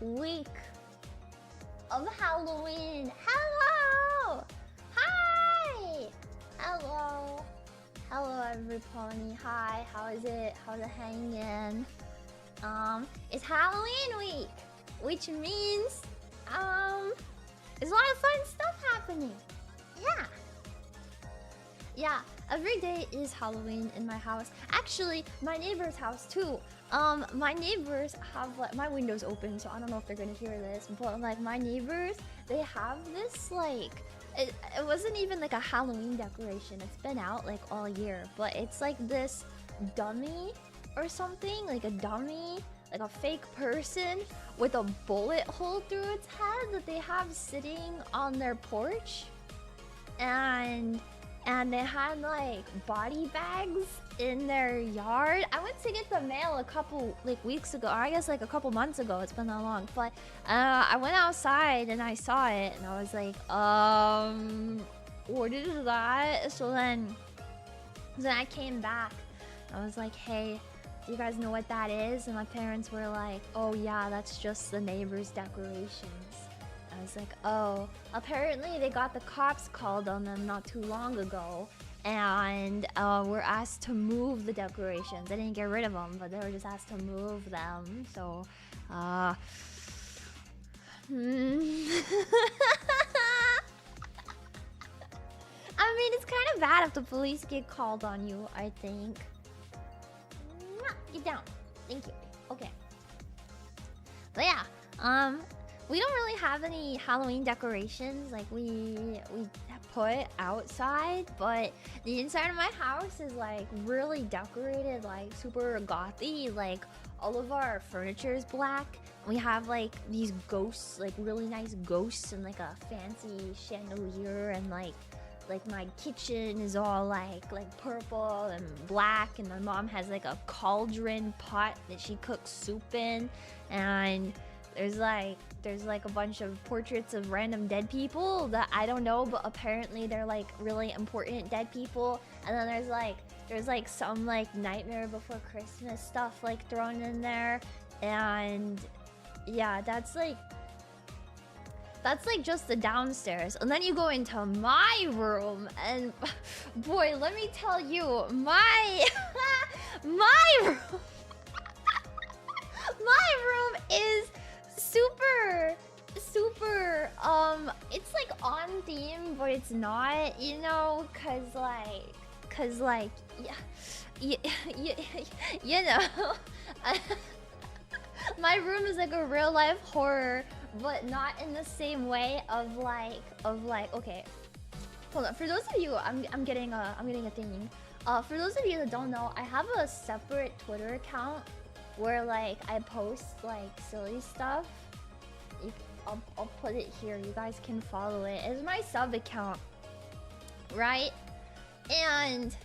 week of Halloween. Hello! Hi! Hello. Hello everybody. Hi, how is it? How's it hanging? It's Halloween week, which means there's a lot of fun stuff happening. Yeah, every day is Halloween in my house. Actually, my neighbor's house too. My neighbors have like my window's open, so I don't know if they're gonna hear this, but like my neighbors, they have this like it wasn't even like a Halloween decoration. It's been out like all year, but it's like this dummy or something, like a dummy, like a fake person with a bullet hole through its head that they have sitting on their porch, and they had like body bags in their yard. I went to get the mail a couple like weeks ago, or I guess like a couple months ago. It's been that long, but I went outside and I saw it and I was like, what is that? So then I came back. I was like, hey, do you guys know what that is? And my parents were like, oh yeah, that's just the neighbor's decorations. I was like, oh, apparently they got the cops called on them not too long ago, and were asked to move the decorations. They didn't get rid of them, but they were just asked to move them. So, I mean, it's kind of bad if the police get called on you, I think. Get down. Thank you. Okay. But yeah, we don't really have any Halloween decorations like we put outside, but the inside of my house is like really decorated, like super gothy. Like all of our furniture is black. We have like these ghosts, like really nice ghosts, and like a fancy chandelier, and like my kitchen is all like purple and black, and my mom has like a cauldron pot that she cooks soup in, and there's like a bunch of portraits of random dead people that I don't know, but apparently they're like really important dead people. And then there's like some like Nightmare Before Christmas stuff like thrown in there. And yeah, that's like just the downstairs. And then you go into my room, and boy, let me tell you, my room my room is super it's like on theme, but it's not, you know, cause like yeah, you know. My room is like a real life horror, but not in the same way of like okay, hold on. For those of you, I'm getting a thing. For those of you that don't know, I have a separate Twitter account where like I post like silly stuff. I'll put it here. You guys can follow it. It's my sub account, right? And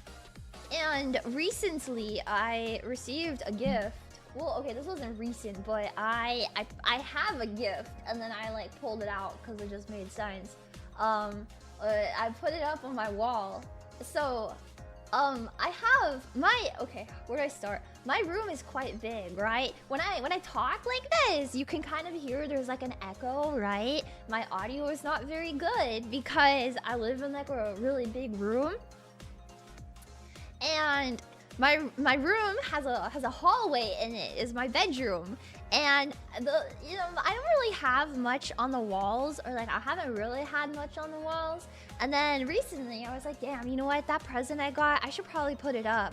recently I received a gift. Well, okay, this wasn't recent, but I have a gift, and then I like pulled it out because it just made sense. I put it up on my wall. So I have my, okay, where do I start? My room is quite big, right? When I talk like this, you can kind of hear there's like an echo, right? My audio is not very good because I live in like a really big room. And my room has a hallway in it, is my bedroom. And I don't really have much on the walls, or like I haven't really had much on the walls. And then recently I was like, damn, you know what, that present I got, I should probably put it up.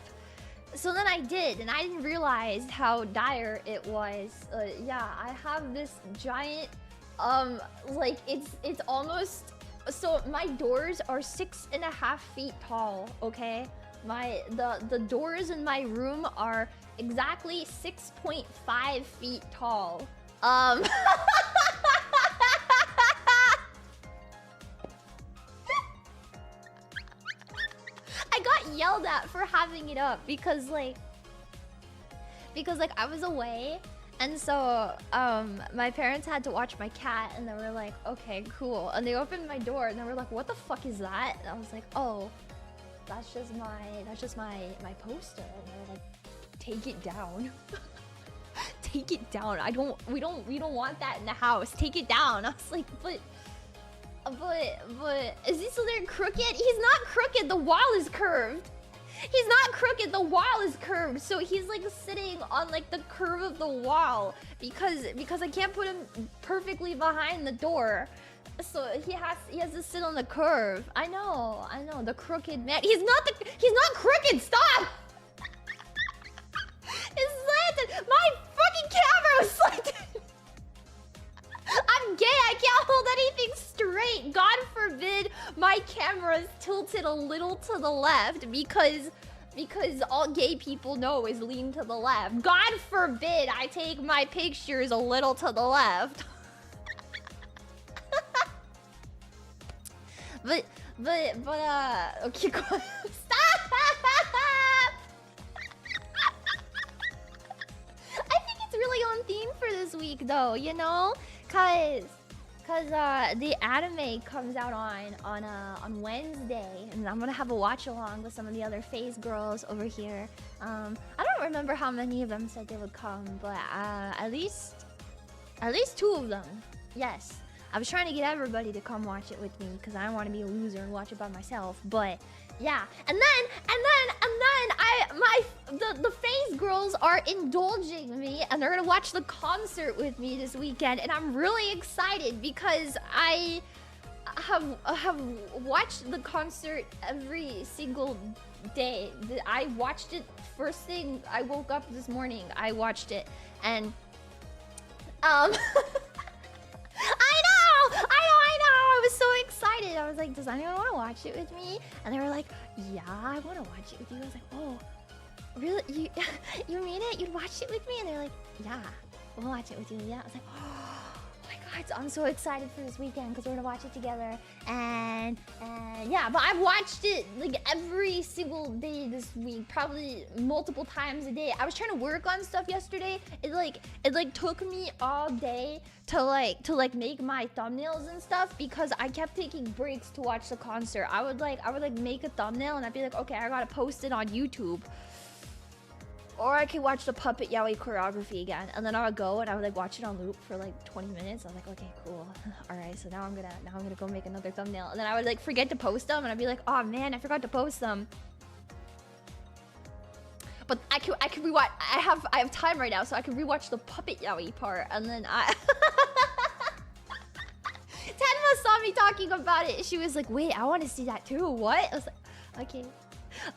So then I did, and I didn't realize how dire it was. Yeah, I have this giant like it's almost, so my doors are 6.5 feet tall, okay? The doors in my room are exactly 6.5 feet tall. I got yelled at for having it up because like I was away, and so my parents had to watch my cat, and they were like, okay, cool. And they opened my door and they were like, what the fuck is that? And I was like, oh, that's just my poster. And they're like, take it down. Take it down. We don't want that in the house. Take it down. I was like, but is he still there crooked? He's not crooked. The wall is curved. He's not crooked. The wall is curved. So he's like sitting on like the curve of the wall because I can't put him perfectly behind the door. So he has to sit on the curve. I know. The crooked man. He's not crooked. Stop. It's slanted. My fucking camera was slanted. I'm gay. I can't hold anything straight. God forbid my camera is tilted a little to the left because all gay people know is lean to the left. God forbid I take my pictures a little to the left. but okay, stop. I think it's really on theme for this week though, you know? Cause the anime comes out on Wednesday, and I'm gonna have a watch along with some of the other FaZe girls over here. I don't remember how many of them said they would come, but at least 2 of them. Yes, I was trying to get everybody to come watch it with me because I don't want to be a loser and watch it by myself. But yeah, and then the FaZe girls are indulging me, and they're gonna watch the concert with me this weekend, and I'm really excited because I have watched the concert every single day. I watched it first thing I woke up this morning. I watched it, and I know. I was so excited. I was like, does anyone want to watch it with me? And they were like, yeah, I want to watch it with you. I was like, oh, really? You mean it? You'd watch it with me? And they're like, yeah, we'll watch it with you. Yeah. I was like, oh my god, I'm so excited for this weekend because we're gonna watch it together. And yeah, but I've watched it like every single day this week, probably multiple times a day. I was trying to work on stuff yesterday. It took me all day to make my thumbnails and stuff because I kept taking breaks to watch the concert. I would make a thumbnail and I'd be like, okay, I gotta post it on YouTube. Or I could watch the Puppet Yaoi choreography again, and then I would go and I would like watch it on loop for like 20 minutes. I was like, okay, cool. All right, so now I'm gonna go make another thumbnail, and then I would like forget to post them, and I'd be like, oh man, I forgot to post them. But I could rewatch. I have time right now, so I could rewatch the Puppet Yaoi part, and then I. Tenma saw me talking about it. She was like, wait, I want to see that too. What? I was like, okay.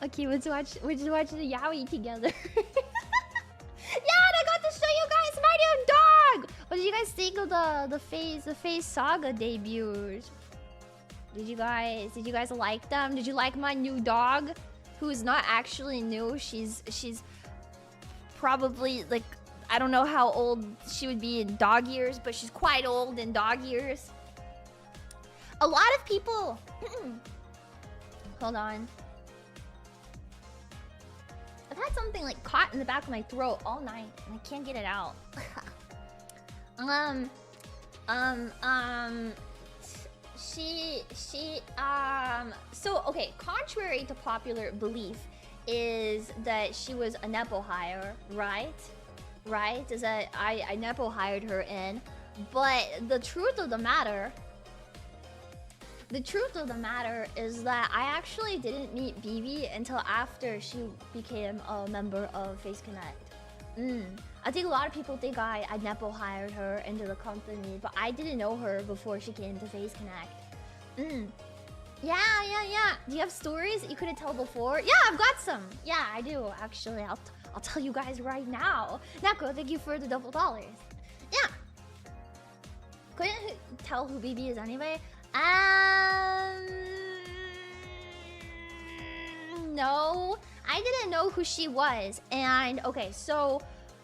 Okay, let's watch the yaoi together. Yeah, and I got to show you guys my new dog. What did you guys think of the FaZe Saga debuts? Did you guys like them? Did you like my new dog, who is not actually new? She's probably like, I don't know how old she would be in dog years, but she's quite old in dog years. A lot of people. Hold on. I've had something like caught in the back of my throat all night and I can't get it out. So okay, contrary to popular belief is that she was a Nepo hire, right? Is that I Nepo hired her in, but the truth of the matter is that I actually didn't meet BB until after she became a member of FaZe Connect. I think a lot of people think I Nepo hired her into the company, but I didn't know her before she came to FaZe Connect. Yeah. Do you have stories that you couldn't tell before? Yeah, I've got some. Yeah, I do actually. I'll tell you guys right now. Nako, thank you for the $double. Yeah. Couldn't tell who BB is anyway. No, I didn't know who she was. And okay, so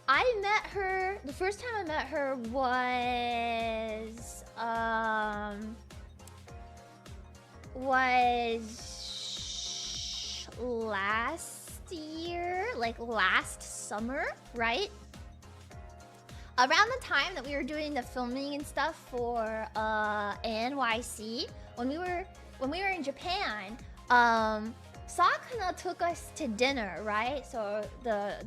I met her, the first time I met her was last year, like last summer, right? Around the time that we were doing the filming and stuff for NYC, when we were in Japan, Sakana took us to dinner, right? So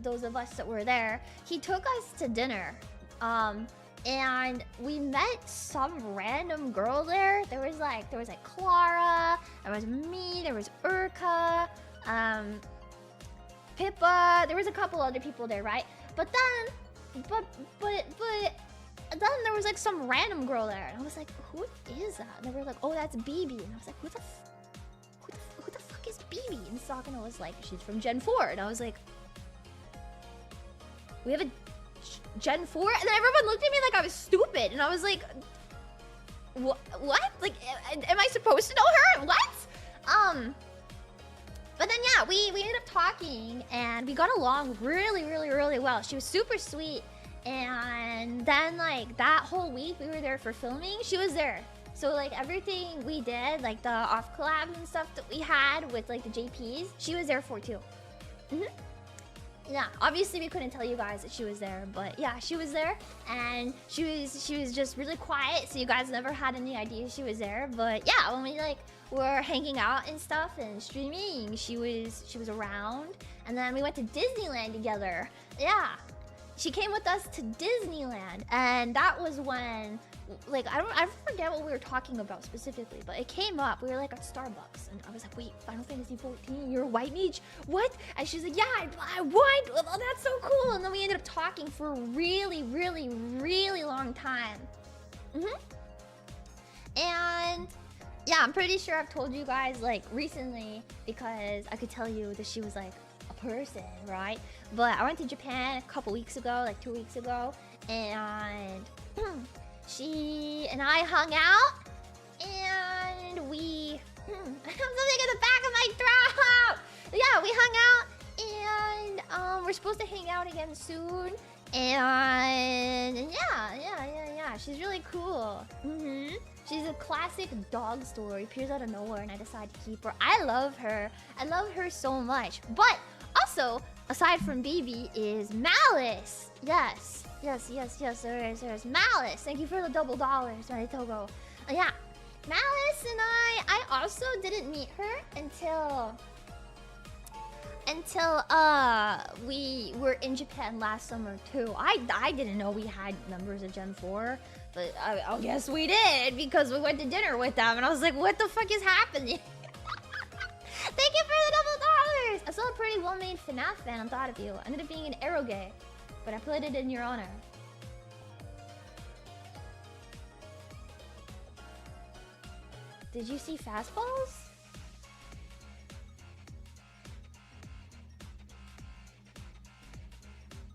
those of us that were there, he took us to dinner. And we met some random girl there. There was like Clara, there was me, there was Urka, Pippa, there was a couple other people there, right? But then there was like some random girl there, and I was like, who is that? And they were like, oh, that's BB, and I was like, who the fuck is BB? And Sakana was like, she's from Gen 4, and I was like, we have a Gen 4? And then everyone looked at me like I was stupid, and I was like, what? Like, am I supposed to know her? What? But then yeah, we ended up talking, and we got along really well. She was super sweet, and then like that whole week we were there for filming, she was there. So like everything we did, like the off collabs and stuff that we had with like the JPs, she was there for too. Yeah, obviously we couldn't tell you guys that she was there, but yeah, she was there, and she was just really quiet, so you guys never had any idea she was there. But yeah, when we like were hanging out and stuff and streaming, she was around, and then we went to Disneyland together. Yeah, she came with us to Disneyland, and that was when, like, I forget what we were talking about specifically, but it came up. We were like at Starbucks, and I was like, wait, Final Fantasy 14, you're a white mage? What? And she's like, yeah, what? Oh, that's so cool. And then we ended up talking for a really long time. And yeah, I'm pretty sure I've told you guys like recently, because I could tell you that she was like a person, right? But I went to Japan a couple weeks ago, like 2 weeks ago, and she and I hung out, and we I have something in the back of my throat. Yeah, we hung out, and we're supposed to hang out again soon, and yeah, she's really cool. She's a classic dog story, appears out of nowhere, and I decided to keep her. I love her so much. But also, aside from BB, is Malice. Yes, there is Malice. Thank you for the $double, Maritogo. Yeah, Malice and I also didn't meet her until we were in Japan last summer too. I didn't know we had members of Gen 4, but I guess we did, because we went to dinner with them, and I was like, what the fuck is happening? Thank you for the $double. I saw a pretty well-made FNAF fan and thought of you. Ended up being an eroge, but I played it in your honor. Did you see Fastballs?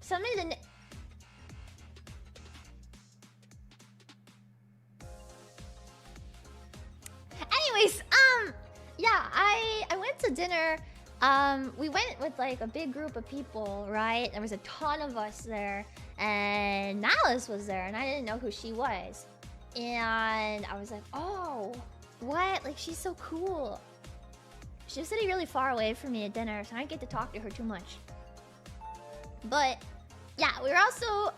Somebody didn't. Anyways, yeah, I went to dinner. We went with like a big group of people, right? There was a ton of us there, and Malice was there, and I didn't know who she was. And I was like, oh, what? Like, she's so cool. She was sitting really far away from me at dinner, so I didn't get to talk to her too much. But yeah, we were also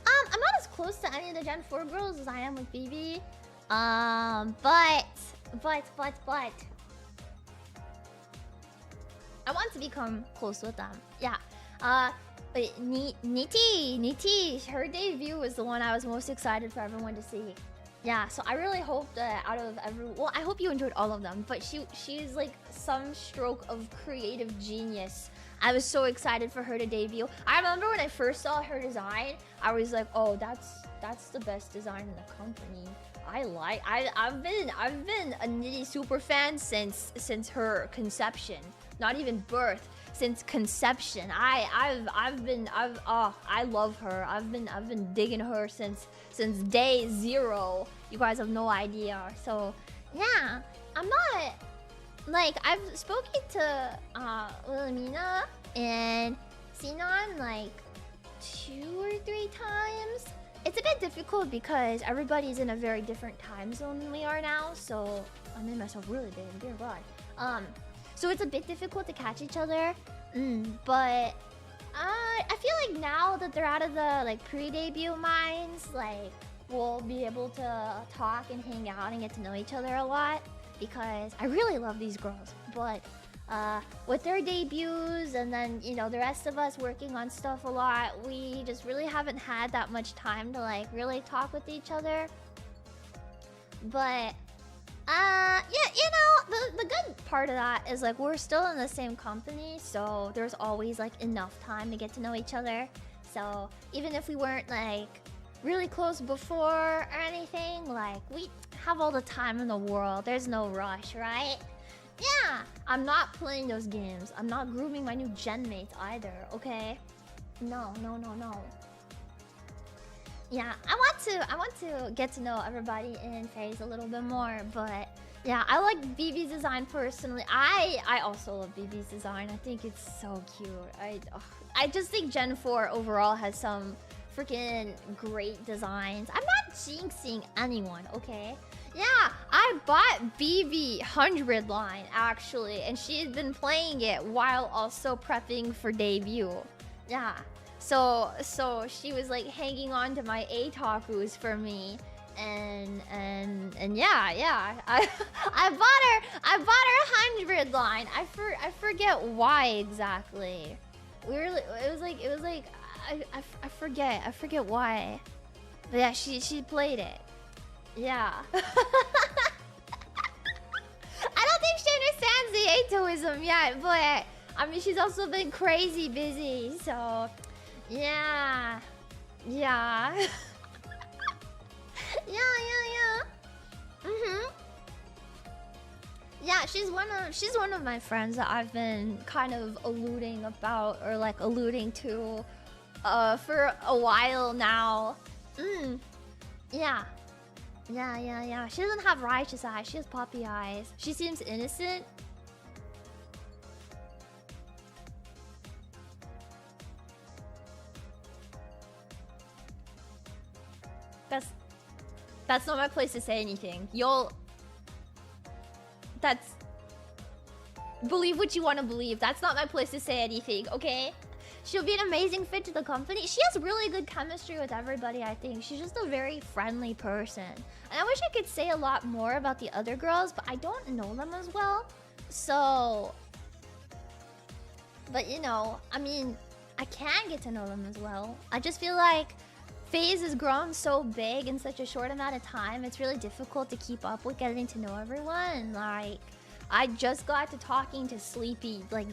I'm not as close to any of the Gen 4 girls as I am with BB. But I want to become close with them. Yeah. But Niti, her debut was the one I was most excited for everyone to see. Yeah, so I really hope that out of well, I hope you enjoyed all of them, but she's like some stroke of creative genius. I was so excited for her to debut. I remember when I first saw her design, I was like, oh, that's the best design in the company. I've been a Nitty super fan since her conception. Not even birth, since conception. I love her. I've been digging her since day 0. You guys have no idea. So yeah, I'm not like, I've spoken to Wilhelmina and Sinon like 2 or 3 times. It's a bit difficult because everybody's in a very different time zone than we are now. So I made myself really big, dear God. So it's a bit difficult to catch each other. But I feel like now that they're out of the like pre-debut minds, like we'll be able to talk and hang out and get to know each other a lot, because I really love these girls. But with their debuts, and then, you know, the rest of us working on stuff a lot, we just really haven't had that much time to, like, really talk with each other. But, yeah, you know, the good part of that is, like, we're still in the same company, so there's always, like, enough time to get to know each other. So, even if we weren't, like, really close before or anything, like, we have all the time in the world. There's no rush, right? Yeah, I'm not playing those games. I'm not grooming my new gen mates either, okay? No. Yeah, I want to get to know everybody in FaZe a little bit more, but yeah, I like BB's design personally. I also love BB's design. I think it's so cute. I just think Gen 4 overall has some freaking great designs. I'm not jinxing anyone, okay? Yeah, I bought BB 100 line actually, and she had been playing it while also prepping for debut. Yeah, so she was like hanging on to my Atakus for me, and yeah, I bought her 100 line. I forget why exactly. It was like I forget why. But yeah, she played it. Yeah. I don't think she understands the Atoism yet, but I mean, she's also been crazy busy, so yeah. Yeah. Yeah. Yeah, she's one of my friends that I've been kind of alluding about, or like alluding to for a while now. Yeah. Yeah. She doesn't have righteous eyes. She has puppy eyes. She seems innocent. That's not my place to say anything. Believe what you want to believe. That's not my place to say anything, okay? She'll be an amazing fit to the company. She has really good chemistry with everybody, I think. She's just a very friendly person. And I wish I could say a lot more about the other girls, but I don't know them as well. So... But, you know, I mean, I can get to know them as well. I just feel like FaZe has grown so big in such a short amount of time. It's really difficult to keep up with getting to know everyone. Like, I just got to talking to Sleepy like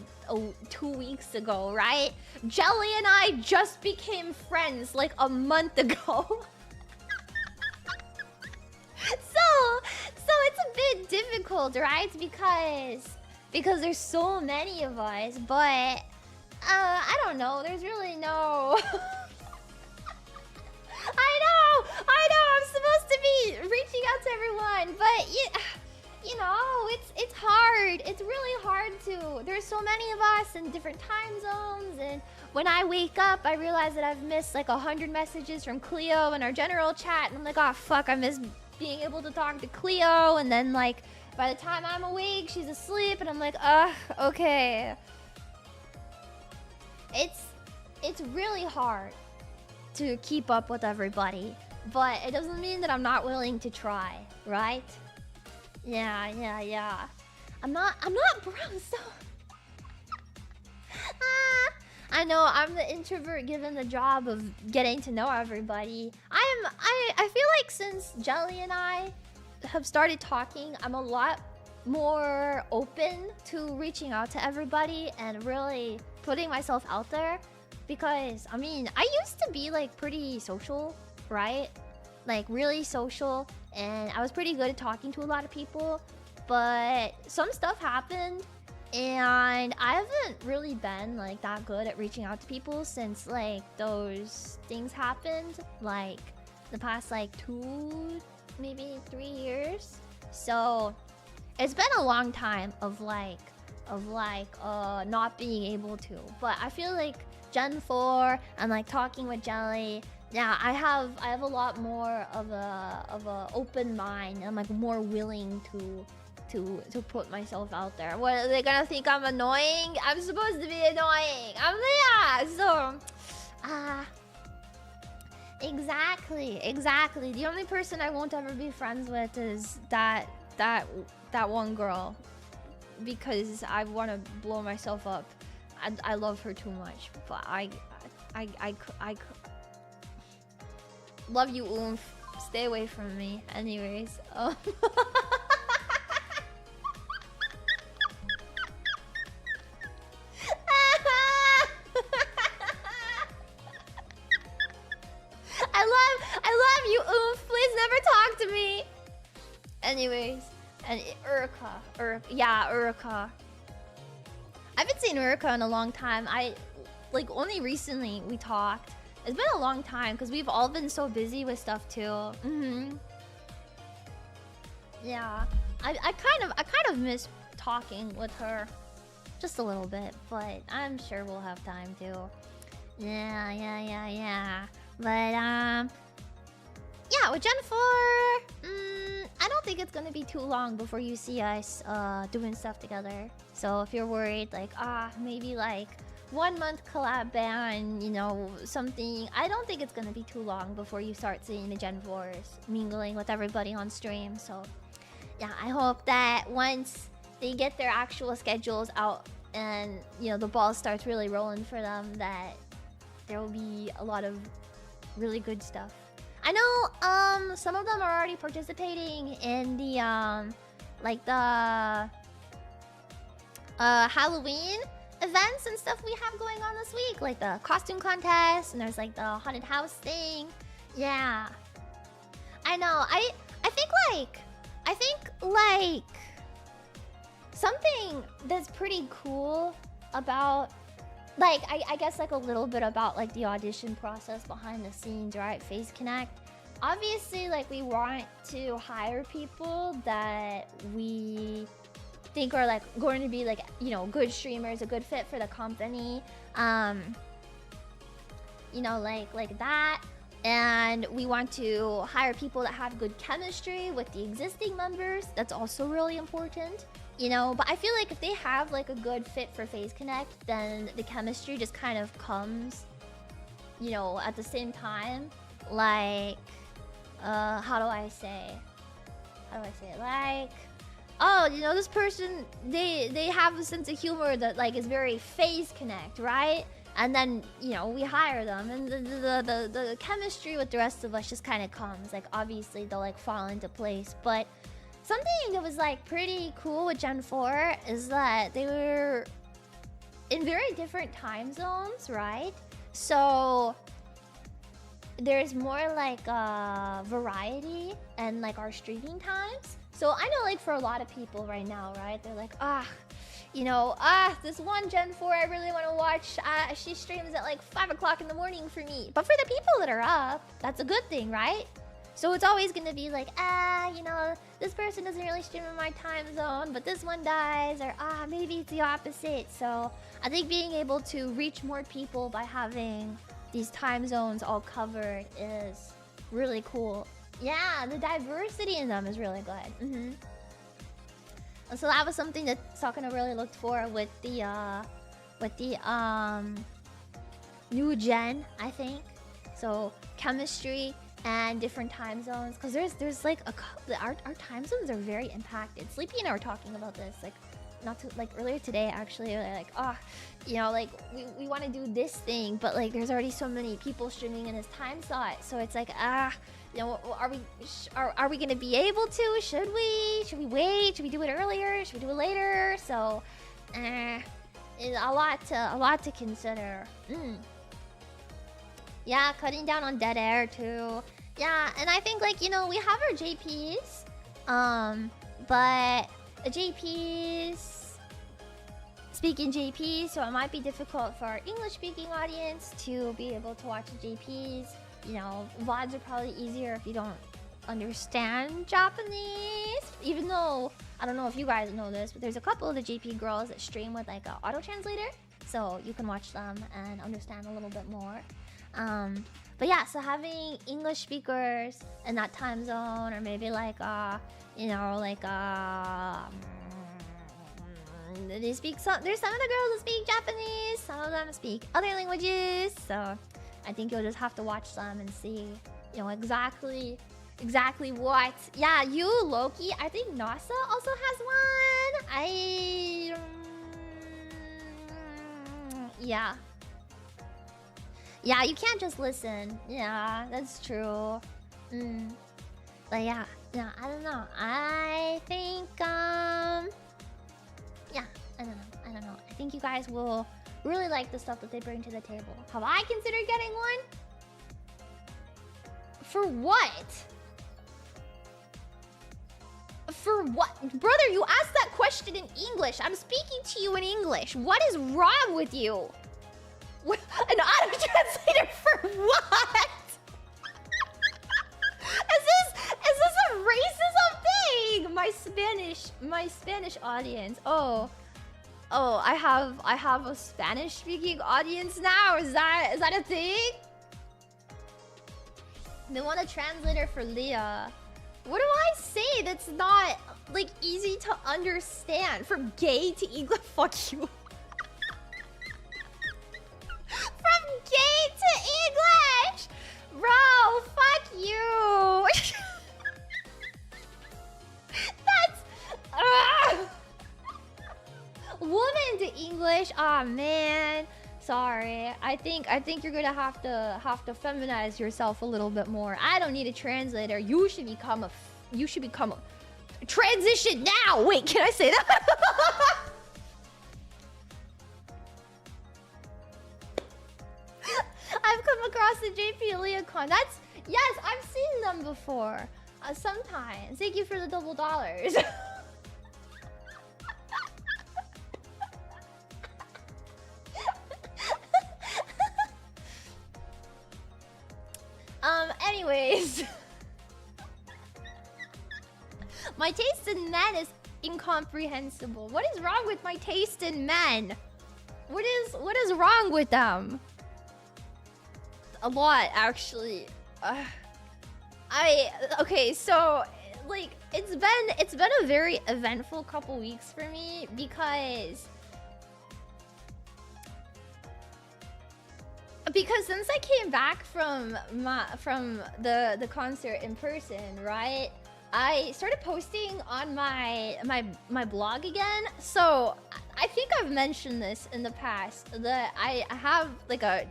2 weeks ago, right? Jelly and I just became friends like a month ago. So it's a bit difficult, right? Because there's so many of us, but I don't know. There's really no. I know. I'm supposed to be reaching out to everyone, but you know, it's hard. It's really hard to. There's so many of us in different time zones, and when I wake up, I realize that I've missed like 100 messages from Cleo in our general chat, and I'm like, oh fuck, I miss being able to talk to Cleo, and then like by the time I'm awake, she's asleep, and I'm like, okay. It's really hard to keep up with everybody, but it doesn't mean that I'm not willing to try, right? Yeah. I'm not bro, so I know I'm the introvert given the job of getting to know everybody. I feel like since Jelly and I have started talking, I'm a lot more open to reaching out to everybody and really putting myself out there, because I mean, I used to be like pretty social, right? Like really social, and I was pretty good at talking to a lot of people, but some stuff happened and I haven't really been like that good at reaching out to people since like those things happened, like the past like 2, maybe 3 years. So it's been a long time of not being able to, but I feel like Gen 4 and like talking with Jelly, yeah, I have a lot more of a open mind. I'm like more willing to put myself out there. What are they gonna think? I'm annoying? I'm supposed to be annoying. So exactly. The only person I won't ever be friends with is that one girl. because I want to blow myself up. I love her too much, but I love you, Oomph. Stay away from me. Anyways, I love you, Oomph. Please never talk to me. Anyways, and Urka. Yeah, Urka. I haven't seen Urka in a long time. Like, only recently we talked. It's been a long time because we've all been so busy with stuff too. Yeah, I kind of miss talking with her, just a little bit, but I'm sure we'll have time to. Yeah. But yeah, with Gen 4, I don't think it's gonna be too long before you see us doing stuff together. So if you're worried, like maybe like 1 month collab ban, you know, something. I don't think it's gonna be too long before you start seeing the Gen 4s mingling with everybody on stream. So yeah, I hope that once they get their actual schedules out and, you know, the ball starts really rolling for them, that there will be a lot of really good stuff. I know some of them are already participating in the like the Halloween events and stuff we have going on this week, like the costume contest, and there's like the haunted house thing. Yeah, I know. I think like something that's pretty cool about, like, I guess like a little bit about like the audition process behind the scenes, right? Face Connect. Obviously, like, we want to hire people that we think are like going to be like, you know, good streamers, a good fit for the company, you know, like that. And we want to hire people that have good chemistry with the existing members. That's also really important, you know. But I feel like if they have like a good fit for Phase Connect, then the chemistry just kind of comes, you know, at the same time. Like, how do I say it? Like, oh, you know, this person, they have a sense of humor that like is very Phase Connect, right? And then, you know, we hire them, and the chemistry with the rest of us just kind of comes. Like, obviously they'll like fall into place. But something that was like pretty cool with Gen 4 is that they were in very different time zones, right? So there's more like variety and like our streaming times. So I know, like, for a lot of people right now, right, they're like, you know, this one Gen 4 I really want to watch, she streams at like 5 o'clock in the morning for me. But for the people that are up, that's a good thing, right? So it's always gonna be like, you know, this person doesn't really stream in my time zone, but this one does, or maybe it's the opposite. So I think being able to reach more people by having these time zones all covered is really cool. Yeah, the diversity in them is really good. So that was something that Sakana really looked for with the new gen, I think. So chemistry and different time zones, because there's like our time zones are very impacted. Sleepy and I were talking about this, like, not to, like, earlier today actually. Like, you know, like, we want to do this thing, but like there's already so many people streaming in this time slot, so it's like, you know, are we gonna be able to? Should we wait? Should we do it earlier? Should we do it later? So it's a lot to consider. Yeah, cutting down on dead air too. Yeah, and I think, like, you know, we have our JPs, but JPs speaking JPs, so it might be difficult for our English-speaking audience to be able to watch the JPs. You know, VODs are probably easier if you don't understand Japanese. Even though, I don't know if you guys know this, but there's a couple of the JP girls that stream with like an auto-translator, so you can watch them and understand a little bit more. But yeah, so having English speakers in that time zone, or maybe like, you know, like, they speak there's some of the girls that speak Japanese, some of them speak other languages, so I think you'll just have to watch them and see, you know, exactly what. Yeah, you, Loki, I think NASA also has one. Yeah. Yeah, you can't just listen. Yeah, that's true. But yeah, I don't know. I think, yeah, I don't know. I think you guys will really like the stuff that they bring to the table. Have I considered getting one? For what? For what? Brother, you asked that question in English. I'm speaking to you in English. What is wrong with you? An auto translator for what? Is this a racism thing? My Spanish audience. Oh, I have a Spanish speaking audience now. Is that a thing? They want a translator for Lia. What do I say that's not like easy to understand? From gay to English? Fuck you. From gay to English! Bro, fuck you! That's... Woman to English? Aw, man. Sorry. I think you're gonna have to feminize yourself a little bit more. I don't need a translator. You should become a transition now! Wait, can I say that? I've come across the JP Lia con. That's... Yes, I've seen them before. Sometimes. Thank you for the double dollars. Anyways. My taste in men is incomprehensible. What is wrong with my taste in men? What is wrong with them? A lot, actually. Okay, so like it's been a very eventful couple weeks for me because since I came back from the concert in person, right? I started posting on my blog again. So I think I've mentioned this in the past that I have like a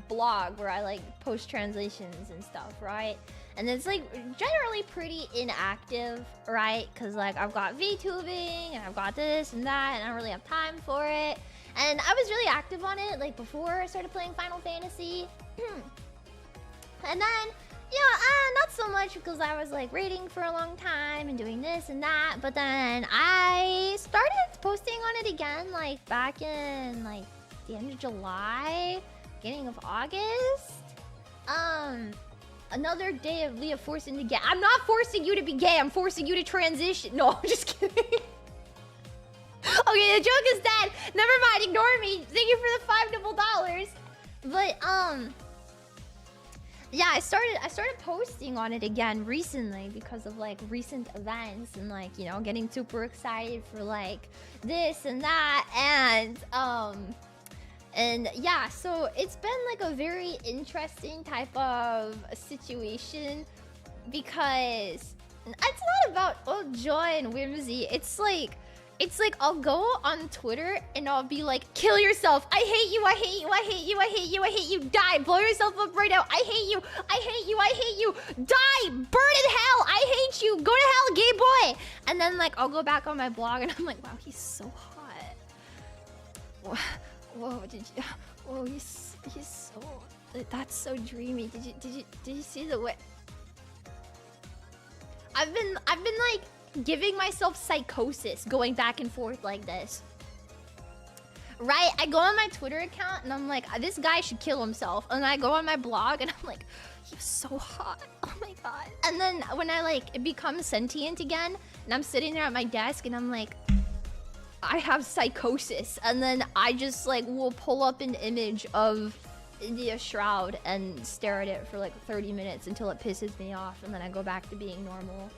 blog where I like post translations and stuff, right? And it's like generally pretty inactive, right? Cause like I've got VTubing and I've got this and that and I don't really have time for it. And I was really active on it like before I started playing Final Fantasy. And then, not so much because I was like raiding for a long time and doing this and that. But then I started posting on it again like back in like the end of July, beginning of August. Another day of Lia forcing to get. I'm not forcing you to be gay. I'm forcing you to transition. No, I'm just kidding. Okay, the joke is dead. Never mind. Ignore me. Thank you for the $5 double dollars. But yeah, I started posting on it again recently because of like recent events and like, you know, getting super excited for like this and that and yeah, so it's been like a very interesting type of situation because it's not about joy and whimsy. It's like I'll go on Twitter and I'll be like, kill yourself. I hate you. I hate you. I hate you. I hate you. I hate you. Die. Blow yourself up right now. I hate you. I hate you. I hate you. Die. Burn in hell. I hate you. Go to hell, gay boy. And then like I'll go back on my blog and I'm like, wow, he's so hot. Whoa, whoa, he's so, that's so dreamy. Did you see the way? I've been like giving myself psychosis going back and forth like this. Right? I go on my Twitter account and I'm like, this guy should kill himself. And I go on my blog and I'm like, he's so hot. Oh my god. And then when I like become sentient again and I'm sitting there at my desk and I'm like, I have psychosis. And then I just like will pull up an image of India Shroud and stare at it for like 30 minutes until it pisses me off. And then I go back to being normal.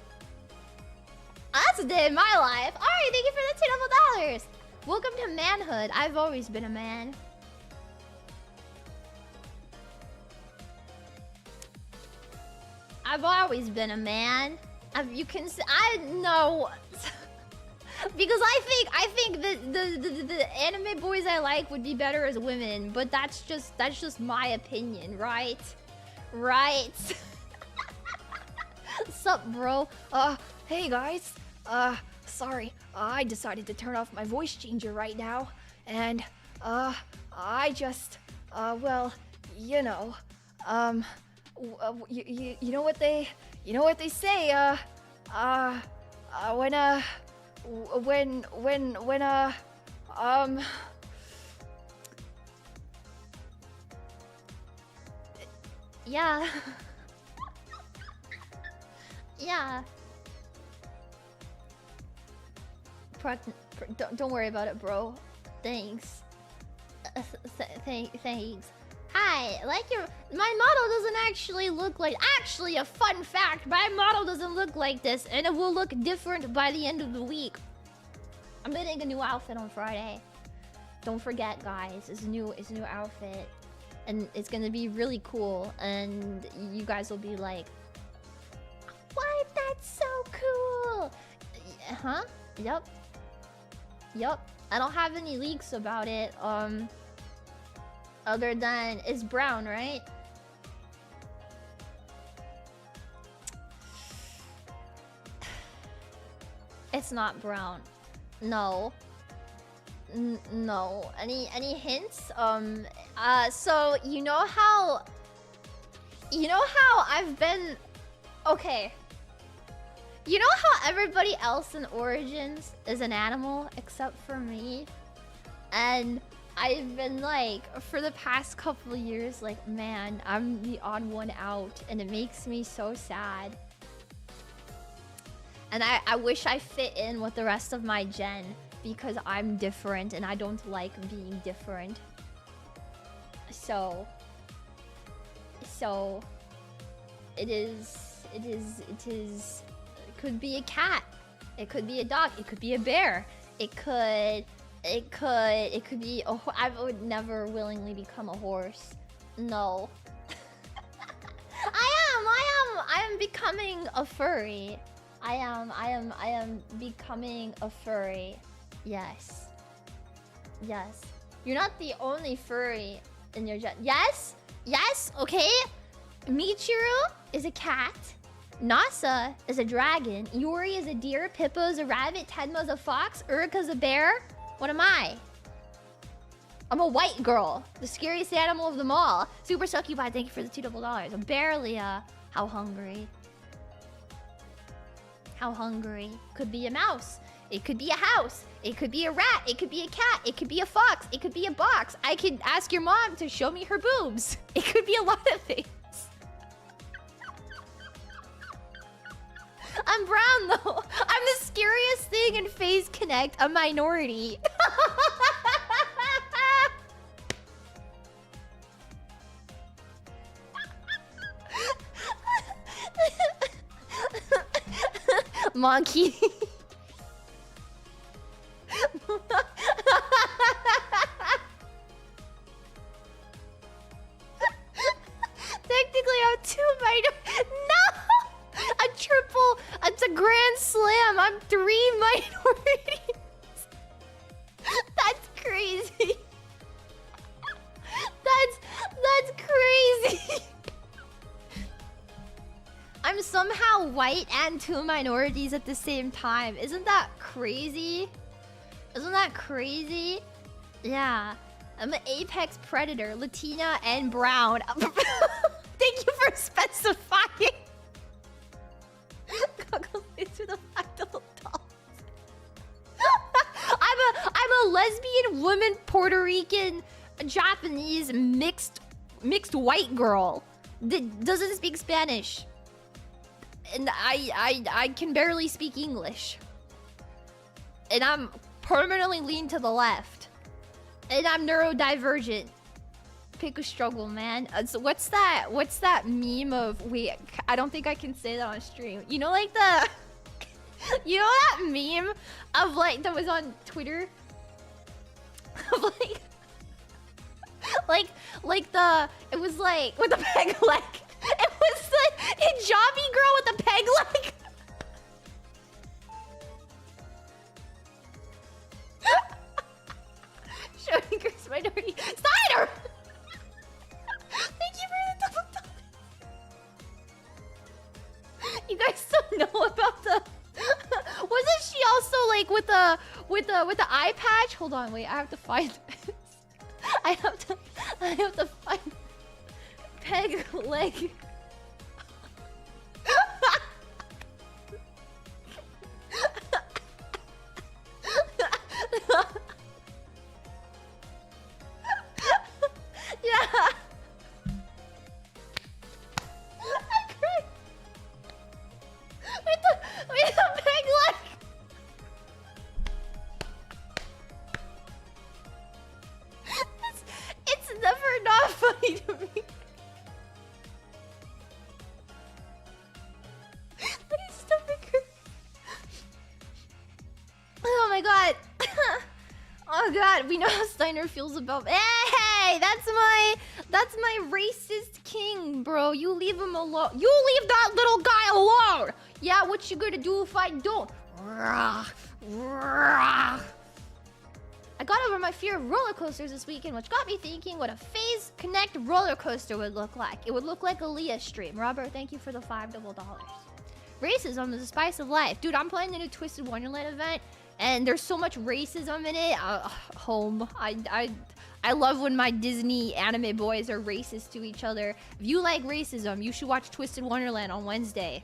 That's a day in my life. All right, thank you for the $2 double dollars. Welcome to manhood. I've always been a man. I've always been a man. You can. I know. Because I think the anime boys I like would be better as women, but that's just my opinion, right? Right. Sup, bro? Hey guys. Sorry. I decided to turn off my voice changer right now, and I just well, you know, you know what they say, yeah. Yeah. Don't worry about it, bro. Thanks. Thanks. Hi, like my model doesn't actually look like. Actually, a fun fact: my model doesn't look like this, and it will look different by the end of the week. I'm getting a new outfit on Friday. Don't forget, guys. It's a new outfit, and it's gonna be really cool. And you guys will be like, "What? That's so cool!" Huh? Yep. I don't have any leaks about it. Other than it's brown, right? It's not brown. No. No. Any hints? So you know how I've been. Okay. You know how everybody else in Origins is an animal except for me? And I've been like, for the past couple of years, like, man, I'm the odd one out, and it makes me so sad. And I wish I fit in with the rest of my gen, because I'm different and I don't like being different. So it could be a cat, it could be a dog, it could be a bear, it could be a I would never willingly become a horse. No. I am becoming a furry. I am becoming a furry. Yes. You're not the only furry in your gen. Yes, okay. Michiru is a cat. Nasa is a dragon. Yuri is a deer. Pippo is a rabbit. Tenma's a fox. Urika's a bear. What am I? I'm a white girl. The scariest animal of them all. Super Succubine, thank you for the $2 A bear, Lia. How hungry? Could be a mouse. It could be a house. It could be a rat. It could be a cat. It could be a fox. It could be a box. I could ask your mom to show me her boobs. It could be a lot of things. I'm brown though. I'm the scariest thing in Phase Connect, a minority. Monkey. Technically, I'm two minor. No! A triple. It's a grand slam. I'm 3 minorities. That's crazy. That's crazy. I'm somehow white and 2 minorities at the same time. Isn't that crazy? Yeah. I'm an apex predator, Latina and brown. Thank you for specifying. To the fractal dolls. I'm a lesbian woman, Puerto Rican, Japanese mixed white girl that doesn't speak Spanish, and I can barely speak English, and I'm permanently lean to the left, and I'm neurodivergent. Pick a struggle, man. So what's that meme of? Wait, I don't think I can say that on stream. You know, like the. You know that meme of like that was on Twitter? Of like the it was like with the peg leg. It was the hijabi girl with the peg leg. Mixed minority. Steiner! Thank you for the double dollar. You guys don't know about the... Wasn't she also like with the eye patch? Hold on, wait, I have to find this. I have to find peg leg. Yeah. I cried. With the peg leg. It's never not funny to me. My stomach hurts. Oh my god. Oh god, we know how Steiner feels about. Hey, that's my racist king, bro. You leave him alone. You leave that little guy alone. Yeah, what you gonna do if I don't? I got over my fear of roller coasters this weekend, which got me thinking what a Phase Connect roller coaster would look like. It would look like a Lia stream. Robert, thank you for the $5 double dollars. Racism is the spice of life. Dude, I'm playing the new Twisted Wonderland event, and there's so much racism in it. Home. I love when my Disney anime boys are racist to each other. If you like racism, you should watch Twisted Wonderland on Wednesday.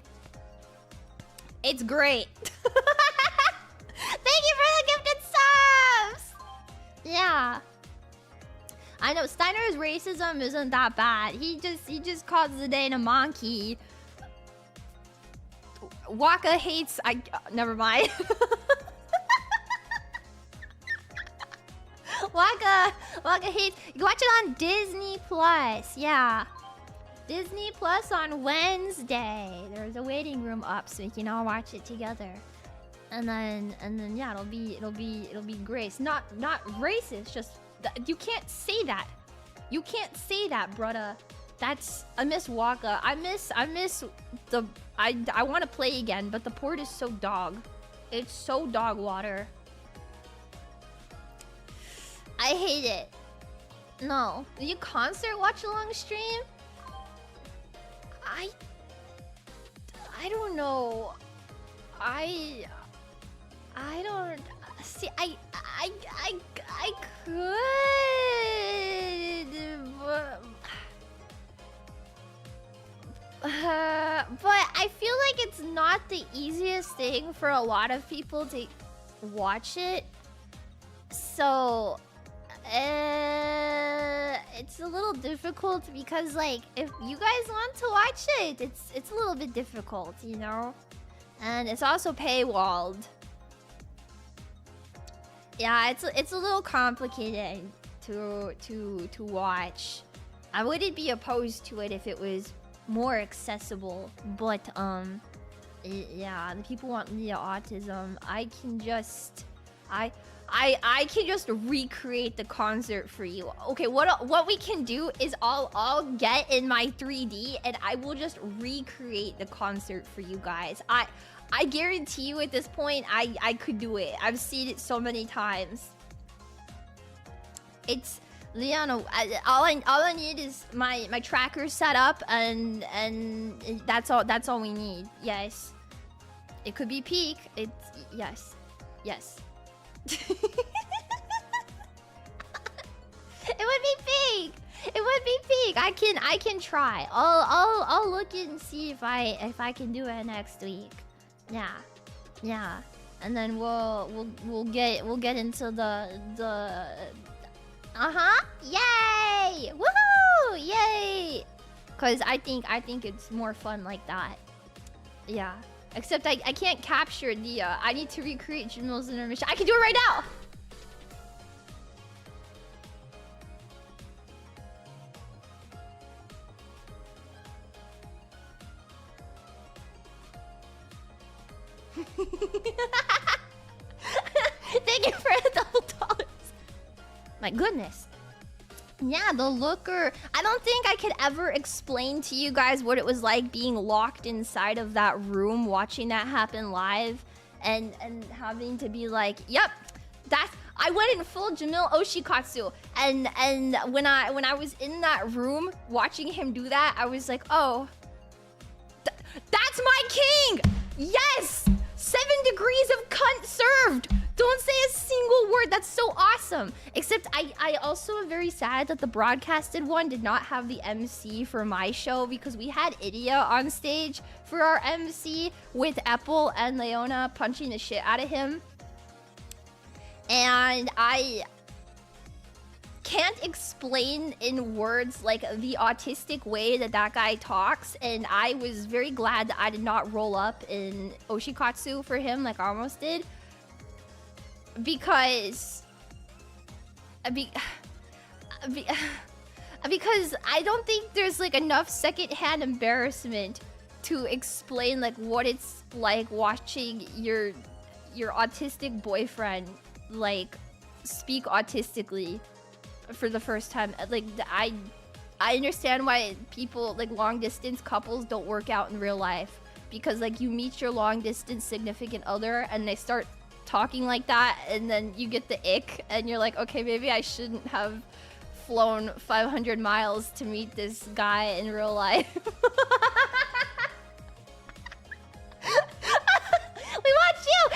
It's great. Thank you for the gifted subs! Yeah. I know Steiner's racism isn't that bad. He just calls the day a monkey. Waka hates never mind. Waka hates. You can watch it on Disney Plus. Yeah. Disney Plus on Wednesday. There's a waiting room up so we can all watch it together. And then yeah, it'll be great. Not racist, just you can't say that. You can't say that, brother. That's I miss Waka. I miss the I want to play again, but the port is so dog. It's so dog water. I hate it. No. Did you concert watch along stream? I don't know. I don't see. I could, but I feel like it's not the easiest thing for a lot of people to watch it. So it's a little difficult because, like, if you guys want to watch it, it's a little bit difficult, you know. And it's also paywalled. Yeah, it's a little complicated to watch. I wouldn't be opposed to it if it was more accessible, but yeah, the people want Lia autism. I can just recreate the concert for you. Okay, what we can do is I'll get in my 3D and I will just recreate the concert for you guys. I guarantee you at this point I could do it. I've seen it so many times. It's Liana. All I need is my tracker set up and that's all we need. Yes. It could be peak. It's yes. It would be peak. It would be peak. I can try. I'll look and see if I can do it next week. Yeah. And then we'll get into the Yay! Woohoo! Yay! Cause I think it's more fun like that. Yeah. Except I can't capture the I need to recreate Juno's intermission. I can do it right now! Thank you for the $double. My goodness. Yeah, the looker. I don't think I could ever explain to you guys what it was like being locked inside of that room, watching that happen live, and having to be like, yep, that's. I went in full Jamil Oshikatsu, and when I was in that room watching him do that, I was like, oh, that's my king. Yes, 7 degrees of cunt served. Don't say a single word. That's so awesome. Except I also am very sad that the broadcasted one did not have the MC for my show, because we had Idia on stage for our MC with Apple and Leona punching the shit out of him. And I can't explain in words like the autistic way that guy talks, and I was very glad that I did not roll up in Oshikatsu for him like I almost did. Because I don't think there's like enough secondhand embarrassment to explain like what it's like watching your autistic boyfriend like speak autistically for the first time. Like I understand why people like long distance couples don't work out in real life, because like you meet your long distance significant other and they start talking like that, and then you get the ick and you're like, okay, maybe I shouldn't have flown 500 miles to meet this guy in real life. We watch you.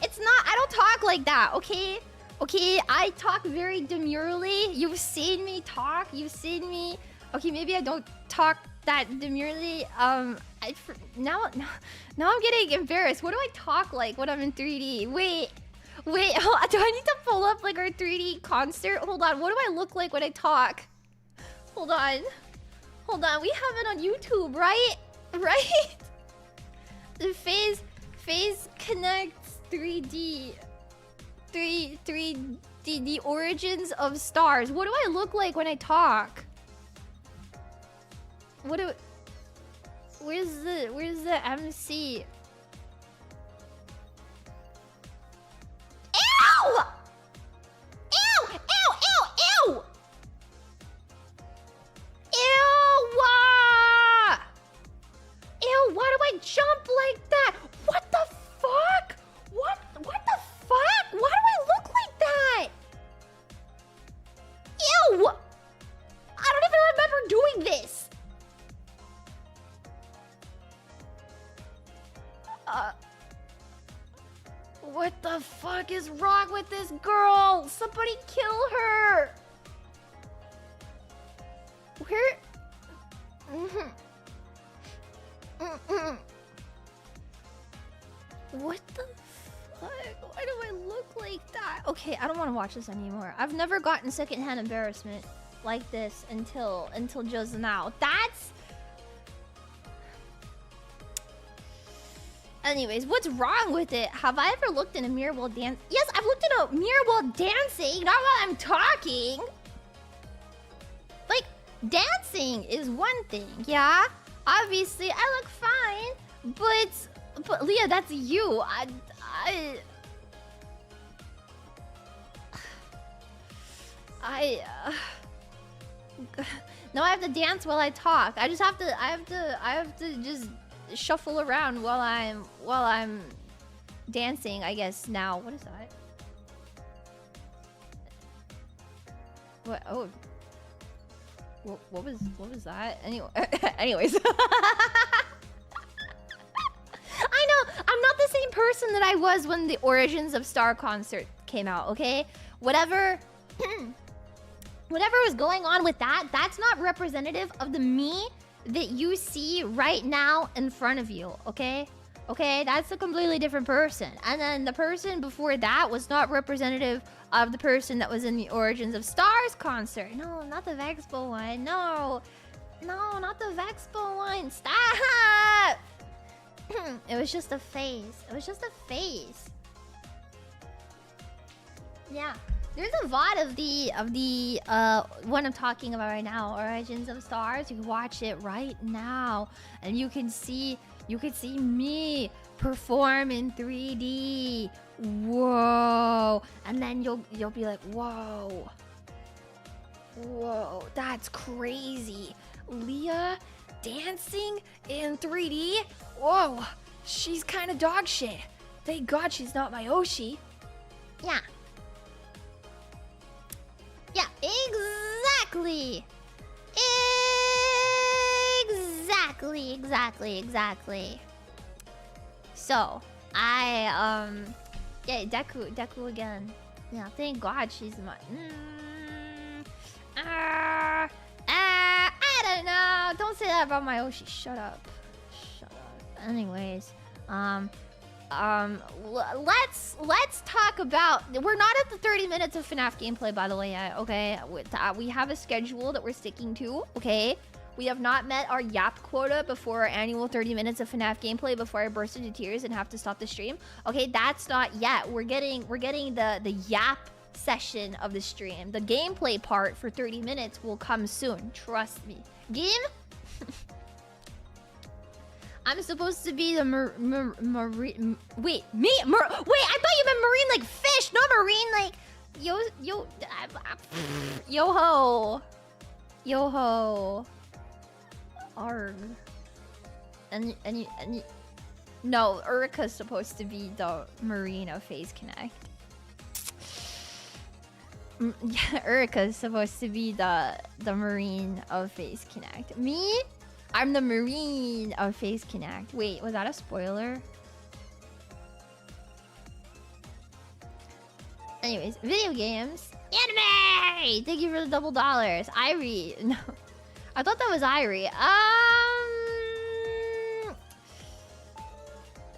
It's not. I don't talk like that, okay? Okay, I talk very demurely. You've seen me talk. You've seen me. Okay, maybe I don't talk that demurely. Now I'm getting embarrassed. What do I talk like when I'm in 3D? Wait. Do I need to pull up like our 3D concert? Hold on. What do I look like when I talk? Hold on. We have it on YouTube, right? Right? The phase connects 3D. 3D. The origins of stars. What do I look like when I talk? Where's the MC? Ew! Ew! Ew! Ew! Ew! Ew! Ew! Why do I jump like that? What the fuck? What the fuck? Why do I look like that? Ew! I don't even remember doing this. What the fuck is wrong with this girl? Somebody kill her! Where? What the fuck? Why do I look like that? Okay, I don't want to watch this anymore. I've never gotten secondhand embarrassment like this until just now. That's... Anyways, what's wrong with it? Have I ever looked in a mirror while dancing? Yes, I've looked in a mirror while dancing, not while I'm talking. Like, dancing is one thing, yeah? Obviously, I look fine, but Leah, that's you. No, I have to dance while I talk. I have to just shuffle around while I'm dancing, I guess. Now, what is that? What? Oh, what was that? Anyway, anyways, I know I'm not the same person that I was when the Origins of Star concert came out. Okay, whatever was going on with that, that's not representative of the me that you see right now in front of you, okay? Okay, that's a completely different person. And then the person before that was not representative of the person that was in the Origins of Stars concert. No, not the Vexpo one. No, not the Vexpo one. Stop! It was just a phase. It was just a phase. Yeah. There's a VOD of the one I'm talking about right now, Origins of Stars. You can watch it right now, and you can see me perform in 3D. Whoa! And then you'll be like, whoa, that's crazy. Lia dancing in 3D. Whoa, she's kind of dog shit. Thank God she's not my Oshi. Yeah. Yeah, exactly. Exactly. So, yeah, Deku again. Yeah, thank God she's my... I don't know. Don't say that about my Oshi. Shut up. Anyways, let's talk about... We're not at the 30 minutes of FNAF gameplay, by the way, yet, okay? We have a schedule that we're sticking to, okay? We have not met our YAP quota before our annual 30 minutes of FNAF gameplay before I burst into tears and have to stop the stream. Okay, that's not yet. We're getting the YAP session of the stream. The gameplay part for 30 minutes will come soon. Trust me. Game? I'm supposed to be the marine... Wait, me? Wait, I thought you meant marine like fish, not marine like... Yo-ho. Arg. And no, Urika's supposed to be the marine of Phase Connect. Yeah, Urika's supposed to be the marine of Phase Connect. Me? I'm the marine of Phase Connect. Wait, was that a spoiler? Anyways, video games. Anime! Thank you for the $double. Irie. No. I thought that was Irie.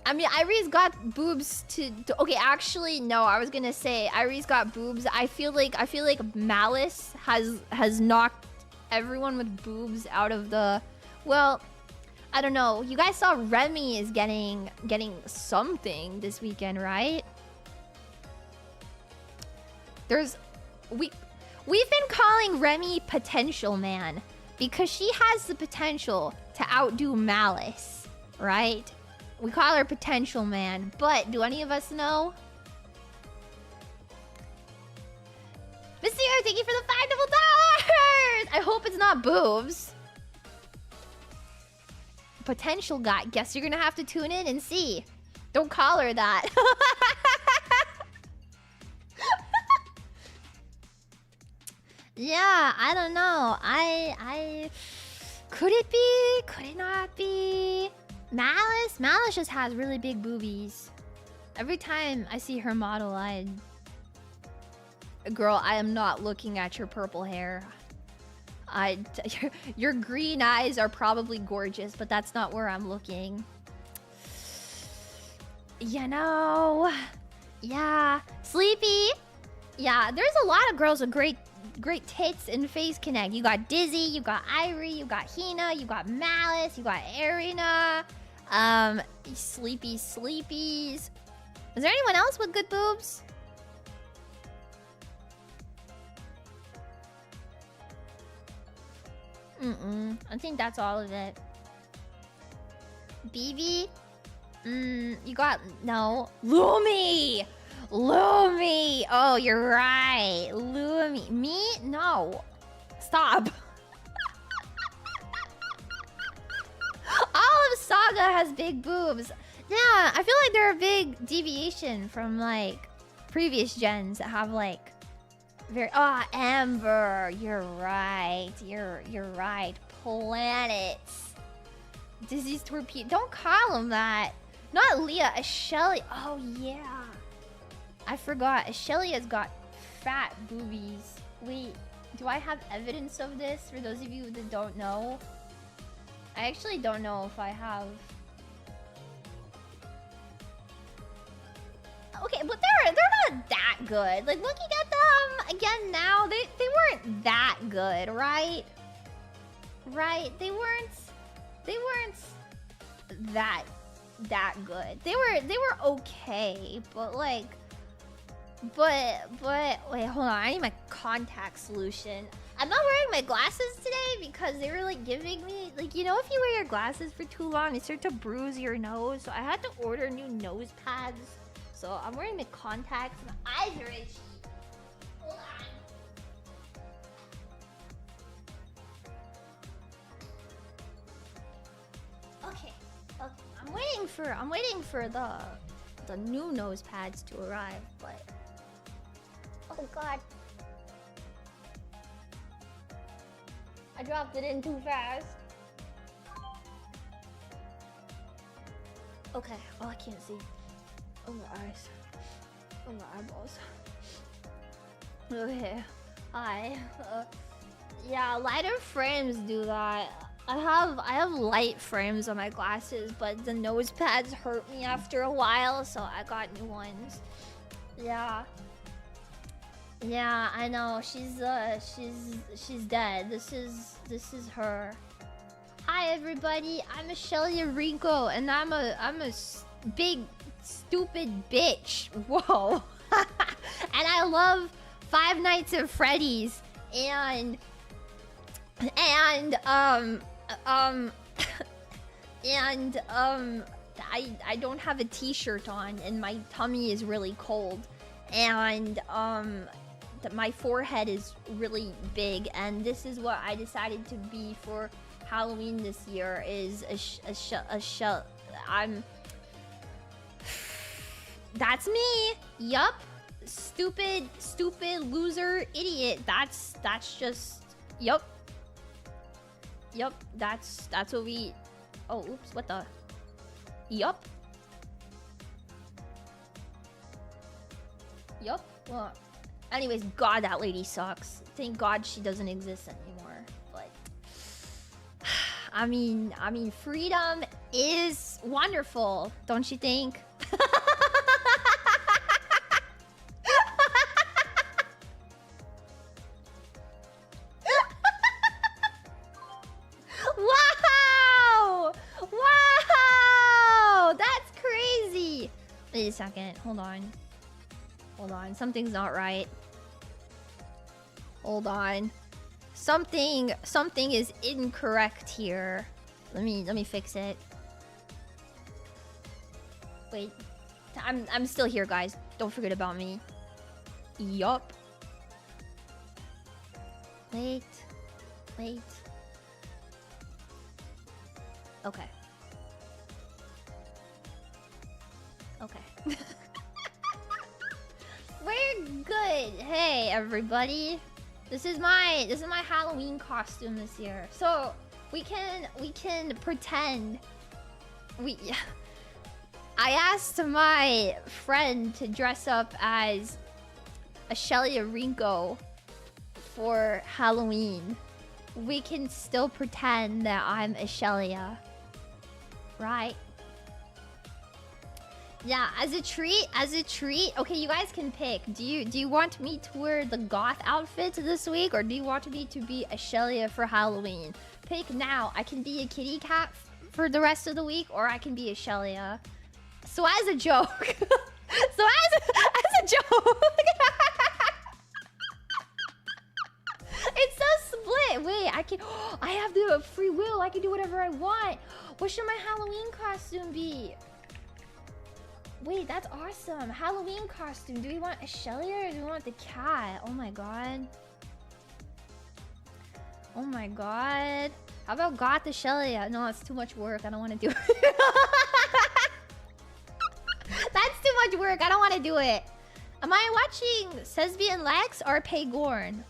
I mean, Irie's got boobs to... Okay, actually, no. I was gonna say Irie's got boobs. I feel like Malice has knocked everyone with boobs out of the... Well, I don't know. You guys saw Remy is getting something this weekend, right? We've been calling Remy Potential Man because she has the potential to outdo Malice, right? We call her Potential Man, but do any of us know? Mr. Thank you for the $5 $double. I hope it's not boobs. Potential guy. Guess you're gonna have to tune in and see. Don't call her that. Yeah, I don't know. I could it be? Could it not be? Malice just has really big boobies. Every time I see her model, girl, I am not looking at your purple hair. Your green eyes are probably gorgeous, but that's not where I'm looking. You know, yeah, Sleepy. Yeah, there's a lot of girls with great tits in Phase Connect. You got Dizzy, you got Irie, you got Hina, you got Malice, you got Arena, Sleepies. Is there anyone else with good boobs? I think that's all of it. BB? You got... No. Lumi! Oh, you're right. Lumi. Me? No. Stop. All of Saga has big boobs. Yeah, I feel like they're a big deviation from, like, previous gens that have, like... Very... Oh, Amber. You're right. You're right. Planets. Dizzy's torpedo. Don't call him that. Not Lia. Shelly. Oh, yeah. I forgot. Ashelia's got fat boobies. Wait, do I have evidence of this? For those of you that don't know, I actually don't know if I have. Okay, but they're not that good. Like looking at them again now, they weren't that good, right? Right? They weren't that good. They were okay, but like. But wait, hold on. I need my contact solution. I'm not wearing my glasses today because they were like giving me like, you know, if you wear your glasses for too long, they start to bruise your nose. So I had to order new nose pads. So I'm wearing my contacts. My eyes are itchy. Hold on. Okay. I'm waiting for the the new nose pads to arrive, but... Oh god. I dropped it in too fast. Okay, oh, I can't see. Oh, my eyes. Oh, my eyeballs. Okay, yeah, lighter frames do that. I have light frames on my glasses, but the nose pads hurt me after a while, so I got new ones. Yeah. Yeah, I know. She's dead. This is her. Hi everybody. I'm Lia Rico, and I'm a big stupid bitch. Whoa. And I love Five Nights at Freddy's and I don't have a t-shirt on and my tummy is really cold and my forehead is really big, and this is what I decided to be for Halloween this year is that's me. Yup. Stupid loser idiot. That's just yup. That's what we... Oh, oops, what the... Yup. Well, anyways, god, that lady sucks. Thank god she doesn't exist anymore. But I mean freedom is wonderful, don't you think? Wow! That's crazy! Wait a second. Hold on. Something's not right. Hold on. Something is incorrect here. Let me fix it. Wait. I'm still here, guys. Don't forget about me. Yup. Wait. Okay. We're good. Hey everybody. This is my Halloween costume this year. So we can pretend I asked my friend to dress up as a Lia Rinko for Halloween. We can still pretend that I'm a Shelia. Right? Yeah, as a treat. Okay, you guys can pick. Do you want me to wear the goth outfit this week, or do you want me to be a Shelia for Halloween? Pick now. I can be a kitty cat for the rest of the week, or I can be a Shelia. So as a joke. So as a joke. It's so split. Wait, I have the free will. I can do whatever I want. What should my Halloween costume be? Wait, that's awesome. Halloween costume. Do we want a Shelia or do we want the cat? Oh my god. Oh my god. How about Goth the Shelia? No, it's too much work. I don't want to do it. That's too much work. I don't want to do it. Am I watching Sesbian Lex or Paygorn?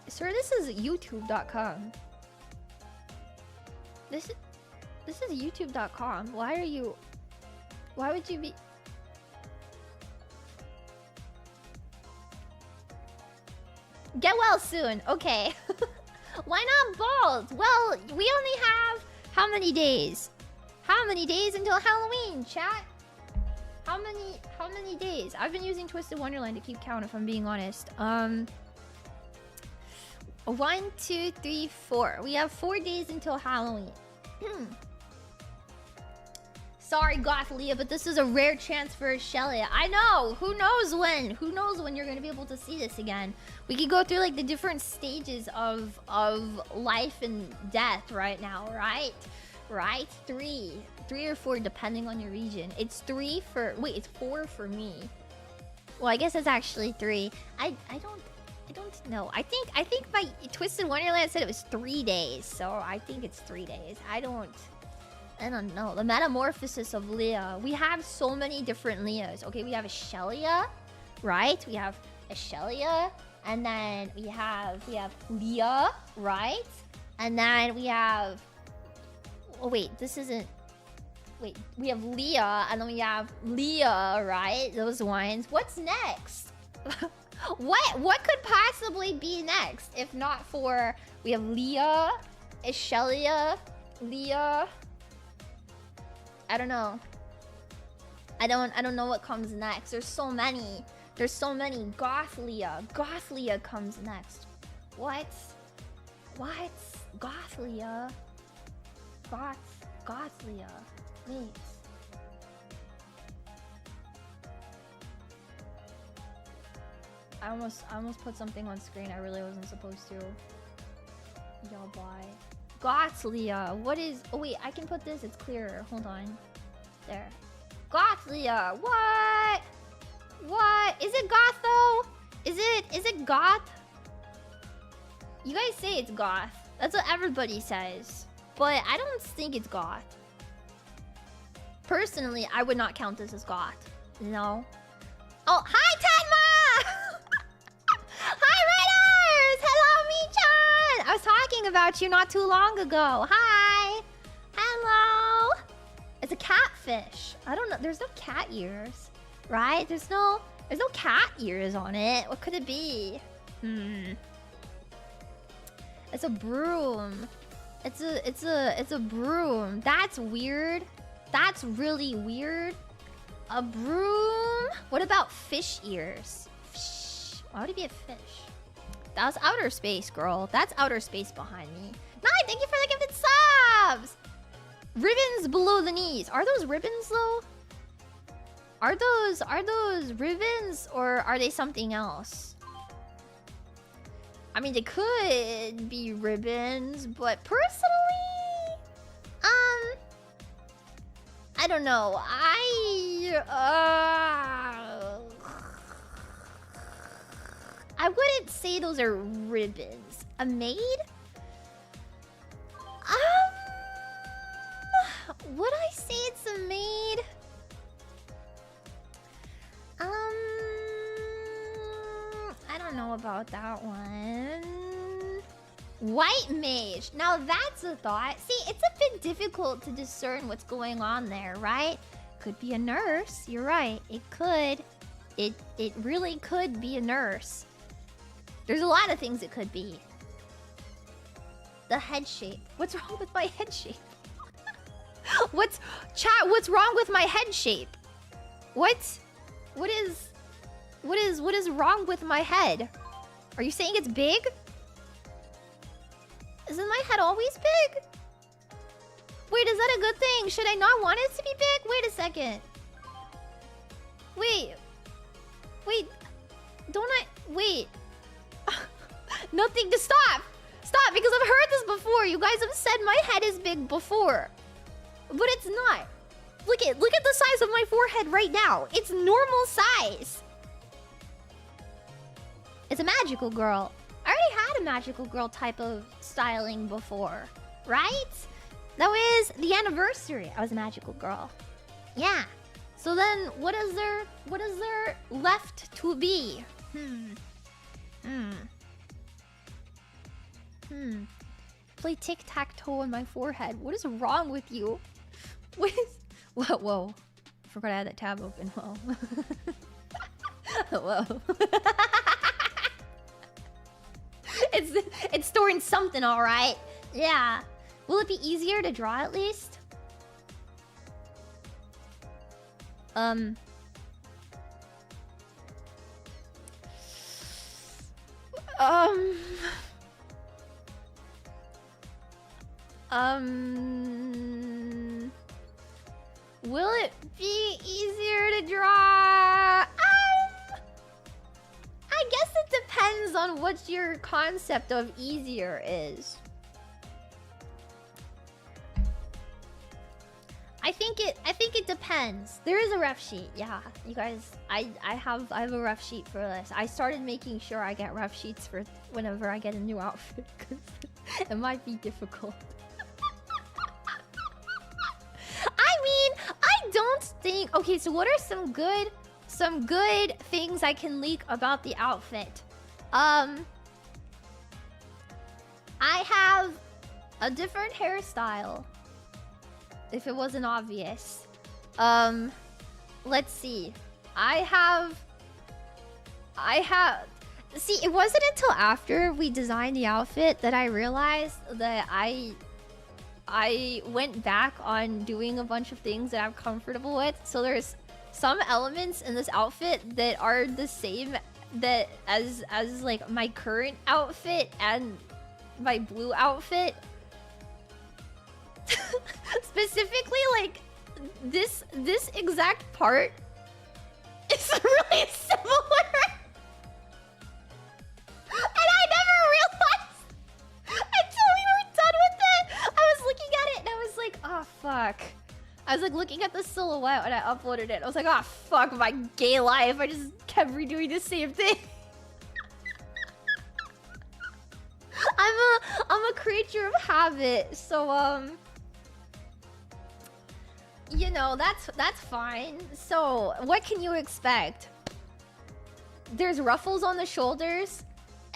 Sir, this is youtube.com. This is youtube.com. Why would you be... Get well soon. Okay. Why not bald? Well, we only have how many days? How many days until Halloween, chat? How many days? I've been using Twisted Wonderland to keep count, if I'm being honest. 1, 2, 3, 4. We have 4 days until Halloween. Sorry, Goth Leah, but this is a rare chance for a Shelia. I know. Who knows when? Who knows when you're gonna be able to see this again? We could go through like the different stages of life and death right now, right? Right? 3 or 4 depending on your region. It's 3 for... Wait, it's 4 for me. Well, I guess it's actually 3. I I don't know. I think my Twisted Wonderland said it was 3 days, so I think it's 3 days. I don't know. The metamorphosis of Lia. We have so many different Lias. Okay, we have Ashelia, right? We have Ashelia, and then we have Lia, right? And then we have... Oh wait, this isn't... Wait, we have Lia, and then we have Lia, right? Those ones. What's next? What could possibly be next if not for... We have Lia, Ashelia, Lia... I don't know. I don't know what comes next. There's so many. There's so many. Goth Lia. Goth Lia comes next. What? Goth Lia? Goth Lia. Wait. I almost put something on screen I really wasn't supposed to. Y'all bye. Goth Lia. What is... Oh wait, I can put this. It's clearer. Hold on. There. Goth Lia. What? What? Is it goth though? Is it goth? You guys say it's goth. That's what everybody says. But I don't think it's goth. Personally, I would not count this as goth. No. Oh, hi Tenma! Hi Raiders! Hello Mi-chan! I was talking about you not too long ago. Hi! Hello! It's a catfish. I don't know. There's no cat ears. Right? There's no cat ears on it. What could it be? It's a broom. It's a broom. That's weird. That's really weird. A broom? What about fish ears? Fish. Why would it be a fish? That was outer space, girl. That's outer space behind me. Nine, thank you for the gifted subs! Ribbons below the knees. Are those ribbons though? Are those ribbons or are they something else? I mean, they could be ribbons, but personally, I don't know. I wouldn't say those are ribbons. A maid? Would I say it's a maid? I don't know about that one. White mage. Now that's a thought. See, it's a bit difficult to discern what's going on there, right? Could be a nurse. You're right. It could. It really could be a nurse. There's a lot of things it could be. The head shape. What's wrong with my head shape? What's wrong with my head shape? What is wrong with my head? Are you saying it's big? Isn't my head always big? Wait, is that a good thing? Should I not want it to be big? Wait a second. Wait. Don't I... Wait. Nothing to stop. Stop, because I've heard this before. You guys have said my head is big before. But it's not. Look at the size of my forehead right now. It's normal size. It's a magical girl. I already had a magical girl type of styling before, right? That was the anniversary. I was a magical girl. Yeah. So then what is there left to be? Play tic-tac-toe on my forehead. What is wrong with you? Whoa. I forgot I had that tab open. Whoa. Whoa. It's storing something, all right. Yeah. Will it be easier to draw at least? Will it be easier to draw? I guess it depends on what your concept of easier is. I think it depends. There is a ref sheet. Yeah, you guys, I have a ref sheet for this. I started making sure I get ref sheets for whenever I get a new outfit because it might be difficult. I mean, I don't think. Okay, so what are some good things I can leak about the outfit? I have a different hairstyle. If it wasn't obvious. Let's see. I have... See, it wasn't until after we designed the outfit that I realized that I went back on doing a bunch of things that I'm comfortable with. So there's some elements in this outfit that are the same that as like my current outfit and my blue outfit. Specifically, like this exact part is really similar, and I never realized until we were done with it. I was looking at it and I was like, oh fuck. I was like looking at the silhouette when I uploaded it. I was like, oh fuck my gay life. I just kept redoing the same thing. I'm a creature of habit, so you know, that's fine. So, what can you expect? There's ruffles on the shoulders.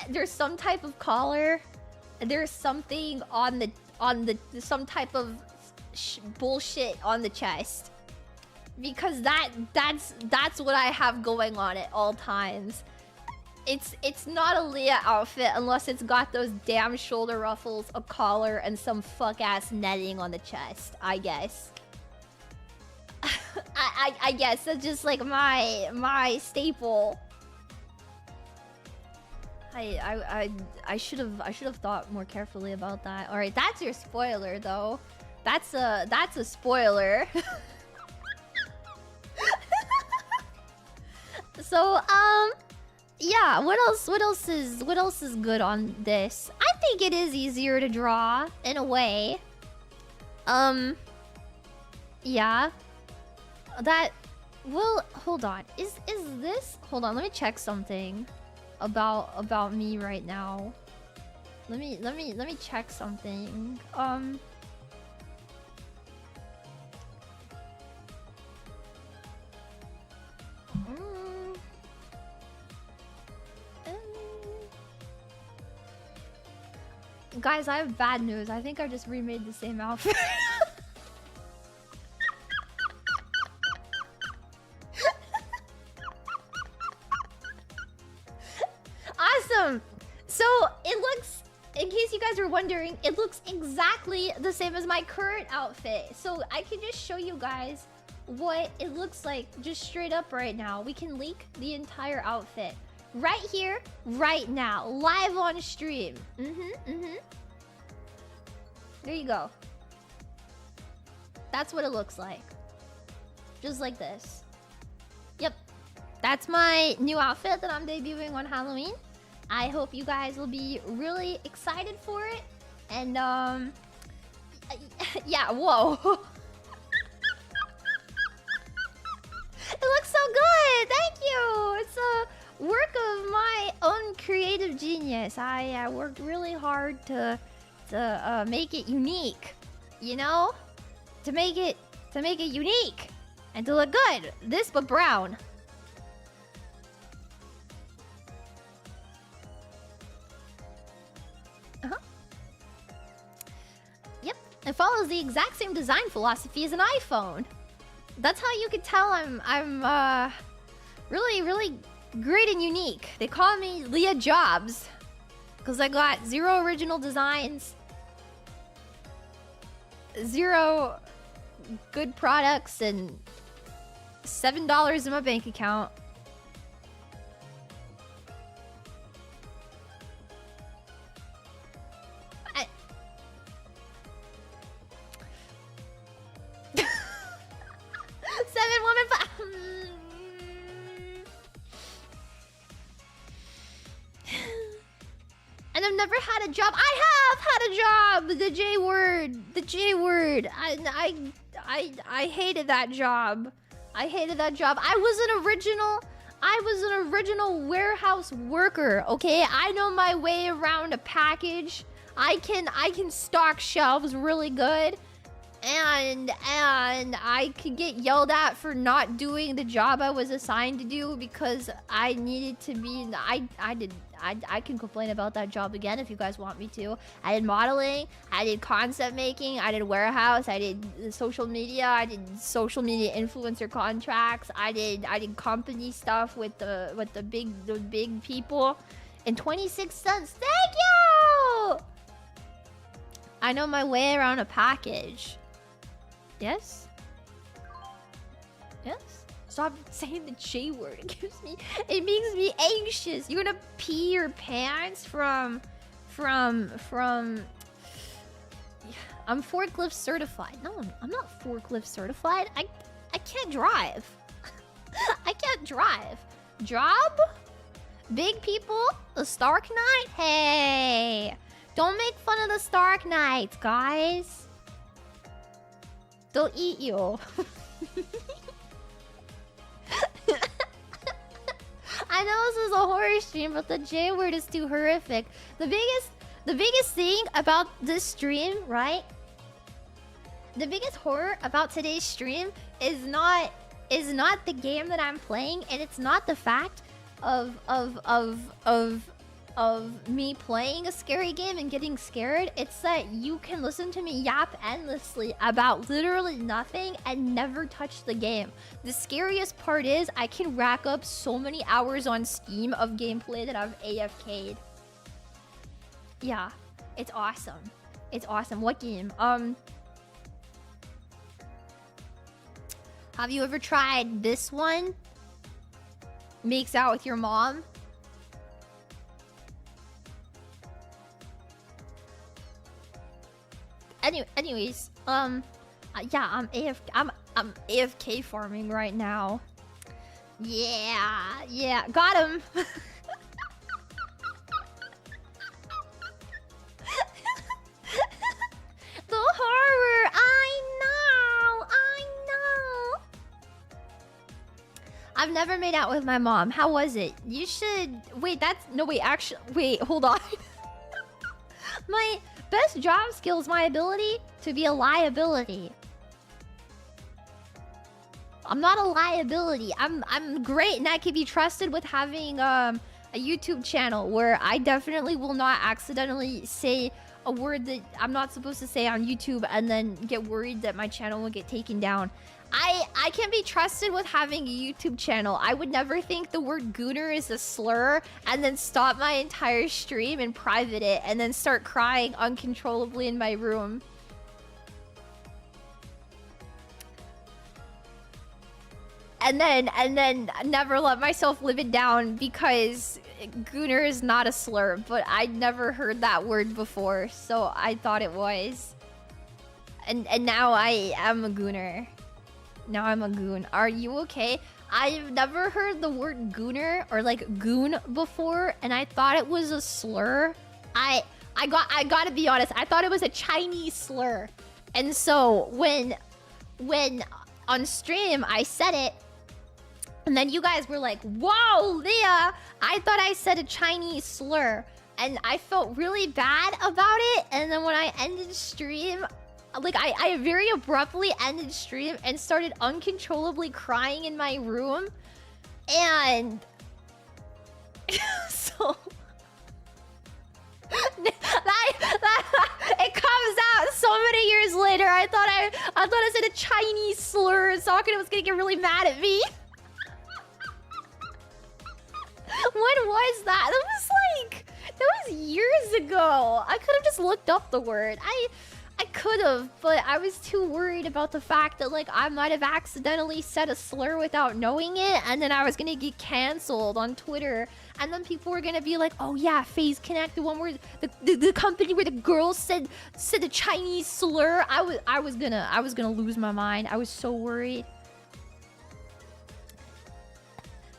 There's some type of collar. There's something on the some type of bullshit on the chest. Because that's what I have going on at all times. It's not a Lia outfit unless it's got those damn shoulder ruffles, a collar, and some fuck-ass netting on the chest, I guess. I guess that's just like my staple. I should have thought more carefully about that. All right, that's your spoiler though. That's a spoiler. So yeah, what else is good on this? I think it is easier to draw in a way. Yeah. That will hold on. Is this? Hold on, let me check something about me right now. Let me check something. Guys, I have bad news. I think I just remade the same outfit. Awesome! So, it looks, in case you guys are wondering, it looks exactly the same as my current outfit. So, I can just show you guys what it looks like just straight up right now. We can leak the entire outfit. Right here, right now, live on stream. There you go. That's what it looks like. Just like this. Yep. That's my new outfit that I'm debuting on Halloween. I hope you guys will be really excited for it. And, yeah, whoa. It looks so good! Thank you! It's a work of my own creative genius. I worked really hard to make it unique, you know? To make it unique and to look good. This but brown. Yep, it follows the exact same design philosophy as an iPhone. That's how you could tell I'm really great and unique. They call me Lia Jobs because I got 0 original designs, 0 good products, and $7 in my bank account. And I've never had a job. I have had a job. The J word. The J word. I hated that job. I hated that job. I was an original warehouse worker, okay? I know my way around a package. I can stock shelves really good. And I could get yelled at for not doing the job I was assigned to do because I needed to be. I can complain about that job again if you guys want me to. I did modeling, I did concept making, I did warehouse, I did social media, I did social media influencer contracts, I did company stuff with the big people. And 26 cents. Thank you. I know my way around a package. Yes? Yes? Stop saying the J word. It makes me anxious. You're gonna pee your pants from I'm forklift certified. No, I'm not forklift certified. I can't drive. I can't drive. Job? Big people? The Stark Knight? Hey! Don't make fun of the Stark Knights, guys. They'll eat you. I know this is a horror stream, but the J word is too horrific. The biggest thing about this stream, right? The biggest horror about today's stream is not the game that I'm playing, and it's not the fact of me playing a scary game and getting scared. It's that you can listen to me yap endlessly about literally nothing and never touch the game. The scariest part is I can rack up so many hours on Steam of gameplay that I've AFK'd. Yeah, it's awesome. It's awesome. What game? Have you ever tried this one? Makes out with your mom? Anyways, yeah, I'm AFK farming right now. Yeah, got him. The horror, I know. I've never made out with my mom. How was it? You should wait. Actually, wait, hold on. My best job skill is my ability to be a liability. I'm not a liability. I'm great and I can be trusted with having a YouTube channel where I definitely will not accidentally say a word that I'm not supposed to say on YouTube and then get worried that my channel will get taken down. I can be trusted with having a YouTube channel. I would never think the word gooner is a slur and then stop my entire stream and private it and then start crying uncontrollably in my room. And then never let myself live it down because gooner is not a slur, but I'd never heard that word before, so I thought it was. And now I am a gooner. Now I'm a goon. Are you okay? I've never heard the word gooner or like goon before, and I thought it was a slur. I gotta be honest, I thought it was a Chinese slur. And so when on stream I said it, and then you guys were like, "Whoa, Lia, I thought I said a Chinese slur." And I felt really bad about it, and then when I ended stream, like I very abruptly ended stream and started uncontrollably crying in my room, and so it comes out so many years later. I thought I said a Chinese slur, and Sakura was gonna get really mad at me. When was that? That was years ago. I could have just looked up the word. I could have, but I was too worried about the fact that like I might have accidentally said a slur without knowing it, and then I was gonna get canceled on Twitter, and then people were gonna be like, "Oh yeah, FaZe Connect, the one where the company where the girl said a Chinese slur." I was gonna lose my mind. I was so worried.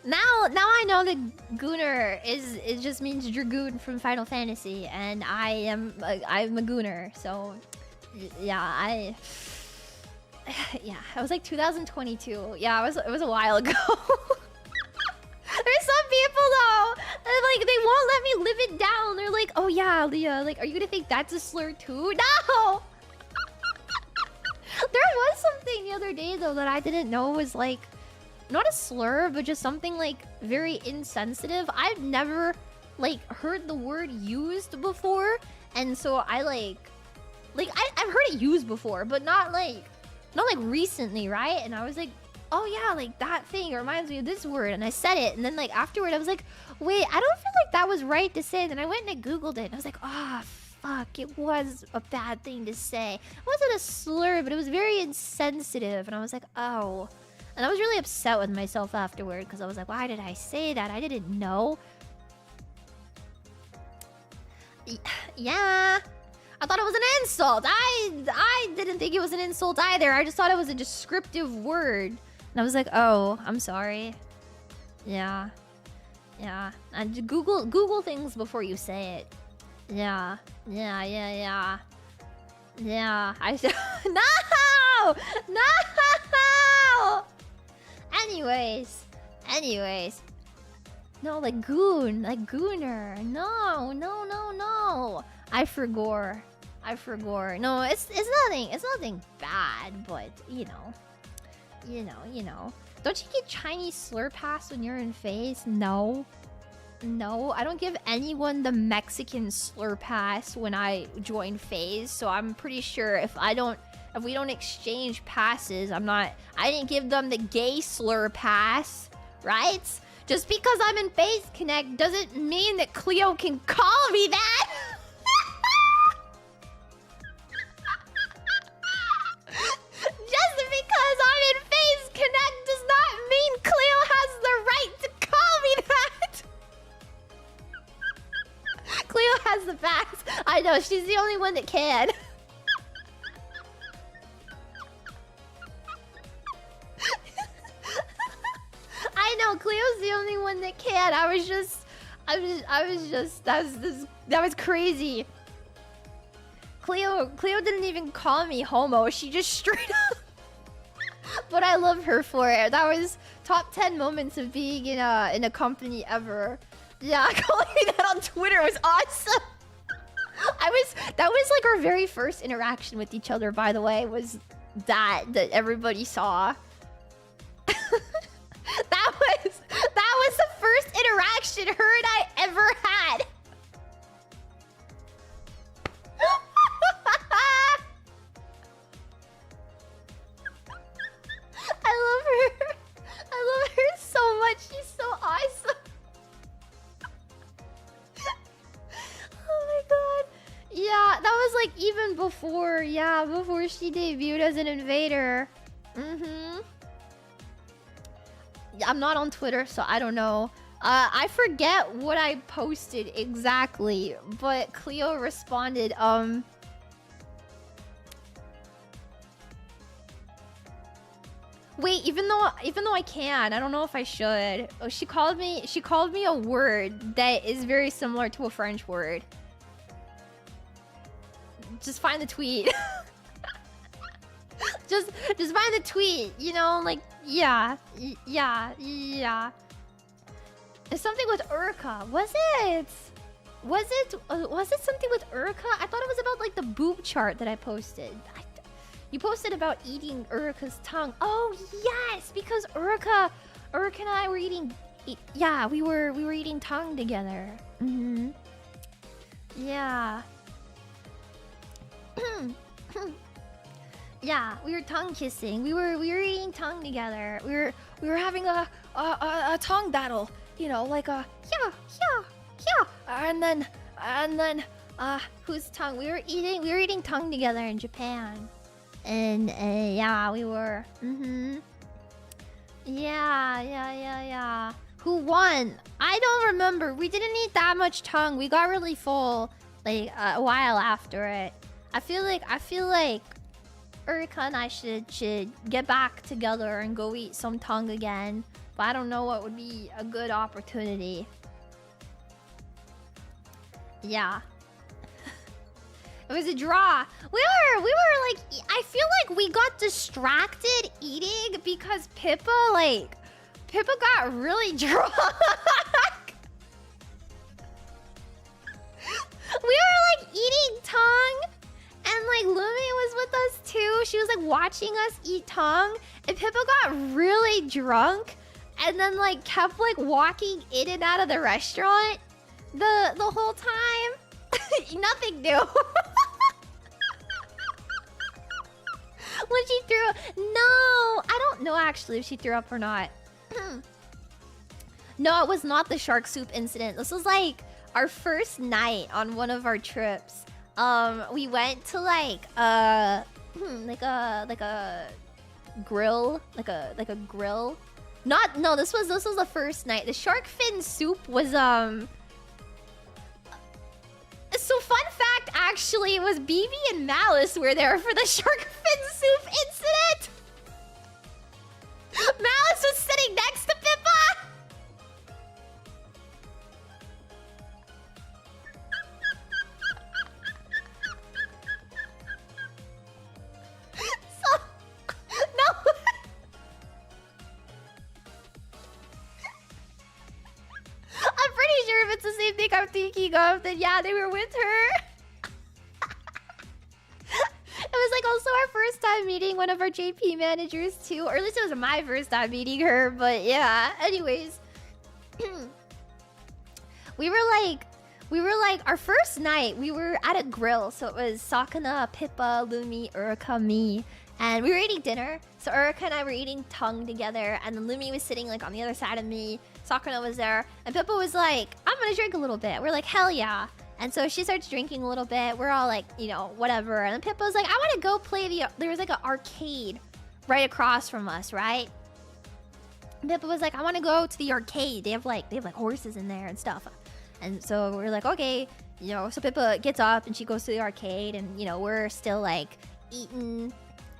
Now I know that gooner it just means dragoon from Final Fantasy, and I'm a gooner, so yeah, Yeah, it was like 2022. Yeah, it was a while ago. There's some people though, like they won't let me live it down. They're like, "Oh yeah, Leah, like, are you gonna think that's a slur too?" No. There was something the other day though that I didn't know was like, not a slur, but just something like very insensitive. I've never like heard the word used before, and so I I've heard it used before, but not like recently, right? And I was like, oh yeah, like that thing reminds me of this word, and I said it, and then like afterward I was like, wait, I don't feel like that was right to say. Then I went and I googled it, and I was like, ah, fuck, it was a bad thing to say. It wasn't a slur, but it was very insensitive, and I was like, oh. And I was really upset with myself afterward because I was like, why did I say that? I didn't know. Yeah. I thought it was an insult. I didn't think it was an insult either. I just thought it was a descriptive word. And I was like, oh, I'm sorry. Yeah. Yeah. And Google things before you say it. Yeah. Yeah, yeah, yeah. Yeah. No! No! Anyways. No, like goon. Like gooner. No. I forgot. No, it's nothing bad, but you know. Don't you get Chinese slur pass when you're in FaZe? No, I don't give anyone the Mexican slur pass when I join FaZe. So I'm pretty sure if we don't exchange passes, I didn't give them the gay slur pass, right? Just because I'm in FaZe Connect doesn't mean that Cleo can call me that. Just because I'm in FaZe Connect does not mean Cleo has the right to call me that. Cleo has the facts. I know, she's the only one that can. I know, Cleo's the only one that can. That was crazy. Cleo didn't even call me homo. She just straight up. But I love her for it. That was top 10 moments of being in a company ever. Yeah, calling me that on Twitter was awesome. That was like our very first interaction with each other, by the way, was that everybody saw. That was the first interaction her and I ever had. I love her so much. She's so awesome. Oh my god. Yeah, that was like even before she debuted as an invader. I'm not on Twitter, so I don't know. I forget what I posted exactly, but Cleo responded, wait, even though I can, I don't know if I should. Oh, she called me a word that is very similar to a French word. Just find the tweet. just find the tweet, you know, like, yeah. There's something with Urka. Was it something with Urka? I thought it was about like the boob chart that I posted. You posted about eating Urka's tongue. Oh yes, because Urka and I were eating. Yeah, we were eating tongue together. Yeah. Yeah, we were tongue kissing. We were eating tongue together. We were having a tongue battle. You know, like a yeah. And then whose tongue? We were eating tongue together in Japan. And yeah, we were. Yeah. Who won? I don't remember. We didn't eat that much tongue. We got really full like a while after it. I feel like Urka and I should get back together and go eat some tongue again. But I don't know what would be a good opportunity. Yeah. It was a draw. We were like, I feel like we got distracted eating because Pippa got really drunk. We were like eating tongue, and like Lumi was with us too. She was like watching us eat tongue, and Pippa got really drunk, and then like kept like walking in and out of the restaurant the whole time. Nothing new. When she threw up, no, I don't know actually if she threw up or not. No, it was not the shark soup incident. This was like our first night on one of our trips. We went to like a grill, like a grill. No, this was the first night. The shark fin soup was So fun fact, actually, it was BB and Malice were there for the shark fin soup incident. Malice was sitting next to Pippa. So, no. I'm pretty sure if it's the same thing I'm thinking of, then yeah, they were with her. It was like also our first time meeting one of our JP managers too, or at least it was my first time meeting her, but yeah. Anyways, we were like our first night, we were at a grill, so it was Sakana, Pippa, Lumi, Urika, me, and we were eating dinner. So Urika and I were eating tongue together, and then Lumi was sitting like on the other side of me. Sakana was there, and Pippa was like, I'm gonna drink a little bit. We're like, hell yeah. And so she starts drinking a little bit. We're all like, you know, whatever. And then Pippa was like, I want to go play there was like an arcade right across from us, right? And Pippa was like, I want to go to the arcade. They have like horses in there and stuff. And so we're like, okay, you know. So Pippa gets up and she goes to the arcade, and you know, we're still like eating.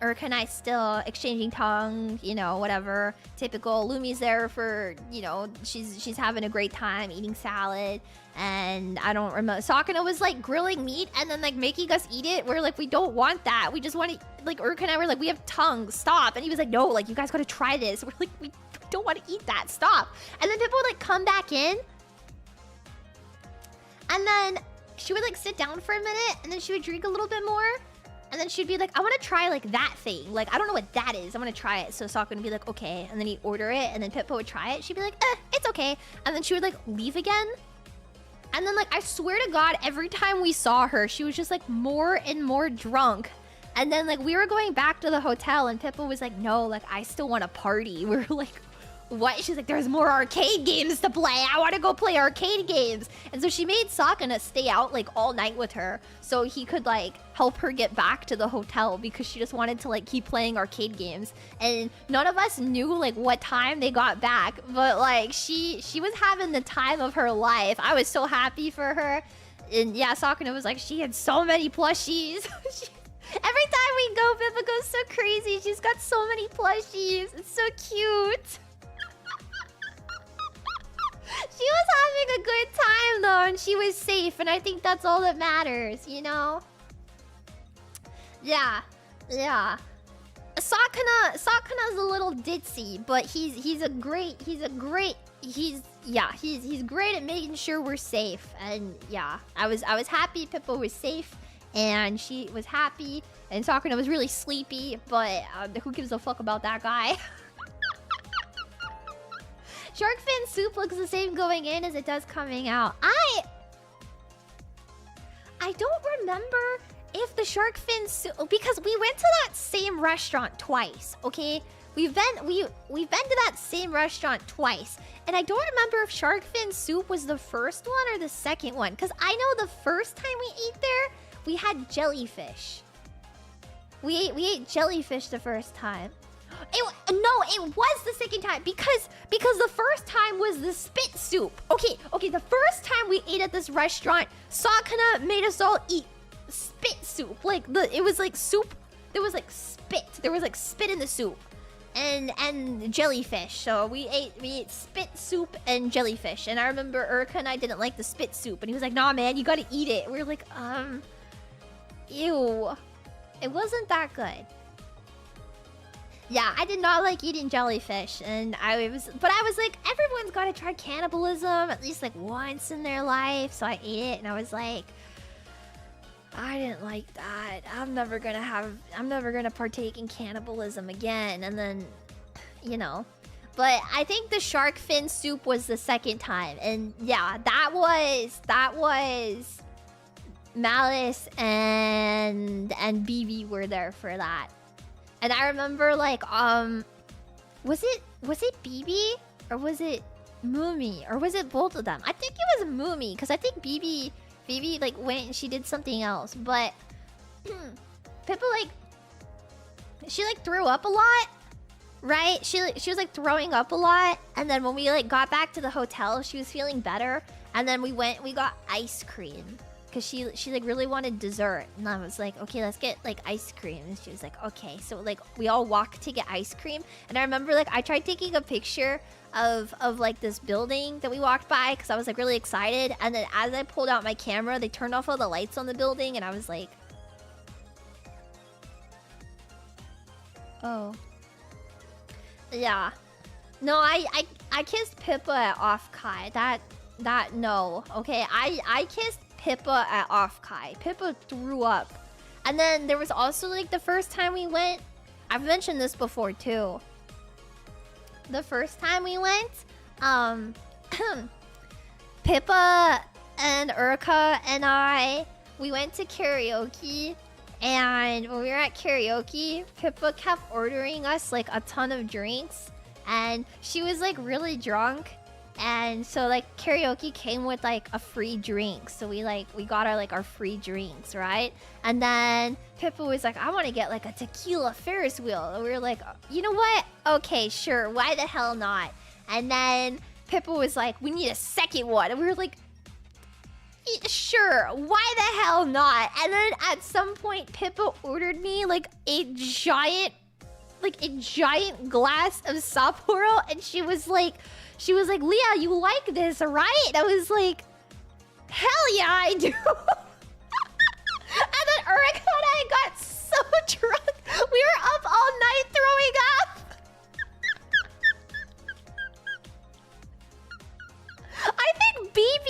Urika and I still exchanging tongue, you know, whatever. Typical. Lumi's there for, you know, she's having a great time eating salad. And I don't remember. Sakana was like grilling meat and then like making us eat it. We're like, we don't want that. We just want to, like, Urika and I were like, we have tongue, stop. And he was like, no, like, you guys gotta try this. We're like, we don't want to eat that, stop. And then Pippa would like come back in. And then she would like sit down for a minute, and then she would drink a little bit more. And then she'd be like, I want to try like that thing. Like, I don't know what that is. I want to try it. So Sakana would be like, okay. And then he'd order it. And then Pippa would try it. She'd be like, it's okay. And then she would like leave again. And then like, I swear to God, every time we saw her, she was just like more and more drunk. And then like, we were going back to the hotel, and Pippa was like, no, like, I still want to party. We were like, what? She's like, there's more arcade games to play. I want to go play arcade games. And so she made Sakana stay out like all night with her, so he could like help her get back to the hotel, because she just wanted to like keep playing arcade games. And none of us knew like what time they got back, but like she was having the time of her life. I was so happy for her. And yeah, Sakana was like, she had so many plushies. Every time we go, Pippa goes so crazy. She's got so many plushies. It's so cute. She was having a good time though, and she was safe, and I think that's all that matters, you know? Yeah. Sakana's a little ditzy, but he's great at making sure we're safe. And yeah, I was happy Pippa was safe, and she was happy, and Sakana was really sleepy, but who gives a fuck about that guy? Shark fin soup looks the same going in as it does coming out. I don't remember if the shark fin soup, because we went to that same restaurant twice, okay? We've been to that same restaurant twice, and I don't remember if shark fin soup was the first one or the second one, because I know the first time we ate there, we had jellyfish. We ate jellyfish the first time. It was the second time, because the first time was the spit soup. Okay, the first time we ate at this restaurant, Sakana made us all eat spit soup. Like it was like soup. There was like spit. There was like spit in the soup, and jellyfish. So we ate spit soup and jellyfish. And I remember Urika and I didn't like the spit soup, and he was like, "Nah, man, you gotta eat it." We were like, Ew. It wasn't that good. Yeah, I did not like eating jellyfish, and I was like, everyone's got to try cannibalism at least like once in their life, so I ate it, and I was like, I didn't like that. I'm never gonna partake in cannibalism again, and then, you know. But I think the shark fin soup was the second time, and yeah, that was Malice and BB were there for that. And I remember like was it BB or was it Moomy or was it both of them? I think it was Moomy because I think BB like went and she did something else, but Pippa like she like threw up a lot, right? She was like throwing up a lot, and then when we like got back to the hotel, she was feeling better, and then we got ice cream. Because she like really wanted dessert, and I was like, okay, let's get like ice cream, and she was like, okay. So like we all walked to get ice cream, and I remember like I tried taking a picture of like this building that we walked by because I was like really excited, and then as I pulled out my camera, they turned off all the lights on the building, and I was like, oh, yeah, no, I kissed Pippa at Off Kai. That no, okay, I kissed Pippa at Off Kai. Pippa threw up. And then there was also like the first time we went, I've mentioned this before too. The first time we went, Pippa and Urka and we went to karaoke, and when we were at karaoke, Pippa kept ordering us like a ton of drinks, and she was like really drunk. And so like karaoke came with like a free drink, so we got our free drinks, right? And then Pippa was like, I want to get like a tequila Ferris wheel, and we were like, you know what, okay, sure, why the hell not? And then Pippa was like, we need a second one, and we were like, sure, why the hell not? And then at some point Pippa ordered me like a giant glass of Sapporo, and she was like, Lia, you like this, right? I was like, hell yeah, I do. And then Urika and I got so drunk. We were up all night throwing up. I think BB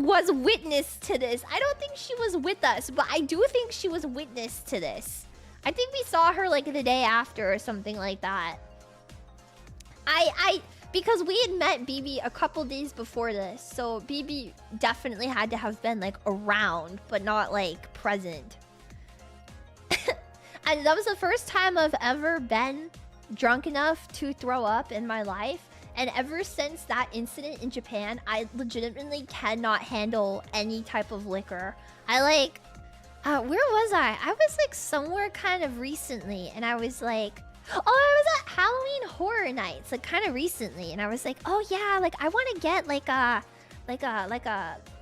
was witness to this. I don't think she was with us, but I do think she was witness to this. I think we saw her like the day after or something like that. Because we had met BB a couple days before this, so BB definitely had to have been like around, but not like present. And that was the first time I've ever been drunk enough to throw up in my life. And ever since that incident in Japan, I legitimately cannot handle any type of liquor. Where was I? I was like somewhere kind of recently, and I was like, oh, I was at Halloween Horror Nights, like kind of recently, and I was like, oh yeah, like I want to get like a,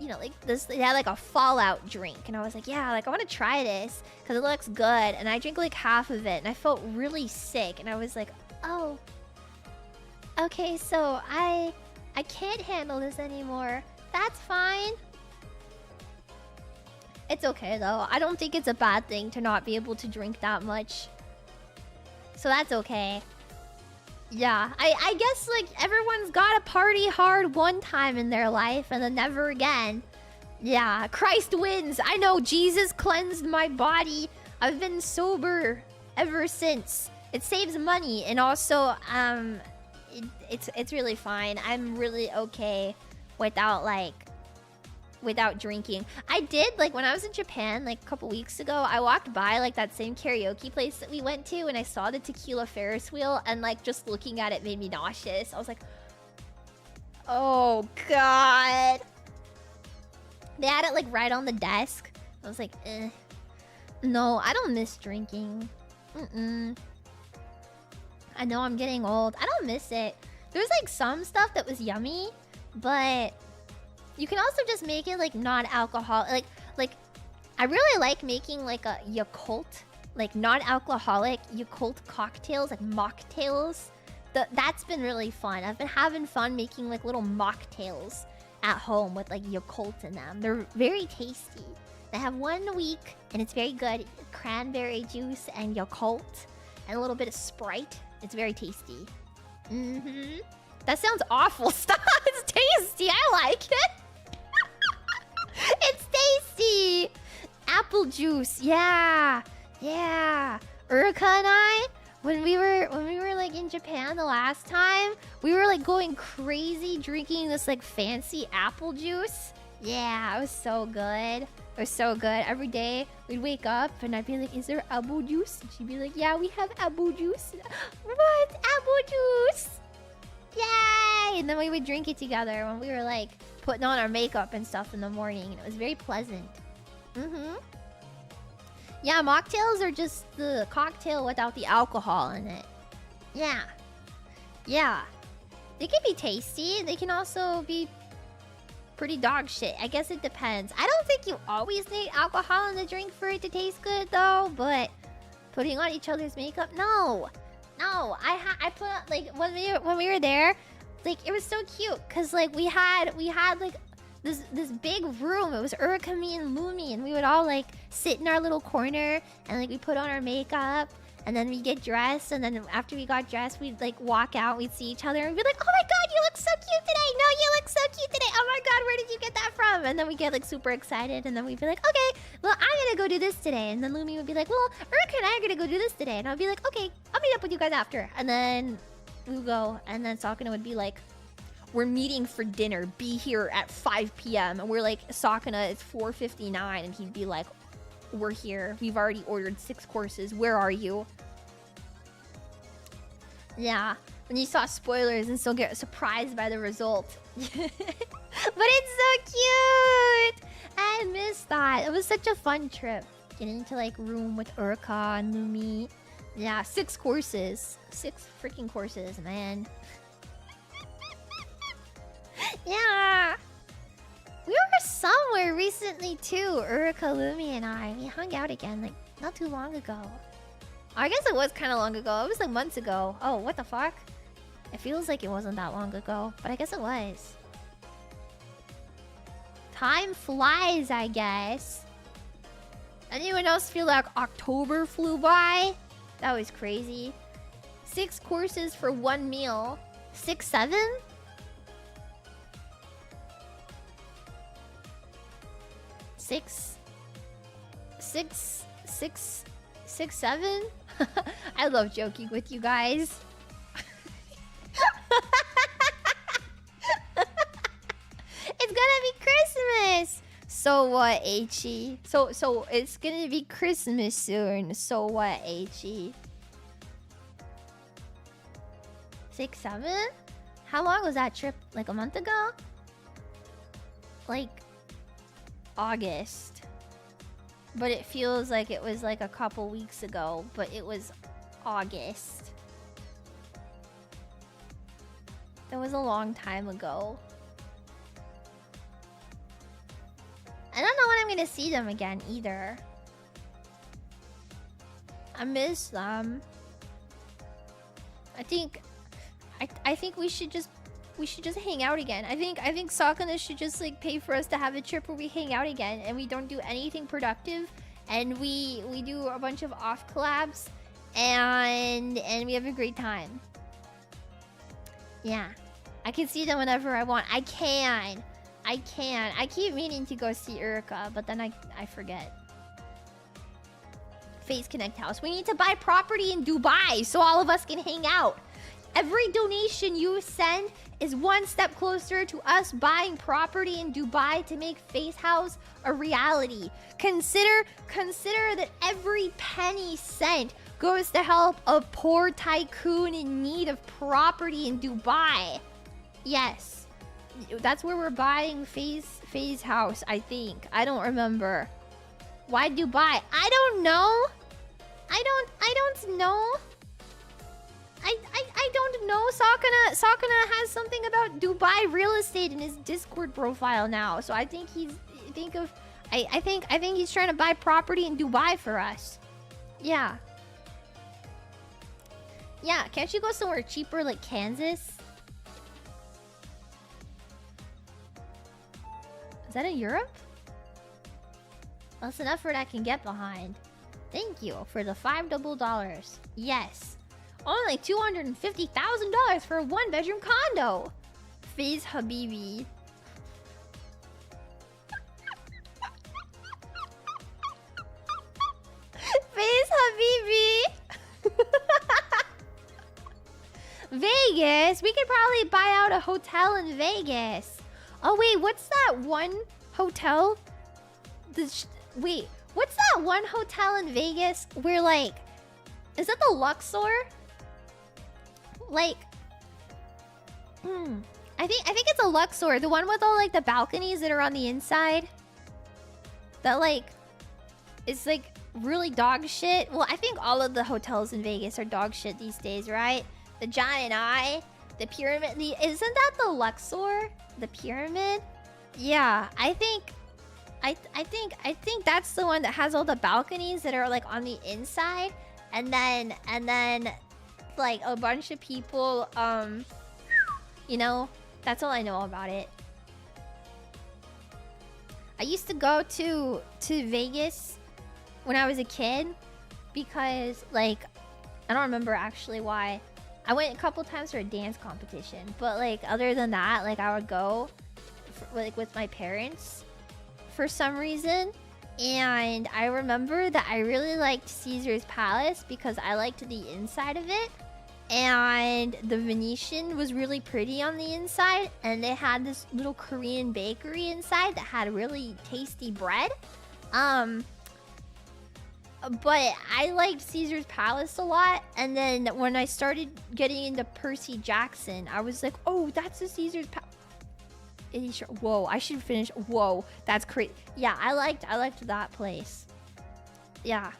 you know, like this, they had like a Fallout drink, and I was like, yeah, like I want to try this because it looks good, and I drank like half of it, and I felt really sick, and I was like, oh, okay, so I can't handle this anymore. That's fine. It's okay though. I don't think it's a bad thing to not be able to drink that much. So that's okay. Yeah, I guess like everyone's gotta party hard one time in their life and then never again. Yeah, Christ wins. I know Jesus cleansed my body. I've been sober ever since. It saves money, and also it's really fine. I'm really okay without drinking. I did, like, when I was in Japan, like, a couple weeks ago, I walked by, like, that same karaoke place that we went to, and I saw the tequila Ferris wheel, and, like, just looking at it made me nauseous. I was like, oh, God. They had it, like, right on the desk. I was like, eh. No, I don't miss drinking. I know I'm getting old. I don't miss it. There's, like, some stuff that was yummy, but you can also just make it like non-alcoholic. Like I really like making like a Yakult, like non-alcoholic Yakult cocktails, like mocktails. That's been really fun. I've been having fun making like little mocktails at home with like Yakult in them. They're very tasty. They have one week, and it's very good. Cranberry juice and Yakult, and a little bit of Sprite. It's very tasty. Mm-hmm. That sounds awful. Stop. It's tasty. I like it. It's tasty. Apple juice. Yeah. Yeah. Urka and I, when we were like in Japan the last time, we were like going crazy drinking this like fancy apple juice. Yeah, it was so good. It was so good. Every day we'd wake up and I'd be like, "Is there apple juice?" And she'd be like, "Yeah, we have apple juice." What? Apple juice? Yay! And then we would drink it together when we were like putting on our makeup and stuff in the morning. And it was very pleasant. Mm-hmm. Yeah, mocktails are just the cocktail without the alcohol in it. Yeah. Yeah. They can be tasty. They can also be pretty dog shit. I guess it depends. I don't think you always need alcohol in the drink for it to taste good, though. But putting on each other's makeup, no. No, I put like when we were there, like it was so cute because like we had like this big room. It was Urika, me, and Lumi, and we would all like sit in our little corner and like we put on our makeup and then we get dressed, and then after we got dressed we'd like walk out, we'd see each other and we'd be like, "Oh my god, you look so cute today! No, you look so cute today! Oh my god, where did you get that from?" And then we get like super excited, and then we'd be like, "Okay, well I'm gonna go do this today," and then Lumi would be like, "Well, Urika and I are gonna go do this today," and I'd be like, "Okay, I'll meet up with you guys after," and then we'll go, and then Sakana would be like, "We're meeting for dinner. Be here at 5 p.m. And we're like, "Sakana, it's 4:59," and he'd be like, "We're here. We've already ordered 6 courses. Where are you?" Yeah, when you saw spoilers and still get surprised by the result. But it's so cute! I miss that. It was such a fun trip. Getting to like room with Urika and Lumi. Yeah, 6 courses. 6 freaking courses, man. Yeah. We were somewhere recently too, Urika, Lumi, and I. We hung out again like not too long ago. I guess it was kind of long ago. It was like months ago. Oh, what the fuck? It feels like it wasn't that long ago, but I guess it was. Time flies, I guess. Anyone else feel like October flew by? That was crazy. 6 courses for 1 meal. 6, 7? 6, 7? I love joking with you guys. It's gonna be Christmas. So what, H-E? So it's gonna be Christmas soon. So what, H-E? 6, 7? How long was that trip? Like a month ago? Like August. But it feels like it was like a couple weeks ago, but it was August. That was a long time ago. I don't know when I'm gonna see them again either. I miss them. I think we should just hang out again. I think Sakana should just like pay for us to have a trip where we hang out again and we don't do anything productive, and we do a bunch of off collabs and we have a great time. Yeah. I can see them whenever I want. I can. I keep meaning to go see Urika, but then I forget. Face Connect House. We need to buy property in Dubai so all of us can hang out. Every donation you send is one step closer to us buying property in Dubai to make Face House a reality. Consider that every penny sent goes to help a poor tycoon in need of property in Dubai. Yes. That's where we're buying Face House, I think. I don't remember. Why Dubai? I don't know. I don't know. I don't know. Sakana has something about Dubai real estate in his Discord profile now. So I think I think he's trying to buy property in Dubai for us. Yeah. Yeah, can't you go somewhere cheaper like Kansas? Is that in Europe? That's an effort I can get behind. Thank you for the $5 Yes. Only $250,000 for a one-bedroom condo. Fizz Habibi. Fizz Habibi. Vegas. We could probably buy out a hotel in Vegas. Oh wait, what's that one hotel? Wait, what's that one hotel in Vegas where like, is that the Luxor? Like, I think it's a Luxor, the one with all like the balconies that are on the inside. That like, it's like really dog shit. Well, I think all of the hotels in Vegas are dog shit these days, right? The Giant Eye, the Pyramid. Isn't that the Luxor? The Pyramid? Yeah, I think that's the one that has all the balconies that are like on the inside, and then like a bunch of people. You know, that's all I know about it. I used to go to Vegas when I was a kid because like I don't remember actually why. I went a couple times for a dance competition, but like other than that, like I would go like with my parents for some reason. And I remember that I really liked Caesar's Palace because I liked the inside of it, and the Venetian was really pretty on the inside, and they had this little Korean bakery inside that had really tasty bread. But I liked Caesar's Palace a lot, and then when I started getting into Percy Jackson, I was like, oh, that's the Caesar's Palace. Whoa, I should finish. Whoa, that's crazy. Yeah, I liked that place. Yeah.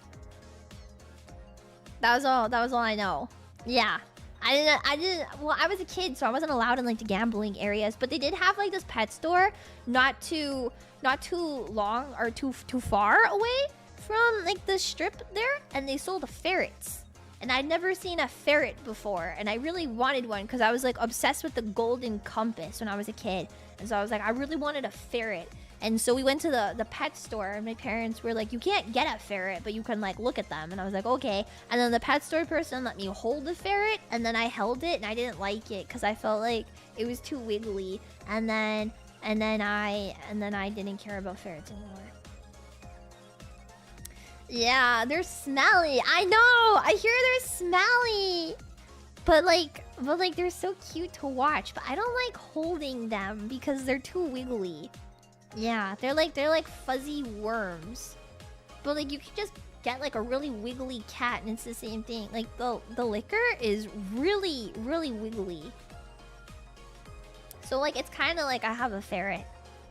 That was all I know. Yeah. I didn't well, I was a kid, so I wasn't allowed in like the gambling areas, but they did have like this pet store not too long or too far away from like the strip there, and they sold ferrets. And I'd never seen a ferret before, and I really wanted one because I was like obsessed with the golden compass when I was a kid. And so I was like, I really wanted a ferret. And so we went to the pet store, and my parents were like, you can't get a ferret, but you can like look at them. And I was like, okay. And then the pet store person let me hold the ferret, and then I held it, and I didn't like it because I felt like it was too wiggly. And then I didn't care about ferrets anymore. Yeah, they're smelly. I know. I hear they're smelly. But like they're so cute to watch. But I don't like holding them because they're too wiggly. Yeah, they're like fuzzy worms. But like you can just get like a really wiggly cat, and it's the same thing. Like the liquor is really wiggly. So like it's kind of like I have a ferret,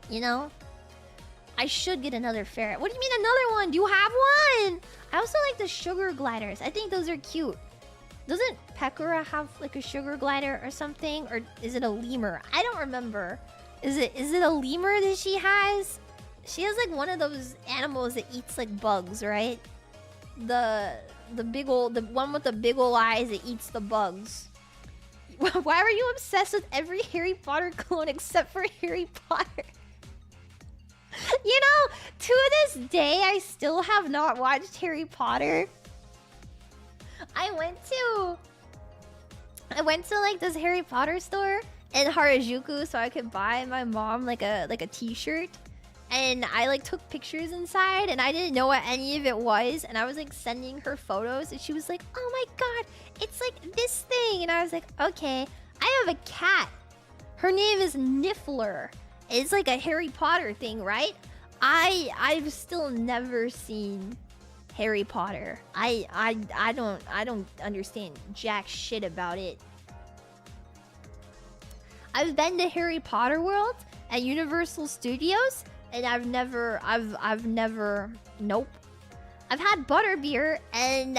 you know? I should get another ferret. What do you mean another one? Do you have one? I also like the sugar gliders. I think those are cute. Doesn't Pekora have like a sugar glider or something? Or is it a lemur? I don't remember. Is it a lemur that she has? She has like one of those animals that eats like bugs, right? The one with the big ol' eyes that eats the bugs. Why were you obsessed with every Harry Potter clone except for Harry Potter? You know, to this day, I still have not watched Harry Potter. I went to like this Harry Potter store in Harajuku so I could buy my mom like a t-shirt. And I like took pictures inside, and I didn't know what any of it was. And I was like sending her photos, and she was like, oh my god, it's like this thing. And I was like, okay. I have a cat. Her name is Niffler. It's like a Harry Potter thing, right? I've still never seen Harry Potter. I don't understand jack shit about it. I've been to Harry Potter World at Universal Studios, and I've never nope. I've had butterbeer, and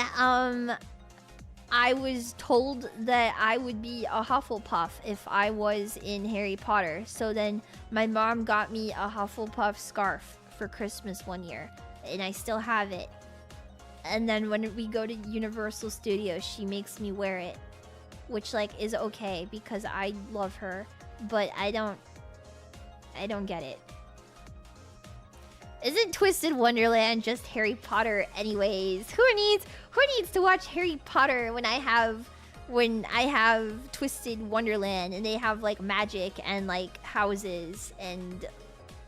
I was told that I would be a Hufflepuff if I was in Harry Potter. So then my mom got me a Hufflepuff scarf for Christmas one year, and I still have it. And then when we go to Universal Studios, she makes me wear it, which like is okay because I love her, but I don't get it. Isn't Twisted Wonderland just Harry Potter anyways? Who needs to watch Harry Potter when I have Twisted Wonderland and they have like magic and like houses and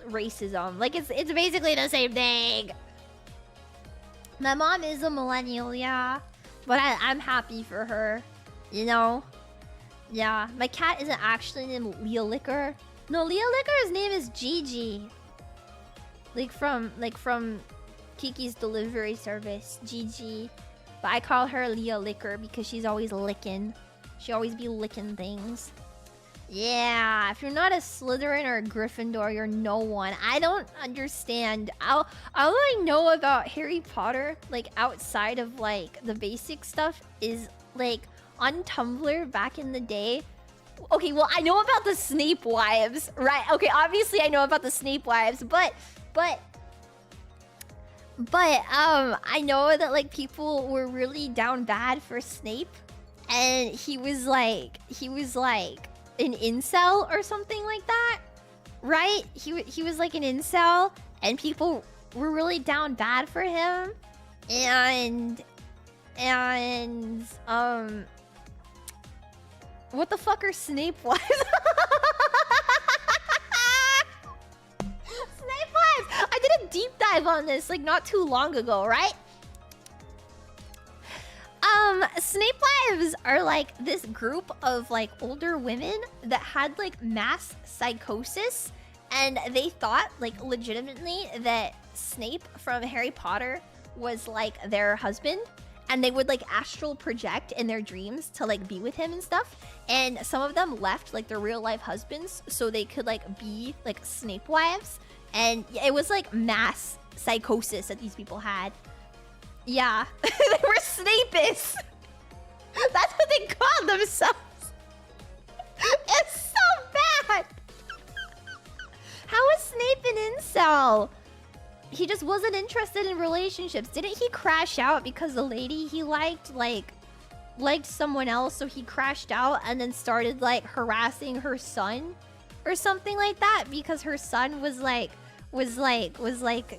racism? Like it's basically the same thing. My mom is a millennial, yeah, but I'm happy for her, you know. Yeah, my cat isn't actually named Lia Liquor. No, Lia Liquor's name is Gigi. Like from Kiki's delivery service, Gigi. But I call her Lia Liquor because she's always licking. She always be licking things. Yeah, if you're not a Slytherin or a Gryffindor, you're no one. I don't understand. All I know about Harry Potter, like outside of like the basic stuff, is like on Tumblr back in the day. Okay, well I know about the Snape wives, right? Okay, obviously I know about the Snape wives, but I know that like people were really down bad for Snape, and he was like an incel or something like that, right? He was like an incel, and people were really down bad for him, and what the fuck are Snape wives? Snape wives! I did a deep dive on this like not too long ago, right? Snape wives are like this group of like older women that had like mass psychosis, and they thought like legitimately that Snape from Harry Potter was like their husband, and they would like astral project in their dreams to like be with him and stuff. And some of them left like their real life husbands so they could like be like Snape wives, and it was like mass psychosis that these people had. Yeah, they were Snapists. That's what they called themselves. It's so bad. How is Snape an incel? He just wasn't interested in relationships. Didn't he crash out because the lady he liked someone else, so he crashed out and then started like harassing her son or something like that because her son was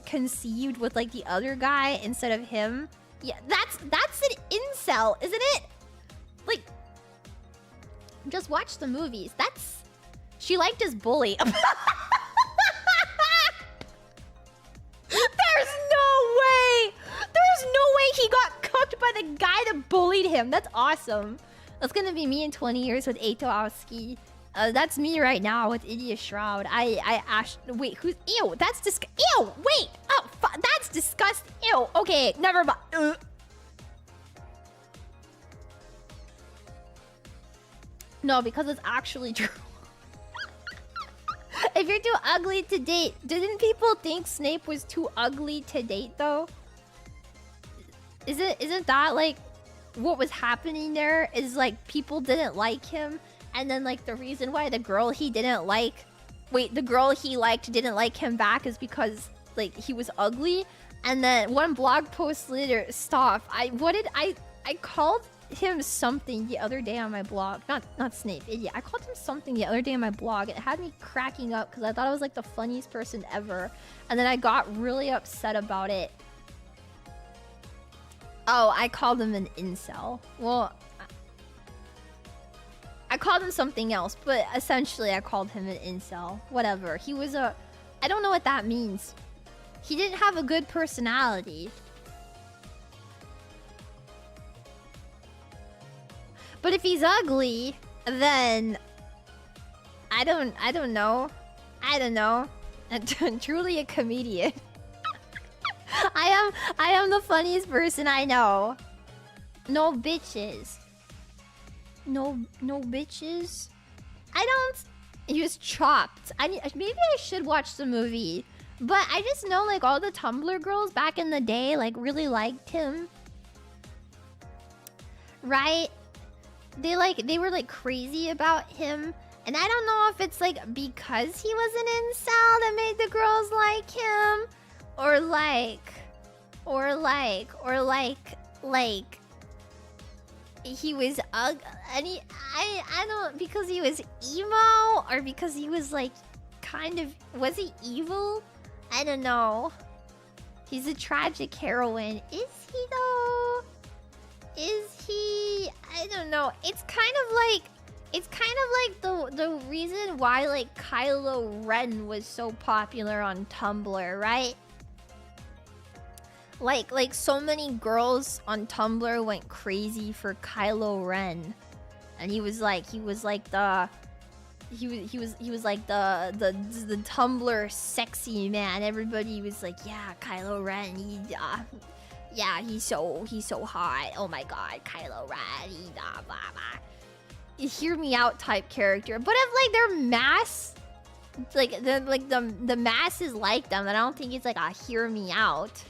conceived with like the other guy instead of him? Yeah, that's an incel, isn't it? Like, just watch the movies. She liked his bully. There's no way he got cooked by the guy that bullied him. That's awesome. That's gonna be me in 20 years with Eito Aoski. That's me right now with Idia Shroud. Wait, who's... Ew, that's Ew, wait! Oh, that's disgusting. Ew, okay, never mind. No, because it's actually true. If you're too ugly to date... Didn't people think Snape was too ugly to date, though? Isn't that, like... What was happening there is, like, people didn't like him. And then, like, the reason why the girl he didn't like... Wait, the girl he liked didn't like him back is because, like, he was ugly. And then one blog post later... Stop. I called him something the other day on my blog. Not Snape, idiot. I called him something the other day on my blog. It had me cracking up because I thought I was, like, the funniest person ever. And then I got really upset about it. Oh, I called him an incel. Well... I called him something else, but essentially I called him an incel. Whatever. He was a... I don't know what that means. He didn't have a good personality. But if he's ugly, then... I don't know. I don't know. I'm truly a comedian. I am the funniest person I know. No bitches. No bitches. He was chopped. Maybe I should watch the movie. But I just know like all the Tumblr girls back in the day like really liked him. Right? They were like crazy about him. And I don't know if it's like because he was an incel that made the girls like him. Or he was ugly. I don't, because he was emo or because he was like kind of, was he evil? I don't know. He's a tragic heroine. Is he though? Is he? I don't know. It's kind of like the reason why like Kylo Ren was so popular on Tumblr, right? Like so many girls on Tumblr went crazy for Kylo Ren, and he was like the Tumblr sexy man. Everybody was like, yeah, Kylo Ren. Yeah, he's so hot. Oh my god, Kylo Ren. Blah blah blah. Hear me out type character. But if like their mass, the masses like them, then I don't think it's like a hear me out.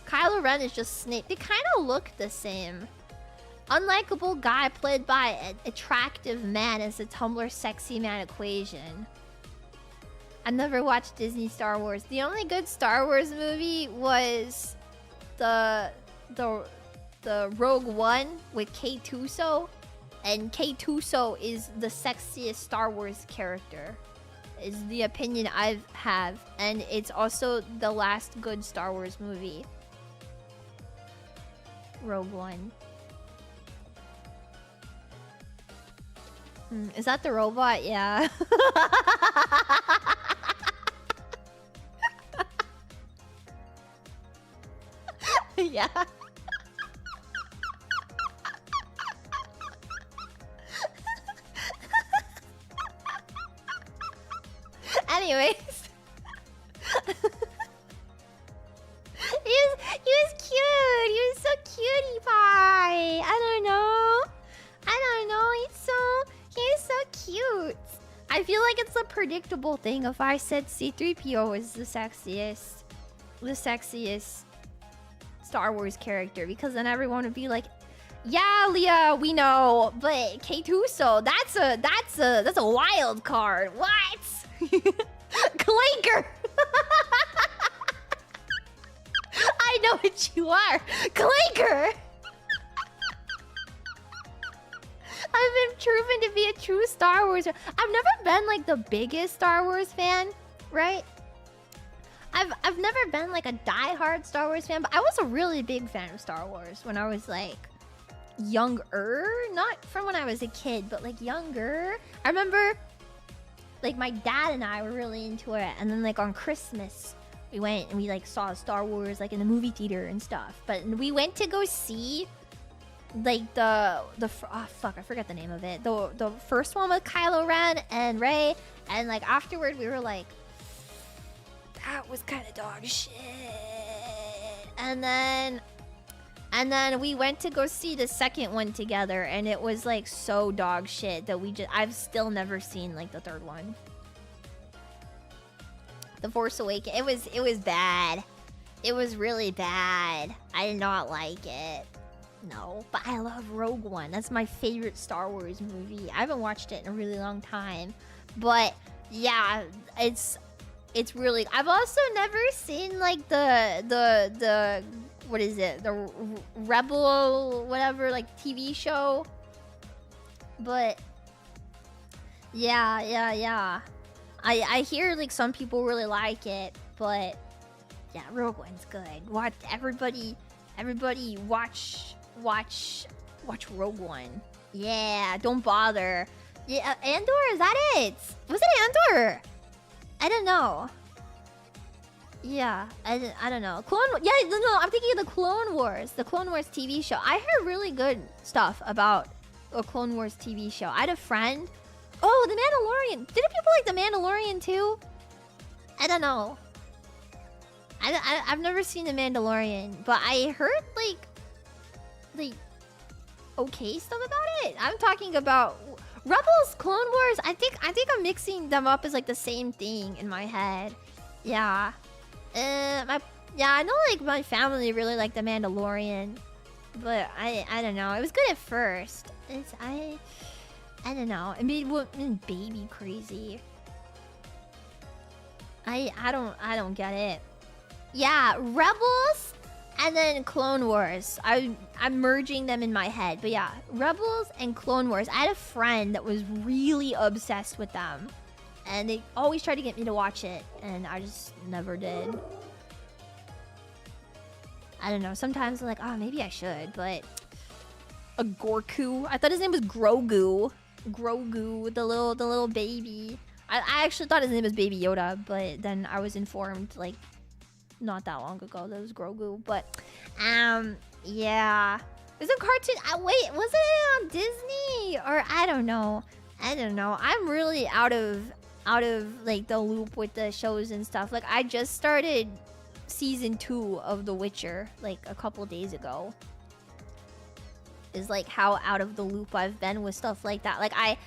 Kylo Ren is just Snape. They kind of look the same. Unlikable guy played by an attractive man is the Tumblr sexy man equation. I never watched Disney Star Wars. The only good Star Wars movie was the Rogue One with K-Tuso. And K-Tuso is the sexiest Star Wars character. Is the opinion I have. And it's also the last good Star Wars movie. Rogue One. Is that the robot? Yeah. Yeah. Anyways. He was cute. He was so cutie pie. I don't know. He's so cute. I feel like it's a predictable thing if I said C-3PO is the sexiest Star Wars character, because then everyone would be like, yeah, Lia, we know, but K-Tuso, that's a wild card. What? Clanker. I know what you are. Clanker. I've been proven to be a true Star Wars. I've never been like the biggest Star Wars fan, right? I've never been like a die-hard Star Wars fan, but I was a really big fan of Star Wars when I was like younger. Not from when I was a kid, but like younger. I remember like my dad and I were really into it, and then like on Christmas we went and we like saw Star Wars like in the movie theater and stuff. But we went to go see like the fuck, I forget the name of it. The first one with Kylo Ren and Rey, and like afterward we were like, that was kind of dog shit. And then we went to go see the second one together, and it was like so dog shit that I've still never seen like the third one. The Force Awakens. It was bad. It was really bad. I did not like it. No, but I love Rogue One. That's my favorite Star Wars movie. I haven't watched it in a really long time, but yeah, it's really. I've also never seen like the what is it? The Rebel whatever like TV show. But yeah. I hear like some people really like it, but yeah, Rogue One's good. Watch everybody watch Rogue One. Yeah, don't bother. Yeah, Andor, is that it? Was it Andor? I don't know. Yeah, I don't know. No, I'm thinking of the Clone Wars TV show. I heard really good stuff about a Clone Wars TV show. I had a friend. Oh, The Mandalorian. Didn't people like The Mandalorian too? I don't know. I've never seen The Mandalorian, but I heard like okay stuff about it. I'm talking about Rebels, Clone Wars. I think I'm mixing them up as like the same thing in my head. Yeah. I know like my family really liked The Mandalorian, but I don't know. It was good at first. I don't know. It made baby crazy. I don't get it. Yeah, Rebels and then Clone Wars. I'm merging them in my head. But yeah, Rebels and Clone Wars. I had a friend that was really obsessed with them, and they always tried to get me to watch it, and I just never did. I don't know. Sometimes I'm like, oh, maybe I should, but a Gorku. I thought his name was Grogu. Grogu, the little baby. I actually thought his name was Baby Yoda, but then I was informed like not that long ago that it was Grogu. But yeah, it's a cartoon. Wait, was it on Disney or I don't know. I'm really out of like the loop with the shows and stuff. Like I just started season 2 of The Witcher like a couple days ago. Is like how out of the loop I've been with stuff like that. Like I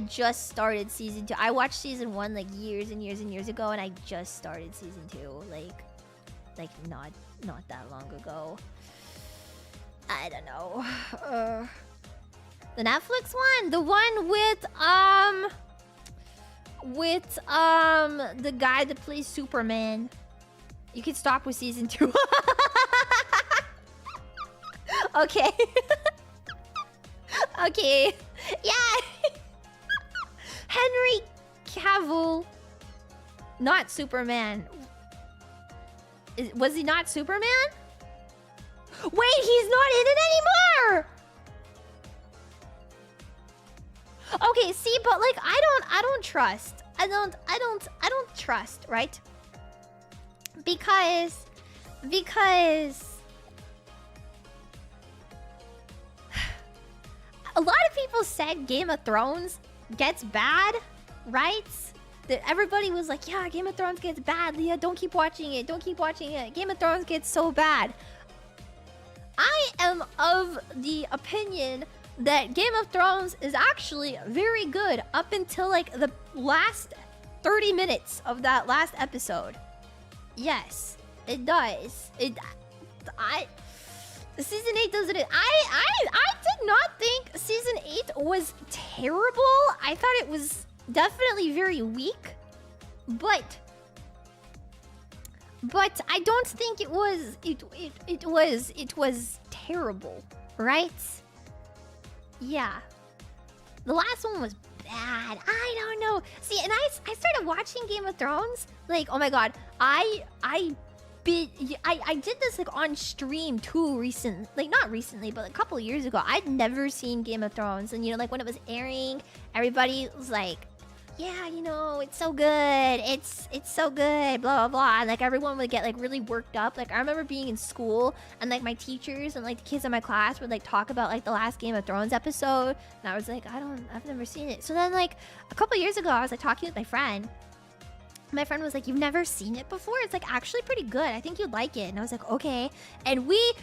just started season 2. I watched season 1 like years and years and years ago, and I just started season 2 like not that long ago. I don't know. The Netflix one, the one with the guy that plays Superman. You can stop with season 2. Okay. Okay. Yeah. Henry Cavill. Not Superman. Was he not Superman? Wait, he's not in it anymore. Okay, see, but like I don't trust. I don't trust, right? Because a lot of people said Game of Thrones gets bad, right? That everybody was like, yeah, Game of Thrones gets bad, Leah, don't keep watching it. Don't keep watching it. Game of Thrones gets so bad. I am of the opinion that Game of Thrones is actually very good up until like the last 30 minutes of that last episode. Yes, it does. Season 8 does it. I did not think season 8 was terrible. I thought it was definitely very weak, but I don't think it was it was terrible, right? Yeah. The last one was bad. I don't know. See, and I started watching Game of Thrones. Like, oh my god. I did this like on stream too like not recently, but a couple of years ago. I'd never seen Game of Thrones, and you know, like when it was airing, everybody was like, yeah, you know, it's so good, it's so good, blah blah blah, and like everyone would get like really worked up. Like I remember being in school and like my teachers and like the kids in my class would like talk about like the last Game of Thrones episode, and I was like, I've never seen it. So then like a couple of years ago, I was like talking with my friend. My friend was like, you've never seen it before? It's like actually pretty good. I think you'd like it. And I was like, okay. And we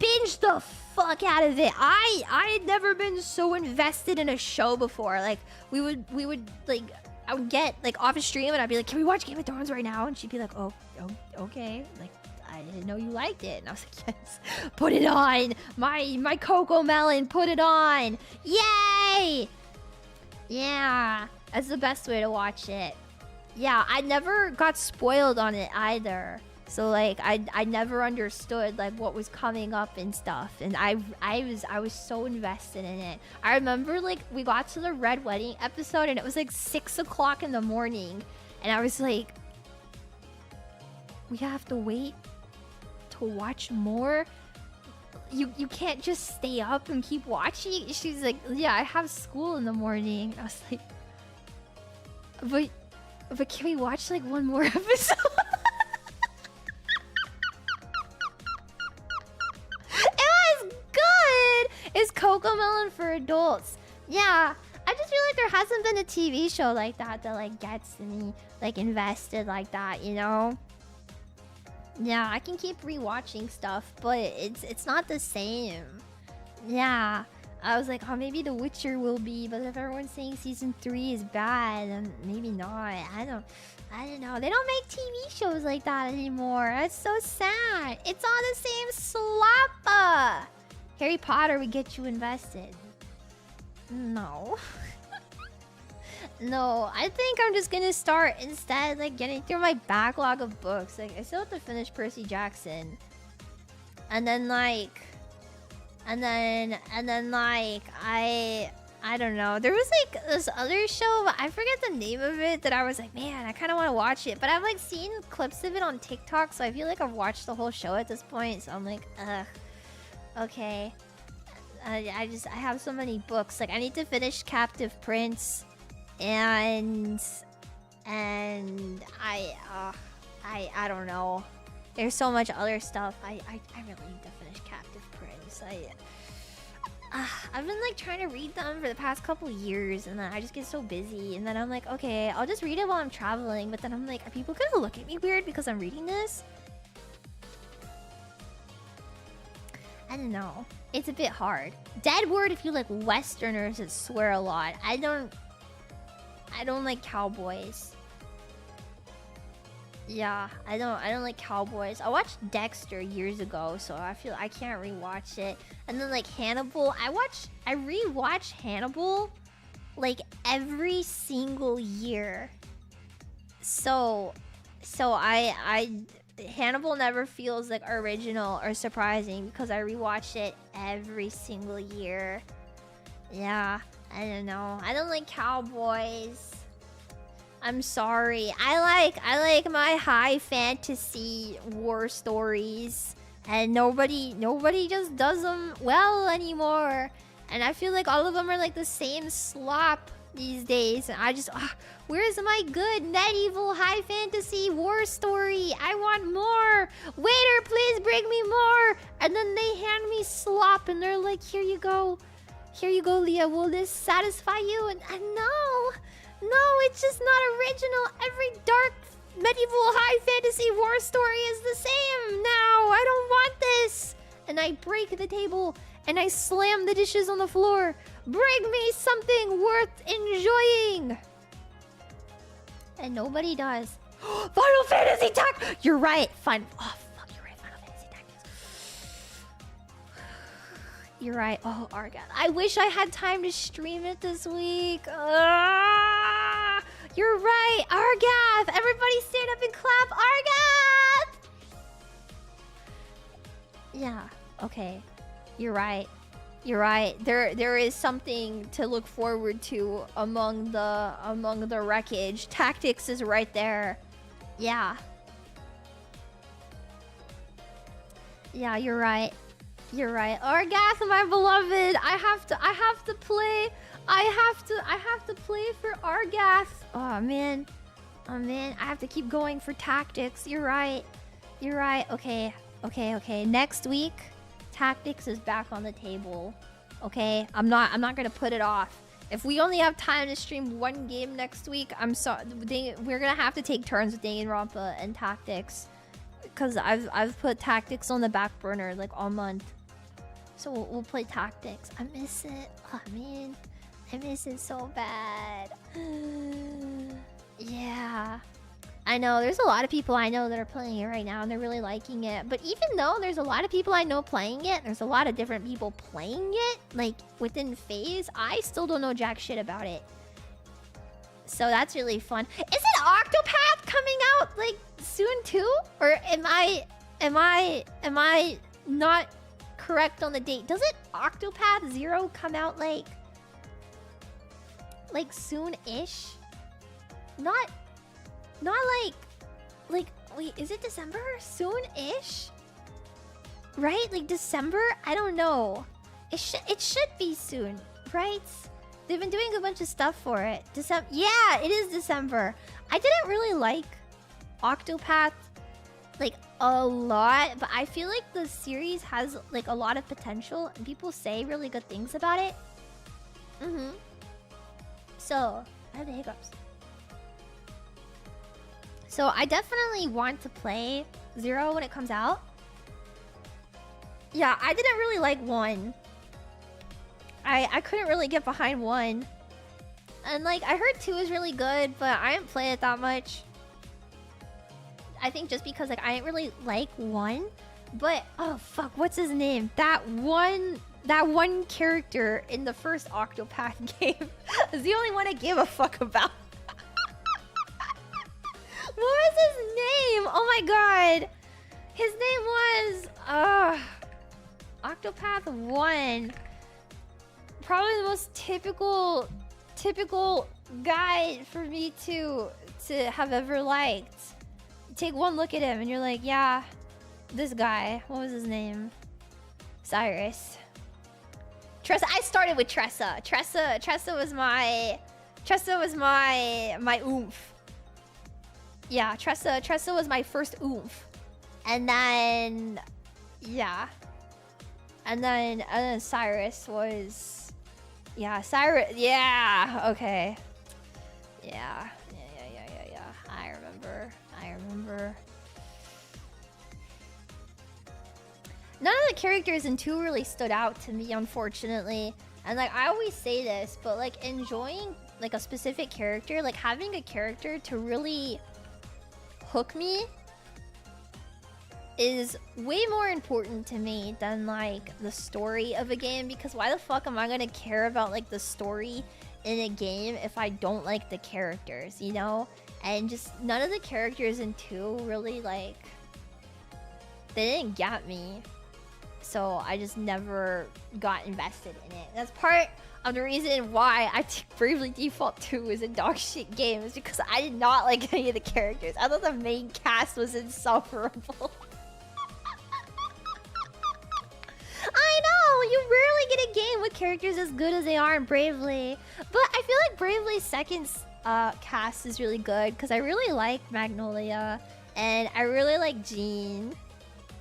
binged the fuck out of it. I had never been so invested in a show before. Like we would like, I would get like off a stream and I'd be like, can we watch Game of Thrones right now? And she'd be like, oh okay. Like I didn't know you liked it. And I was like, yes, put it on. My Coco Melon, put it on. Yay! Yeah, that's the best way to watch it. Yeah, I never got spoiled on it either. So like I never understood like what was coming up and stuff. And I was so invested in it. I remember like we got to the Red Wedding episode and it was like 6 o'clock in the morning. And I was like, we have to wait to watch more? You can't just stay up and keep watching? She's like, yeah, I have school in the morning. I was like, but can we watch like one more episode? It was good! It's Coco Melon for adults. Yeah, I just feel like there hasn't been a TV show like that like gets me like invested like that, you know? Yeah, I can keep rewatching stuff, but it's not the same. Yeah. I was like, oh, maybe The Witcher will be, but if everyone's saying season 3 is bad, then maybe not. I don't know. They don't make TV shows like that anymore. That's so sad. It's all the same slappa. Harry Potter would get you invested. No. No, I think I'm just gonna start instead, like, getting through my backlog of books. Like, I still have to finish Percy Jackson. And then, like... And then like I I don't know. There was like this other show, but I forget the name of it, that I was like, man, I kind of want to watch it. But I've like seen clips of it on TikTok, so I feel like I've watched the whole show at this point. So I'm like, ugh, okay. I have so many books. Like I need to finish Captive Prince, and I don't know. There's so much other stuff. I really need to finish Captive Prince. I've been like trying to read them for the past couple years, and then I just get so busy, and then I'm like, okay, I'll just read it while I'm traveling. But then I'm like, are people gonna look at me weird because I'm reading this? I don't know. It's a bit hard. Dead word if you like Westerners that swear a lot. I don't like cowboys. Yeah, I don't like cowboys. I watched Dexter years ago, so I feel I can't rewatch it. And then like Hannibal, I rewatch Hannibal like every single year. So Hannibal never feels like original or surprising because I rewatch it every single year. Yeah, I don't know. I don't like cowboys. I'm sorry. I like my high fantasy war stories, and nobody just does them well anymore. And I feel like all of them are like the same slop these days. And I just, where's my good medieval high fantasy war story? I want more. Waiter, please bring me more. And then they hand me slop, and they're like, here you go, Lia. Will this satisfy you? And no, it's just not original. Every dark medieval high fantasy war story is the same now. I don't want this. And I break the table and I slam the dishes on the floor. Bring me something worth enjoying. And nobody does. Final Fantasy Tactics. You're right. Fine. Oh, fuck. You're right. Final Fantasy Tactics. You're right. Oh, Argath. I wish I had time to stream it this week. You're right. Argath. Everybody stand up and clap. Argath. Yeah. Okay. You're right. You're right. There is something to look forward to among the wreckage. Tactics is right there. Yeah. Yeah, you're right. You're right. Argath, my beloved. I have to play. I have to play for Argath. Oh man. Oh man. I have to keep going for tactics. You're right. You're right. Okay. Next week, tactics is back on the table. Okay? I'm not gonna put it off. If we only have time to stream one game next week, I'm sorry. We're gonna have to take turns with Danganronpa and tactics. Because I've put tactics on the back burner like all month. So we'll play tactics. I miss it. Oh man. I miss it so bad. Yeah. I know, there's a lot of people I know that are playing it right now and they're really liking it. But even though there's a lot of people I know playing it, there's a lot of different people playing it, like within phase, I still don't know jack shit about it. So that's really fun. Isn't Octopath coming out like soon too? Or am I not correct on the date? Doesn't Octopath Zero come out like soon-ish? Not like wait, is it December? Soon-ish? Right? Like December? I don't know. It should be soon, right? They've been doing a bunch of stuff for it. Yeah, it is December. I didn't really like Octopath like a lot, but I feel like the series has like a lot of potential and people say really good things about it. So, I have the hiccups. So I definitely want to play Zero when it comes out. Yeah, I didn't really like 1. I couldn't really get behind 1. And like, I heard 2 is really good, but I didn't play it that much. I think just because like I didn't really like 1. But, oh fuck, what's his name? That one character in the first Octopath game is the only one I give a fuck about. What was his name? Oh my god. His name was Octopath 1. probably the most typical guy for me to have ever liked. Take one look at him and you're like, yeah, this guy. What was his name? Cyrus. Tressa. I started with Tressa. Tressa was my oomph. Yeah, Tressa was my first oomph. And then yeah. And then Cyrus was, yeah, Cyrus, yeah, okay. Yeah. I remember. None of the characters in 2 really stood out to me, unfortunately. And like, I always say this, but like enjoying like a specific character, like having a character to really hook me is way more important to me than like the story of a game, because why the fuck am I gonna care about like the story in a game if I don't like the characters, you know? And just none of the characters in 2 really like, they didn't get me, so I just never got invested in it. That's part of the reason why I think Bravely Default 2 is a dog shit game, is because I did not like any of the characters. I thought the main cast was insufferable. I know, you rarely get a game with characters as good as they are in Bravely. But I feel like Bravely's second cast is really good, because I really like Magnolia and I really like Jean.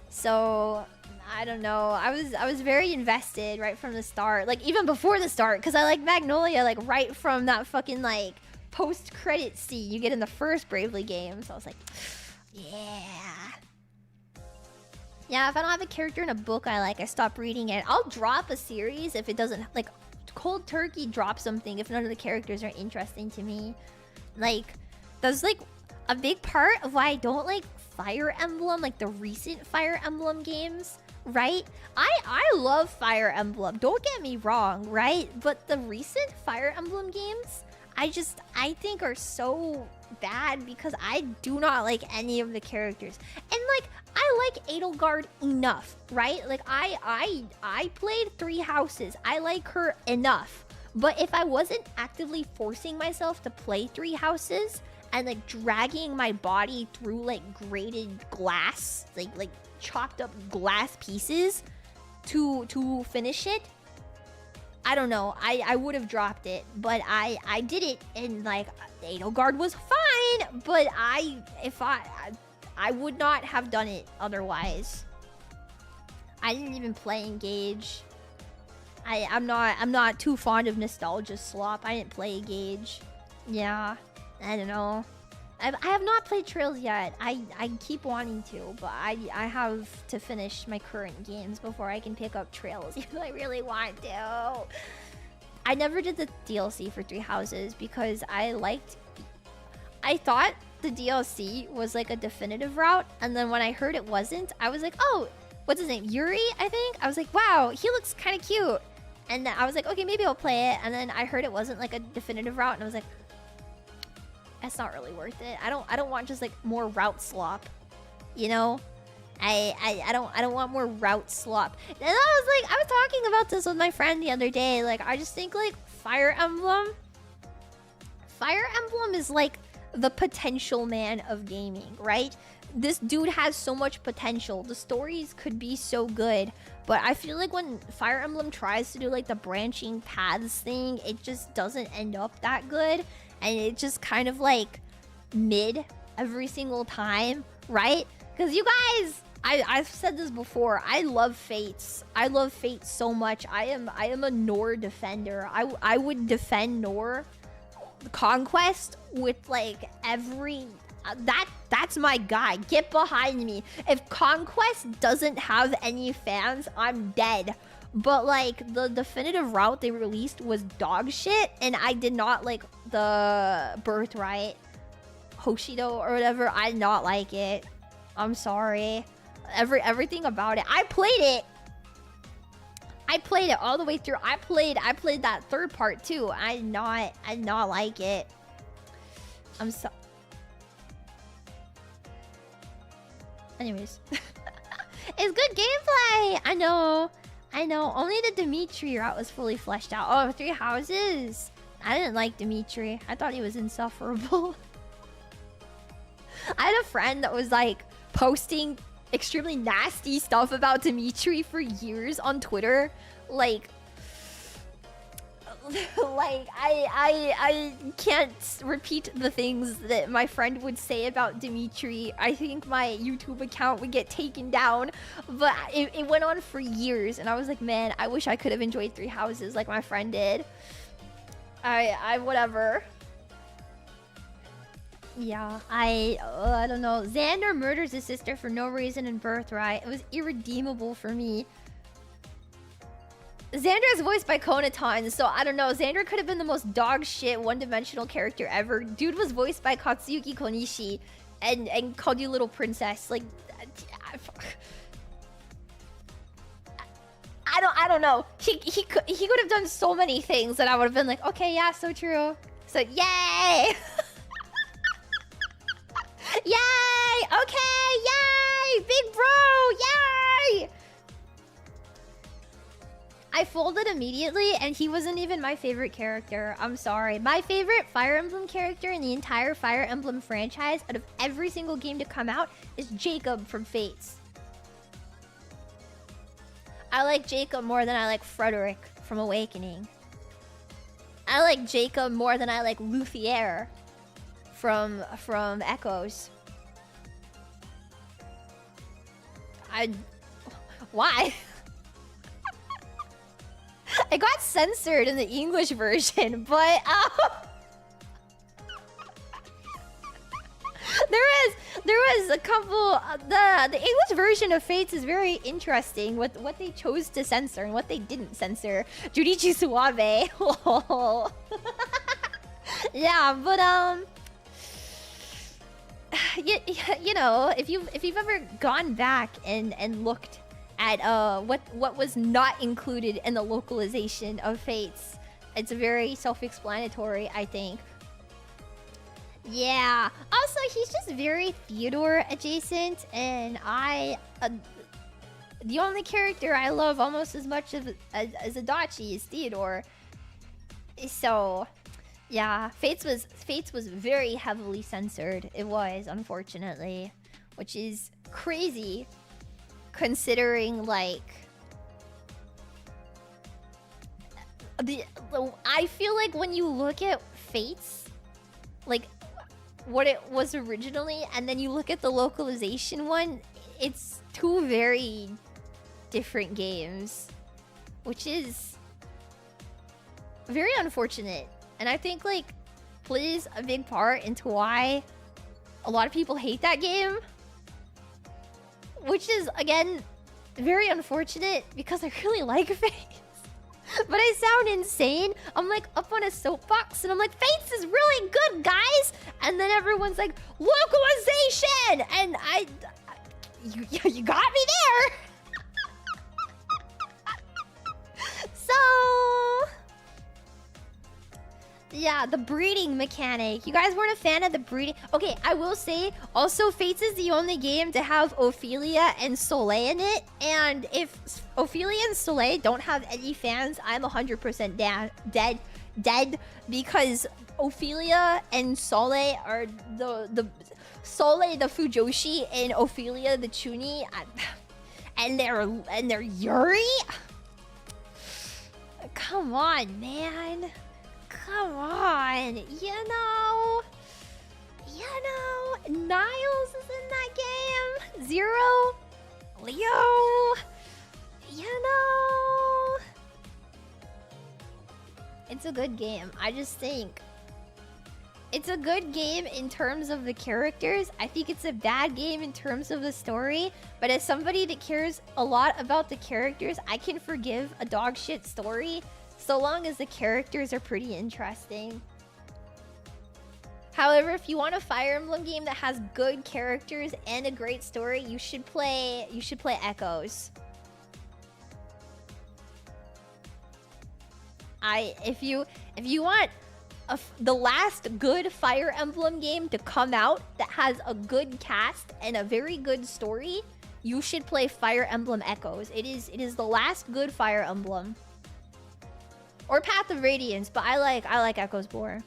So I don't know. I was very invested right from the start, like even before the start, because I like Magnolia like right from that fucking like post-credit scene you get in the first Bravely game. So I was like, yeah. Yeah, if I don't have a character in a book I like, I stop reading it. I'll drop a series if it doesn't, like, cold turkey drop something if none of the characters are interesting to me. Like, that's like a big part of why I don't like Fire Emblem, like the recent Fire Emblem games, right? I love Fire Emblem, don't get me wrong, right? But the recent Fire Emblem games, I think are so bad because I do not like any of the characters. And like, I like Edelgard enough, right? Like I played 3 Houses. I like her enough. But if I wasn't actively forcing myself to play 3 Houses and like dragging my body through like grated glass, like chopped up glass pieces to finish it, I don't know. I would have dropped it, but I did it, and like Edelgard was fine, but I would not have done it otherwise. I didn't even play Engage. I'm not too fond of nostalgia slop. I didn't play Engage. Yeah, I don't know. I have not played Trails yet. I keep wanting to, but I have to finish my current games before I can pick up Trails. I really want to. I never did the DLC for 3 Houses because I thought the DLC was like a definitive route, and then when I heard it wasn't, I was like, oh, what's his name? Yuri, I think? I was like, wow, he looks kind of cute. And I was like, okay, maybe I'll play it. And then I heard it wasn't like a definitive route, and I was like, that's not really worth it. I don't want just like more route slop, you know? I don't want more route slop. And I was talking about this with my friend the other day. Like, I just think like Fire Emblem is like the potential man of gaming, right? This dude has so much potential. The stories could be so good, but I feel like when Fire Emblem tries to do like the branching paths thing, it just doesn't end up that good, and it just kind of like mid every single time, right? Because you guys, I've said this before, I love Fates. I love Fates so much. I am a Nor defender. I would defend Nor Conquest with like every that's my guy. Get behind me. If Conquest doesn't have any fans, I'm dead. But like the definitive route they released was dog shit, and I did not like the Birthright Hoshido or whatever. I did not like it. I'm sorry. Everything about it. I played it all the way through. I played that third part too. I did not like it. I'm so. Anyways, it's good gameplay. I I know. Only the Dimitri route was fully fleshed out. Oh, Three Houses. I didn't like Dimitri. I thought he was insufferable. I had a friend that was like posting extremely nasty stuff about Dimitri for years on Twitter. Like I can't repeat the things that my friend would say about Dimitri. I think my YouTube account would get taken down, but it went on for years, and I was like, man, I wish I could have enjoyed Three Houses like my friend did. I whatever. Yeah, I don't know. Xander murders his sister for no reason in Birthright. It was irredeemable for me. Xander is voiced by Konaton, so I don't know. Xander could have been the most dog shit one-dimensional character ever. Dude was voiced by Katsuyuki Konishi and called you little princess. Like, I don't know. He could have done so many things that I would have been like, okay, yeah, so true. So yay! Yay! Okay, yay! Big bro, yay! I folded immediately, and he wasn't even my favorite character. I'm sorry. My favorite Fire Emblem character in the entire Fire Emblem franchise, out of every single game to come out, is Jacob from Fates. I like Jacob more than I like Frederick from Awakening. I like Jacob more than I like Luthier from Echoes. Why? It got censored in the English version, but there was a couple. The English version of Fates is very interesting with what they chose to censor and what they didn't censor. Junichi Suabe. Yeah, but you know, if you've ever gone back and looked at what was not included in the localization of Fates, it's very self-explanatory, I think. Yeah. Also, he's just very Theodore adjacent, and the only character I love almost as much as Adachi is Theodore. So, yeah, Fates was very heavily censored. It was, unfortunately, which is crazy, considering like I feel like when you look at Fates, like what it was originally, and then you look at the localization one, it's two very different games, which is very unfortunate. And I think like plays a big part into why a lot of people hate that game, which is again very unfortunate because I really like Fates. But I sound insane. I'm like up on a soapbox and I'm like, Fates is really good, guys. And then everyone's like, localization, and you got me there. So yeah, the breeding mechanic. You guys weren't a fan of the breeding. Okay, I will say also Fates is the only game to have Ophelia and Soleil in it. And if Ophelia and Soleil don't have any fans, I'm 100% dead because Ophelia and Soleil are the Soleil the Fujoshi and Ophelia the Chuni, and they're Yuri. Come on, man. Come on. You know, Niles is in that game. Zero, Leo. You know, it's a good game. I just think it's a good game in terms of the characters. I think it's a bad game in terms of the story. But as somebody that cares a lot about the characters, I can forgive a dog shit story so long as the characters are pretty interesting. However, if you want a Fire Emblem game that has good characters and a great story, you should play Echoes. If you want the last good Fire Emblem game to come out that has a good cast and a very good story, you should play Fire Emblem Echoes. It is the last good Fire Emblem. Or Path of Radiance, but I like Echoes more.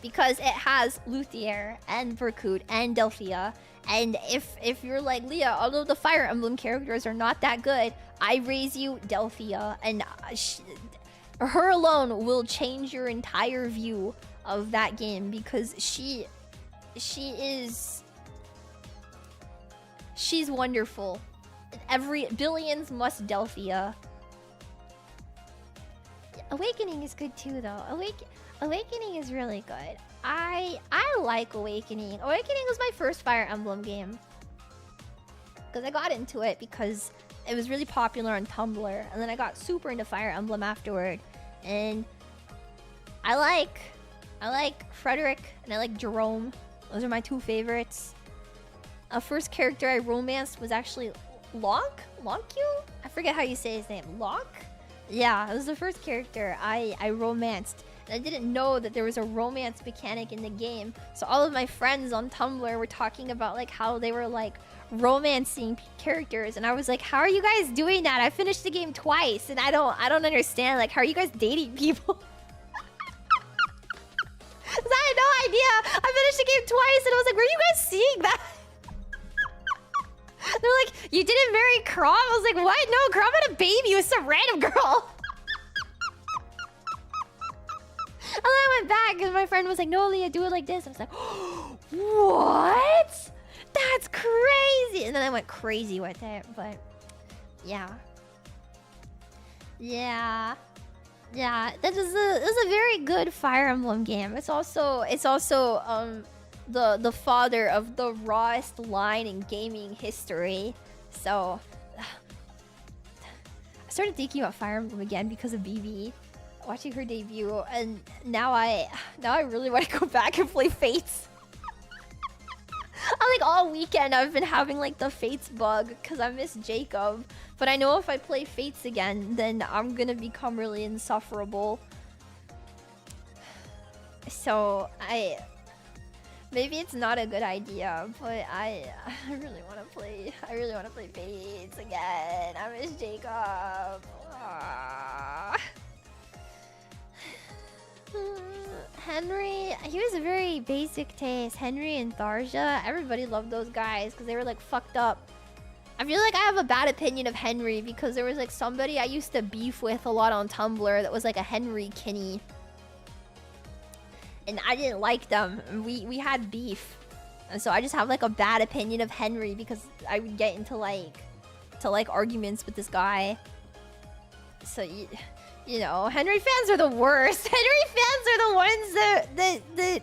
Because it has Luthier and Berkut and Delphia. And if you're like, Leah, although the Fire Emblem characters are not that good, I raise you Delphia. And her alone will change your entire view of that game. Because she's wonderful. Billions must Delphia. Awakening is good too, though. Awakening is really good. I like Awakening. Awakening was my first Fire Emblem game. Because I got into it because it was really popular on Tumblr. And then I got super into Fire Emblem afterward. And I like Frederick and I like Jerome. Those are my two favorites. A first character I romanced was actually Lonq? I forget how you say his name. Lonq? Yeah, it was the first character I romanced. And I didn't know that there was a romance mechanic in the game. So all of my friends on Tumblr were talking about like how they were like romancing characters. And I was like, how are you guys doing that? I finished the game twice and I don't understand. Like, how are you guys dating people? I had no idea. I finished the game twice and I was like, where are you guys seeing that? They're like, you didn't marry Crom? I was like, what? No, Crom had a baby with some random girl. And then I went back and my friend was like, no, Leah, do it like this. I was like, what? That's crazy. And then I went crazy with it, but yeah. Yeah. Yeah, this is a very good Fire Emblem game. It's also the father of the rawest line in gaming history. So I started thinking about Fire Emblem again because of BB, watching her debut, and now I really want to go back and play Fates. Like all weekend I've been having like the Fates bug because I miss Jacob. But I know if I play Fates again, then I'm gonna become really insufferable. So maybe it's not a good idea, but I really want to play. I really want to play Fates again. I miss Jacob. Henry, he was a very basic taste. Henry and Tharja, everybody loved those guys because they were like fucked up. I feel like I have a bad opinion of Henry because there was like somebody I used to beef with a lot on Tumblr that was like a Henry Kinney. And I didn't like them. We had beef. And so I just have like a bad opinion of Henry because I would get into like arguments with this guy. So you know, Henry fans are the worst. Henry fans are the ones that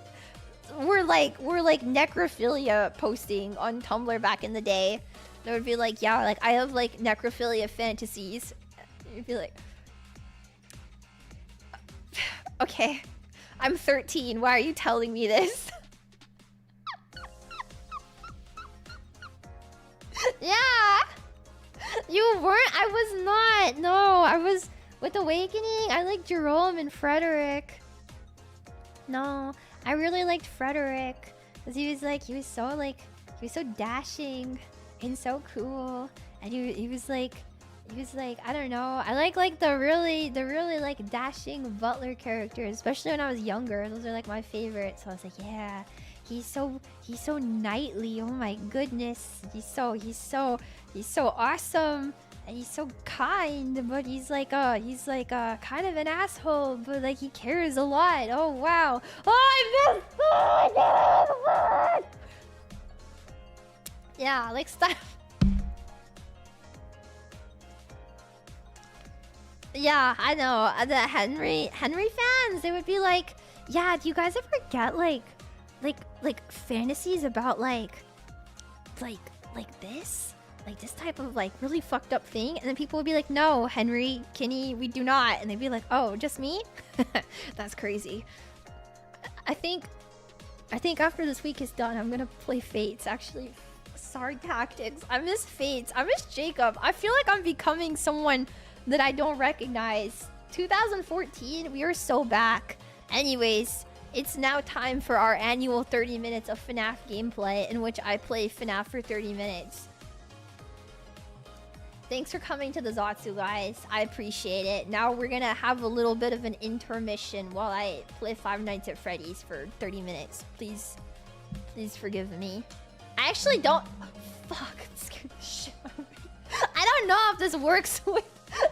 were like necrophilia posting on Tumblr back in the day. They would be like, yeah, like I have like necrophilia fantasies. You'd be like, okay, I'm 13. Why are you telling me this? Yeah, you weren't. I was not. No, I was with Awakening. I like Jerome and Frederick. No, I really liked Frederick because he was so dashing and so cool, and he was like I don't know. I like the really like dashing butler characters, especially when I was younger. Those are like my favorites. So I was like, yeah, he's so knightly. Oh my goodness, he's so awesome, and he's so kind. But he's like kind of an asshole, but like he cares a lot. Oh wow. Oh, I missed. Yeah, like stuff. Yeah, I know. The Henry fans, they would be like, yeah, do you guys ever get like fantasies about like this? Like this type of like really fucked up thing? And then people would be like, no, Henry, Kinney, we do not. And they'd be like, oh, just me? That's crazy. I think after this week is done, I'm gonna play Fates, actually. Sorry, Tactics. I miss Fates. I miss Jacob. I feel like I'm becoming someone that I don't recognize. 2014, we are so back. Anyways, It's now time for our annual 30 minutes of FNAF gameplay in which I play FNAF for 30 minutes. Thanks for coming to the Zatsu, guys. I appreciate it. Now we're gonna have a little bit of an intermission while I play Five Nights at Freddy's for 30 minutes. Please forgive me. I actually don't... Fuck, it scared the shit out of me. I don't know if this works with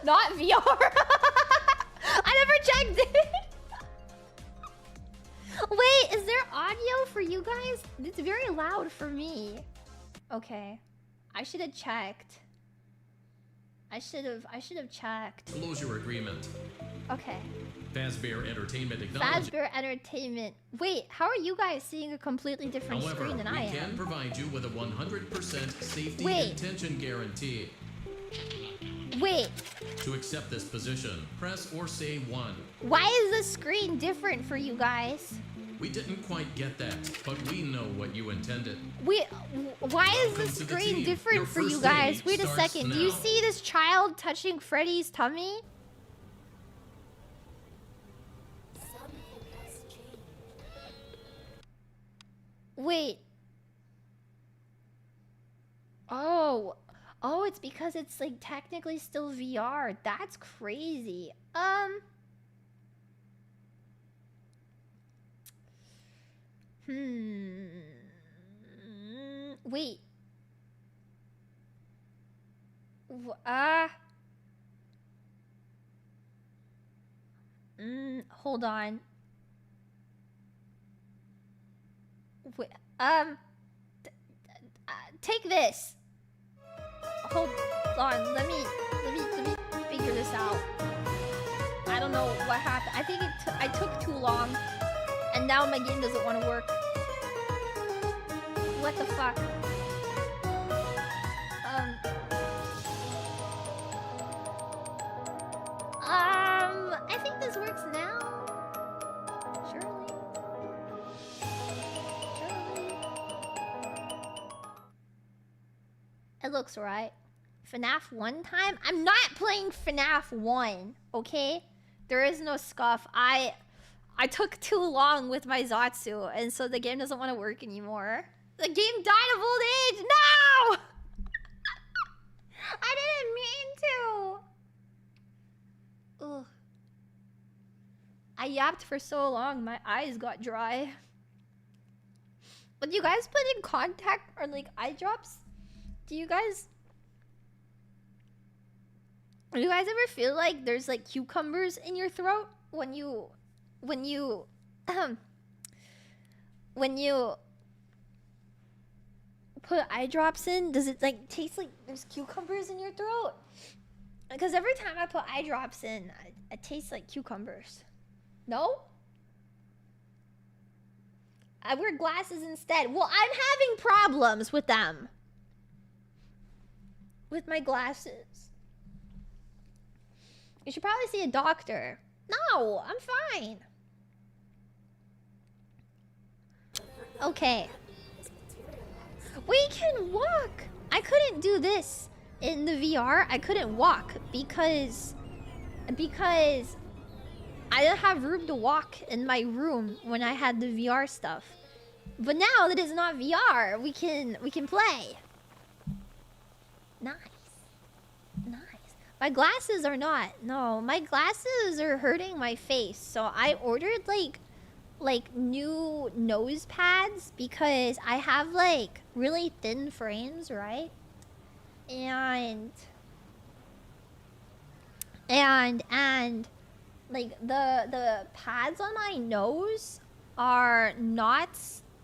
not VR. I never checked it. Wait, is there audio for you guys? It's very loud for me. Okay. I should have checked. I should have checked. Close your agreement. Okay. Fazbear Entertainment acknowledges. Fazbear Entertainment. Wait, how are you guys seeing a completely different However, screen than I am? we can provide you with a 100% safety Wait. and tension guarantee. Wait, To accept this position, press or say 1. why is the screen different for you guys? We didn't quite get that, but we know what you intended. Wait, why is Welcome the to the screen team. different Your for you first guys? day Wait a starts second. Do you now. see this child touching Freddy's tummy? Wait. Oh, it's because it's like technically still VR. That's crazy. Wait. Hold on. Wait, take this. Hold on. Let me figure this out. I don't know what happened. I think I took too long, and now my game doesn't want to work. What the fuck? I think this works now. Surely. It looks right. FNAF 1 time? I'm not playing FNAF 1, okay? There is no scuff. I took too long with my Zatsu, and so the game doesn't want to work anymore. The game died of old age! No! I didn't mean to! Ugh. I yapped for so long, my eyes got dry. But you guys put in contact or like eye drops? Do you guys ever feel like there's like cucumbers in your throat when you put eye drops in? Does it like taste like there's cucumbers in your throat? Because every time I put eye drops in, it tastes like cucumbers. No? I wear glasses instead. Well, I'm having problems with them. With my glasses. You should probably see a doctor. No, I'm fine. Okay. We can walk. I couldn't do this in the VR. I couldn't walk because I didn't have room to walk in my room when I had the VR stuff. But now that it's not VR, we can play. Nice. Nice. My glasses are not. No, my glasses are hurting my face. So I ordered like new nose pads because I have like really thin frames, right? And like the pads on my nose are not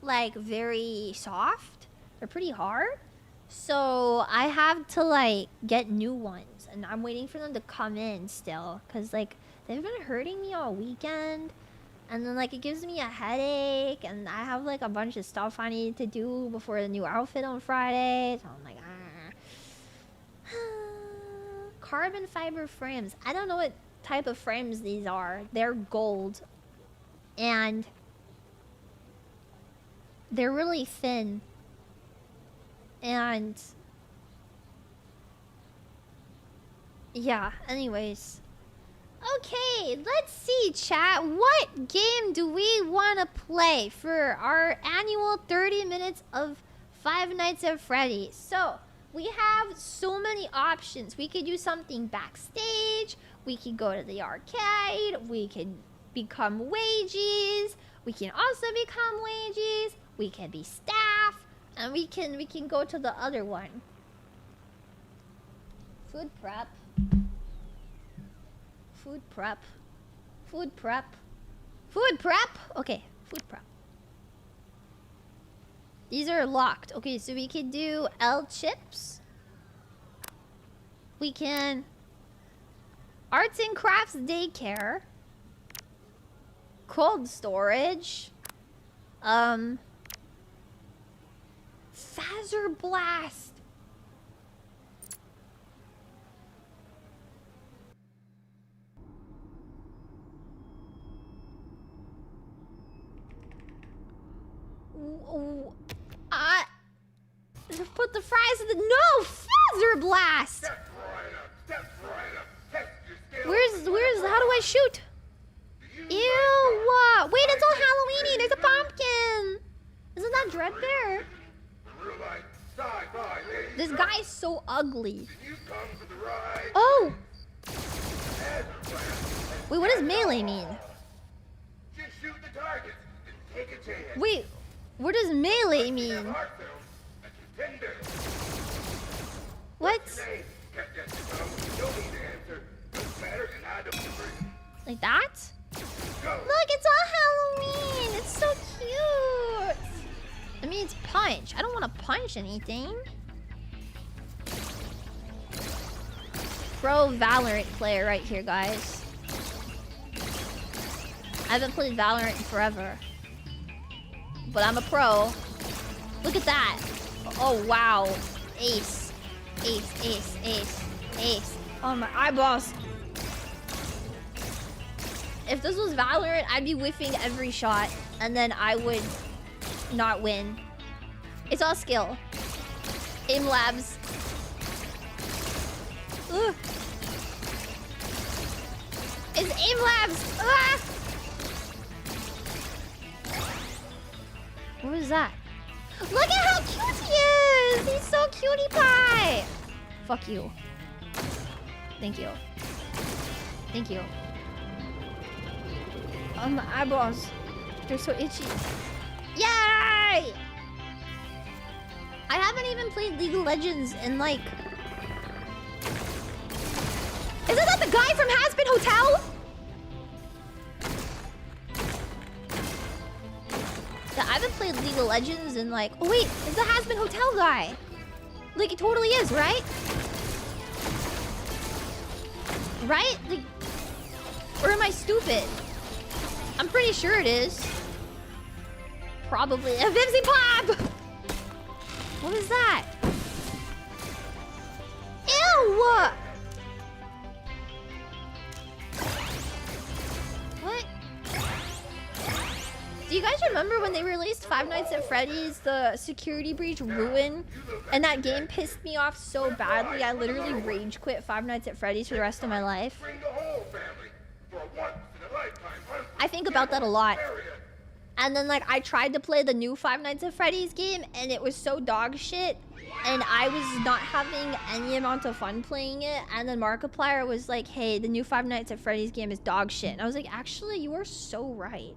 like very soft. They're pretty hard. So I have to like get new ones, and I'm waiting for them to come in still, cause like they've been hurting me all weekend, and then like it gives me a headache, and I have like a bunch of stuff I need to do before the new outfit on Friday. So I'm like, carbon fiber frames. I don't know what type of frames these are. They're gold, and they're really thin. And yeah, anyways. Okay, let's see, chat. What game do we want to play for our annual 30 minutes of Five Nights at Freddy's? So, we have so many options. We could do something backstage. We could go to the arcade. We could become wages. We can also become wages. We can be staff. And we can go to the other one. Food prep. Food prep. Food prep. Food prep! Okay, food prep. These are locked. Okay, so we could do L chips. We can... Arts and crafts daycare. Cold storage. Phaser blast. Put the fries in the... No! Phaser blast! Step right up. Test your skills. Where's... How do I shoot? Ew! Wait, it's all Halloweeny! There's a pumpkin! Isn't that Dreadbear? This guy is so ugly. Oh! Wait, what does melee mean? Just shoot the targets and take a chance. Wait, what does melee mean? What? Like that? Look, it's all Halloween! It's so cute! I mean, it's punch. I don't want to punch anything. Pro Valorant player right here, guys. I haven't played Valorant in forever. But I'm a pro. Look at that. Oh, wow. Ace. Ace, ace, ace, ace. Oh, my eyeballs. If this was Valorant, I'd be whiffing every shot. And then I would not win. It's all skill. Aim labs. Ugh. It's aim labs. Ah! What was that? Look at how cute he is! He's so cutie pie! Fuck you. Thank you. Thank you. Oh, my eyeballs. They're so itchy. Yay! I haven't even played League of Legends in like... Isn't that the guy from Has Been Hotel? Yeah, I haven't played League of Legends in like... Oh wait, it's the Has Been Hotel guy. Like, it totally is, right? Right? Like... Or am I stupid? I'm pretty sure it is. Probably. A Vimsy Pop! What is that? Ew! What? Do you guys remember when they released Five Nights at Freddy's, the security breach Ruin? And that game pissed me off so badly, I literally rage quit Five Nights at Freddy's for the rest of my life. I think about that a lot. And then, like, I tried to play the new Five Nights at Freddy's game, and it was so dog shit. And I was not having any amount of fun playing it. And then Markiplier was like, hey, the new Five Nights at Freddy's game is dog shit. And I was like, actually, you are so right.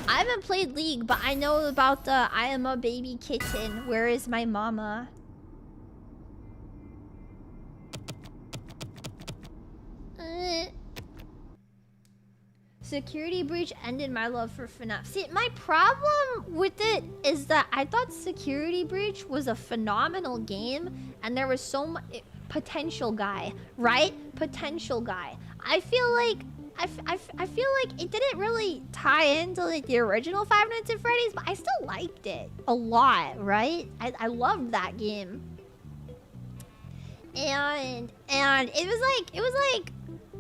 I haven't played League, but I know about the I am a baby kitten. Where is my mama? Security breach ended my love for FNAF. See, my problem with it is that I thought Security Breach was a phenomenal game, and there was so much potential guy, right? Potential guy. I feel like I feel like it didn't really tie into like the original Five Nights at Freddy's, but I still liked it a lot, right? I loved that game. And it was like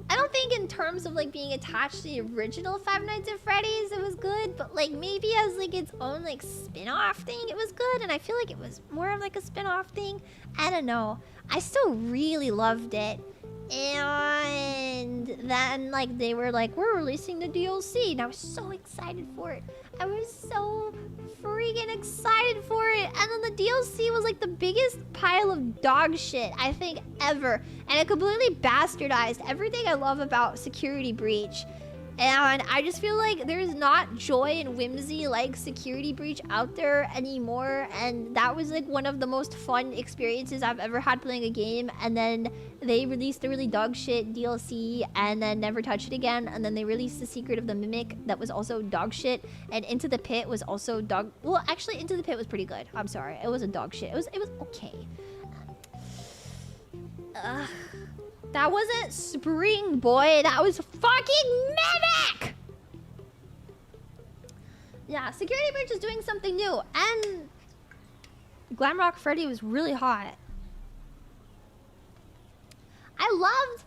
I don't think in terms of like being attached to the original Five Nights at Freddy's it was good, but like maybe as like its own like spin-off thing it was good, and I feel like it was more of like a spin-off thing. I don't know. I still really loved it. And then like they were like, we're releasing the DLC, and I was so excited for it. I was so freaking excited for it. And then the DLC was like the biggest pile of dog shit I think ever, and it completely bastardized everything I love about Security Breach. And I just feel like there's not joy and whimsy like Security Breach out there anymore. And that was like one of the most fun experiences I've ever had playing a game. And then they released the really dog shit DLC and then never touched it again. And then they released The Secret of the Mimic that was also dog shit. And Into the Pit was also dog... Well, actually, Into the Pit was pretty good. I'm sorry. It wasn't dog shit. It was okay. That wasn't Spring Boy. That was fucking Mimic! Yeah, Security Breach is doing something new. And Glamrock Freddy was really hot. I loved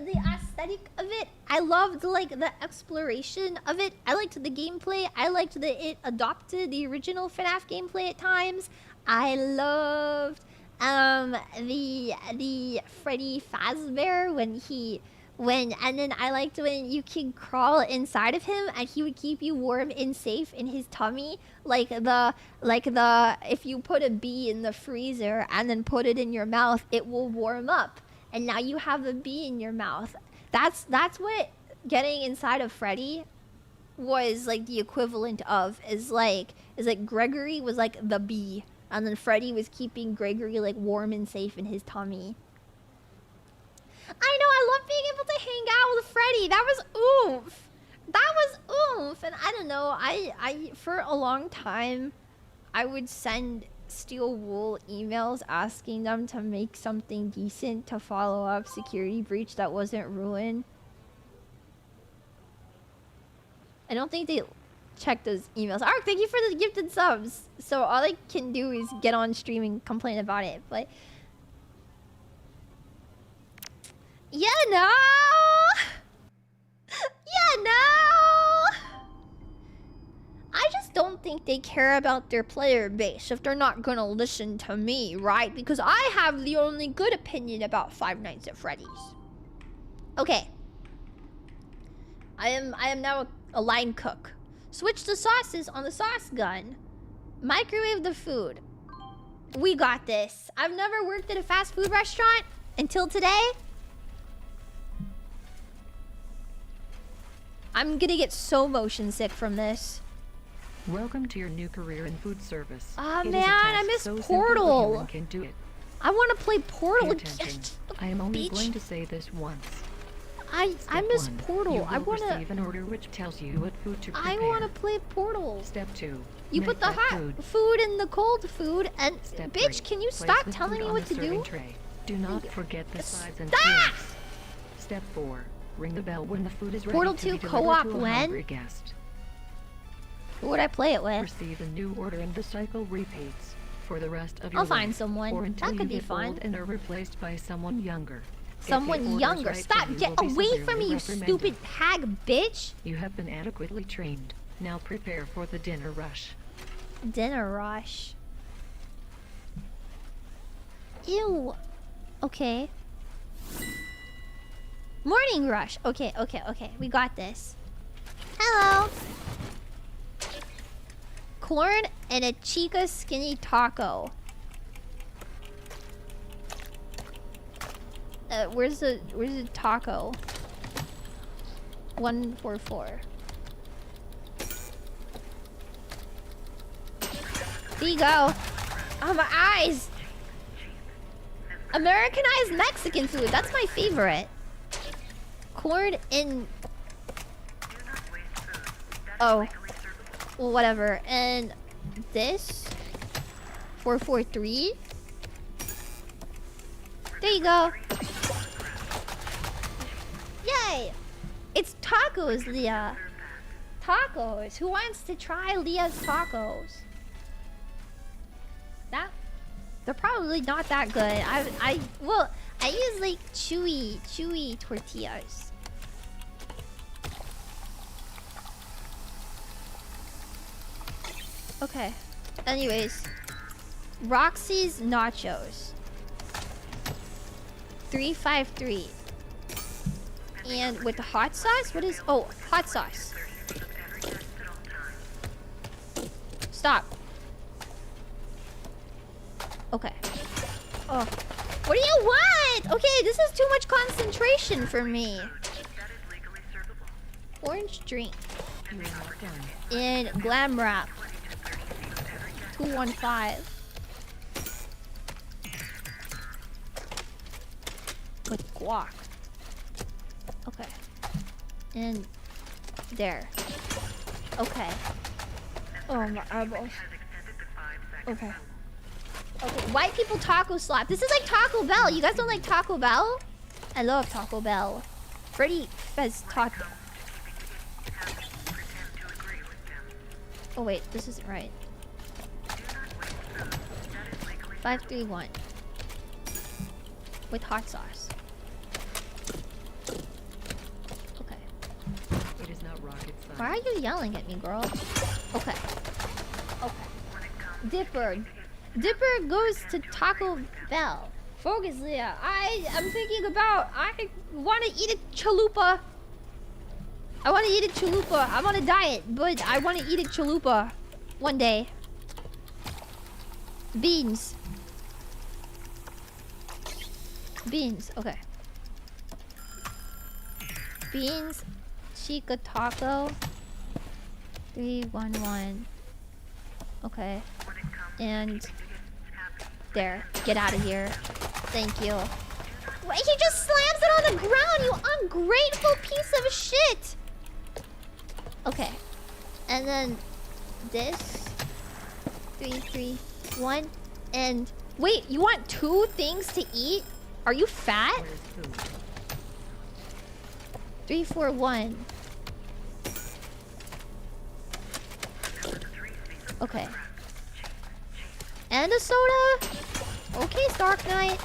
the aesthetic of it. I loved like the exploration of it. I liked the gameplay. I liked that it adopted the original FNAF gameplay at times. I loved the Freddy Fazbear and then I liked when you could crawl inside of him and he would keep you warm and safe in his tummy, like the if you put a bee in the freezer and then put it in your mouth, it will warm up and now you have a bee in your mouth. That's what getting inside of Freddy was like the equivalent of, is like Gregory was like the bee. And then Freddy was keeping Gregory like warm and safe in his tummy. I know, I love being able to hang out with Freddy. That was oomph. That was oomph. And I don't know, I for a long time, I would send Steel Wool emails asking them to make something decent to follow up Security Breach that wasn't ruined. I don't think they check those emails. Ark, thank you for the gifted subs. So all I can do is get on stream and complain about it, but you know, I just don't think they care about their player base if they're not gonna listen to me, right? Because I have the only good opinion about Five Nights at Freddy's. Okay, I am now a line cook. Switch the sauces on the sauce gun. Microwave the food. We got this. I've never worked at a fast food restaurant until today. I'm gonna get so motion sick from this. Welcome to your new career in food service. Ah, man, I miss Portal. Can do it. I want to play Portal again. I am only going to say this once. I miss Portal. I want to receive an order which tells you what food to prepare. I want to play Portal. Step 2. You put the hot food in the cold food, and Step bitch, 3. can you stop telling me what to do? Tray. Do not forget the sides and stop! drinks. Step 4. Ring the bell when the food is ready. Portal to 2 be co-op to a when? hungry guest. Who would I play it with? Receive a new order and the cycle repeats for the rest of your I'll life. find someone. Or until That could you be get fun. old and are replaced by someone younger. Someone younger. Right, Stop! Get away from me, you stupid hag bitch! You have been adequately trained. Now prepare for the dinner rush. Dinner rush. Ew. Okay. Morning rush. Okay. We got this. Hello. Corn and a Chica skinny taco. Where's the taco? 144. There you go. Oh, my eyes. Americanized Mexican food. That's my favorite. Corn in... Oh. Well, whatever. And this? 443? There you go. Yay! It's tacos, Lia. Tacos. Who wants to try Lia's tacos? They're probably not that good. I use like chewy tortillas. Okay. Anyways, Roxy's nachos. 353. And with the hot sauce? What is... Oh, hot sauce. Stop. Okay. Oh. What do you want? Okay, this is too much concentration for me. Orange drink. And glam wrap. 215. With guac. Okay. And there. Okay. Oh, my eyeballs. Okay. Okay, white people taco slap. This is like Taco Bell. You guys don't like Taco Bell? I love Taco Bell. Freddy Fez Taco. Oh wait, this isn't right. 531. With hot sauce. Okay. It is not rocket science. Why are you yelling at me, girl? Okay. Okay. Dipper. Dipper goes to Taco Bell. Focus, Leah. I'm thinking about... I want to eat a chalupa. I want to eat a chalupa. I'm on a diet, but I want to eat a chalupa one day. Beans. Beans. Okay. Beans. Chica taco. 311. Okay. And there. Get out of here. Thank you. Wait, he just slams it on the ground, you ungrateful piece of shit. Okay. And then this. 331. And wait, you want 2 things to eat? Are you fat? 341. Okay. And a soda? Okay, Dark Knight.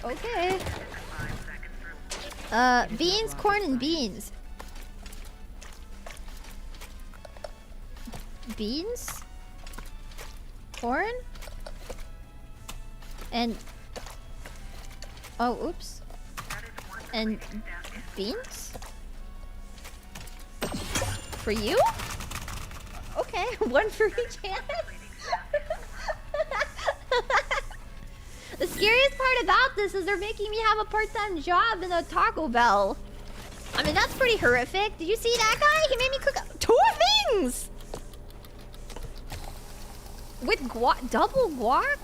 Okay. Beans, corn, and beans. Beans? Corn? And... Oh, oops. And beans? For you? Okay, one for each hand. The scariest part about this is they're making me have a part-time job in a Taco Bell. I mean, that's pretty horrific. Did you see that guy? He made me cook 2 things! With guac, double guac?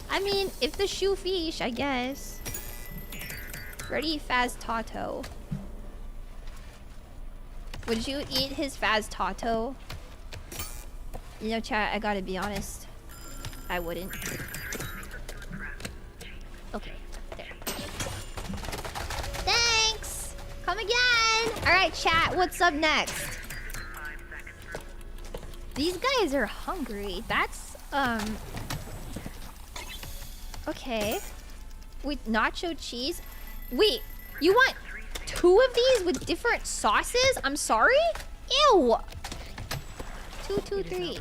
I mean, if the shoe fish, I guess. Freddy Faz Tato. Would you eat his Faz Tato? You know, chat, I gotta be honest. I wouldn't. Okay, there. Thanks! Come again! Alright, chat, what's up next? These guys are hungry. That's, okay. With nacho cheese. Wait, you want 2 of these with different sauces? I'm sorry? Ew! 223.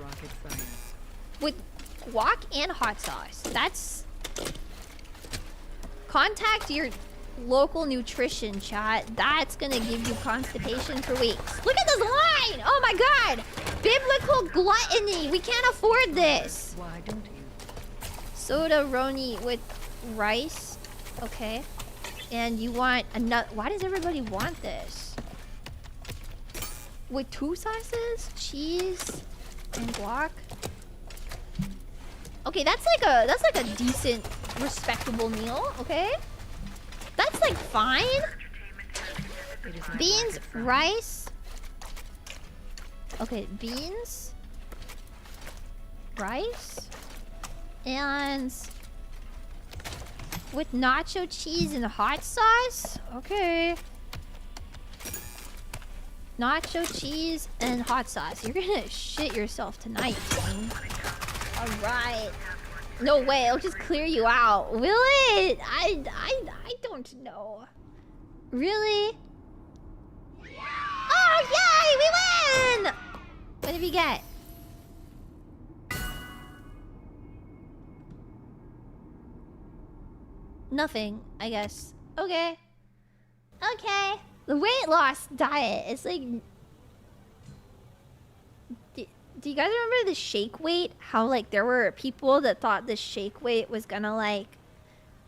With guac and hot sauce. That's... Contact your local nutrition chat. That's gonna give you constipation for weeks. Look at this line! Oh my god! Biblical gluttony! We can't afford this! Why don't you? Soda roni with rice. Okay. And you want another... Why does everybody want this? With 2 sauces? Cheese and guac? Okay, that's like a decent, respectable meal, okay? That's like fine. Beans, rice. Okay, beans, rice, and with nacho cheese and hot sauce. Okay. Nacho cheese and hot sauce. You're gonna shit yourself tonight, King. Alright. No way, it'll just clear you out. Will it? I don't know. Really? Oh, yay! We win! What did we get? Nothing, I guess. Okay. Okay. The weight loss diet is like... Do you guys remember the shake weight? How like there were people that thought the shake weight was gonna like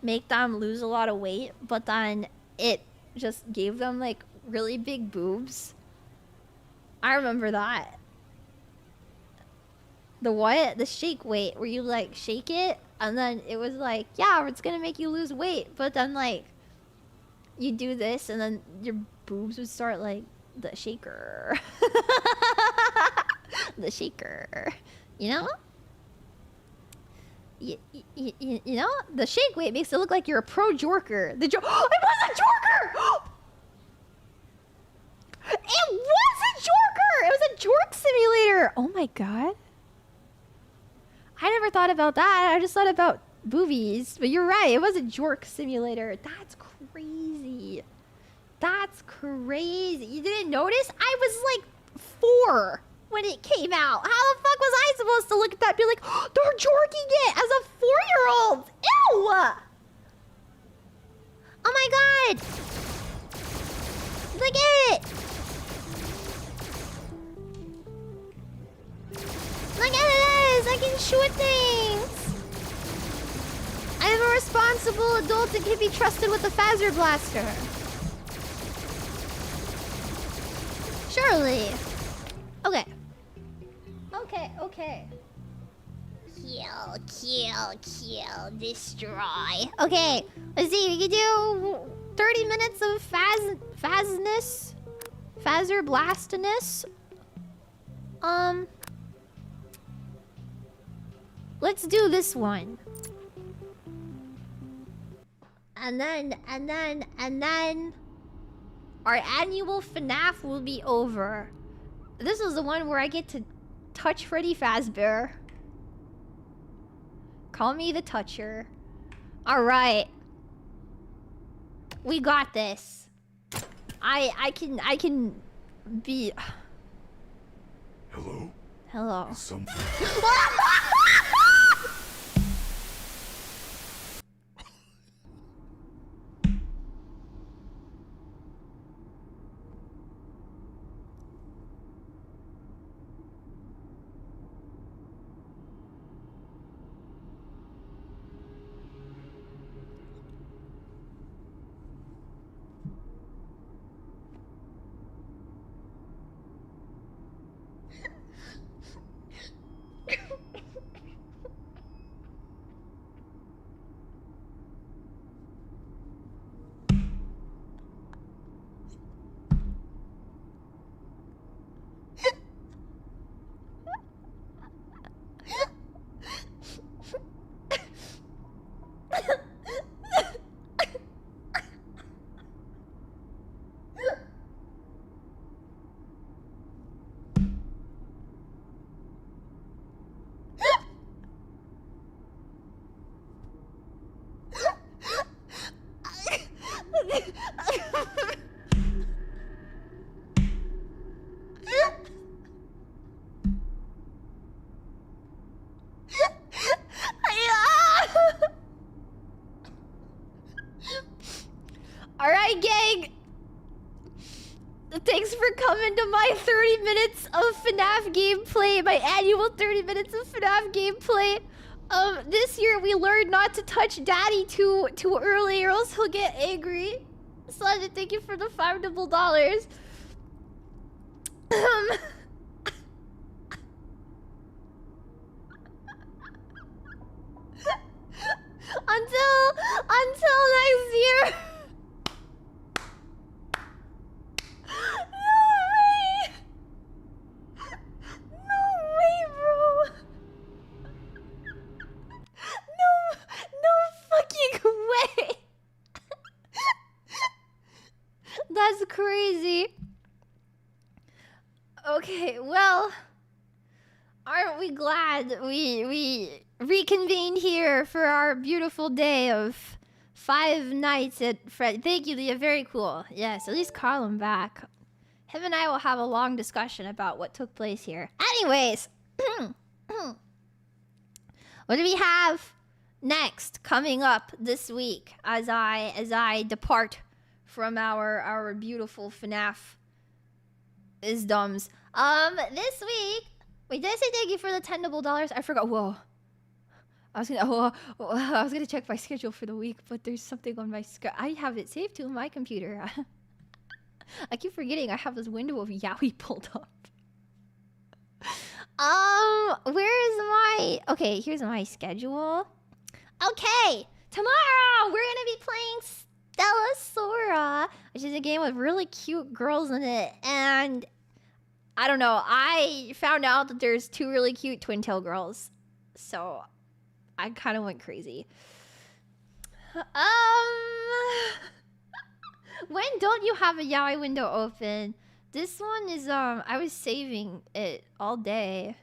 make them lose a lot of weight, but then it just gave them like really big boobs. I remember that. The what? The shake weight, where you like shake it and then it was like, yeah, it's gonna make you lose weight, but then like you do this and then your boobs would start like the shaker. The shaker, you know? You know? The shake weight makes it look like you're a pro jorker. The it was a jorker! It was a jorker! It was a jork simulator! Oh my god. I never thought about that. I just thought about boobies. But you're right, it was a jork simulator. That's crazy. That's crazy. You didn't notice? I was like 4 when it came out. How the fuck was I supposed to look at that and be like, oh, they're jorking it as a 4-year-old? Ew! Oh my god! Look at it! Look at this! I can shoot things! I'm a responsible adult and can be trusted with a phaser blaster. Surely. Okay. Okay. Kill, destroy. Okay, let's see, we can do 30 minutes of phazness. Phaser blastiness. Let's do this one. And then our annual FNAF will be over. This is the one where I get to touch Freddy Fazbear. Call me the toucher. Alright. We got this. I can be... Hello? Hello. Something. Alright, gang! Thanks for coming to my 30 minutes of FNAF gameplay, my annual 30 minutes of FNAF gameplay. This year we learned not to touch Daddy too early or else he'll get angry. So I thank you for the $5 double dollars. Until next year. No way, bro. No fucking way. That's crazy. Okay, well, aren't we glad we reconvened here for our beautiful day of 5 nights at Fred. Thank you, Leah. Very cool. Yes, at least call him back. Him and I will have a long discussion about what took place here. Anyways, what do we have next coming up this week as I depart from our beautiful FNAF isdoms. This week, wait, did I say thank you for the $10? I forgot. Whoa. I was gonna check my schedule for the week, but there's something on my I have it saved to my computer. I keep forgetting I have this window of Yaoi pulled up. Where is my... Okay, here's my schedule. Okay, tomorrow we're gonna be playing Stella Sora, which is a game with really cute girls in it. And I don't know, I found out that there's 2 really cute twin tail girls. So I kind of went crazy. When don't you have a Yaoi window open? This one is, I was saving it all day.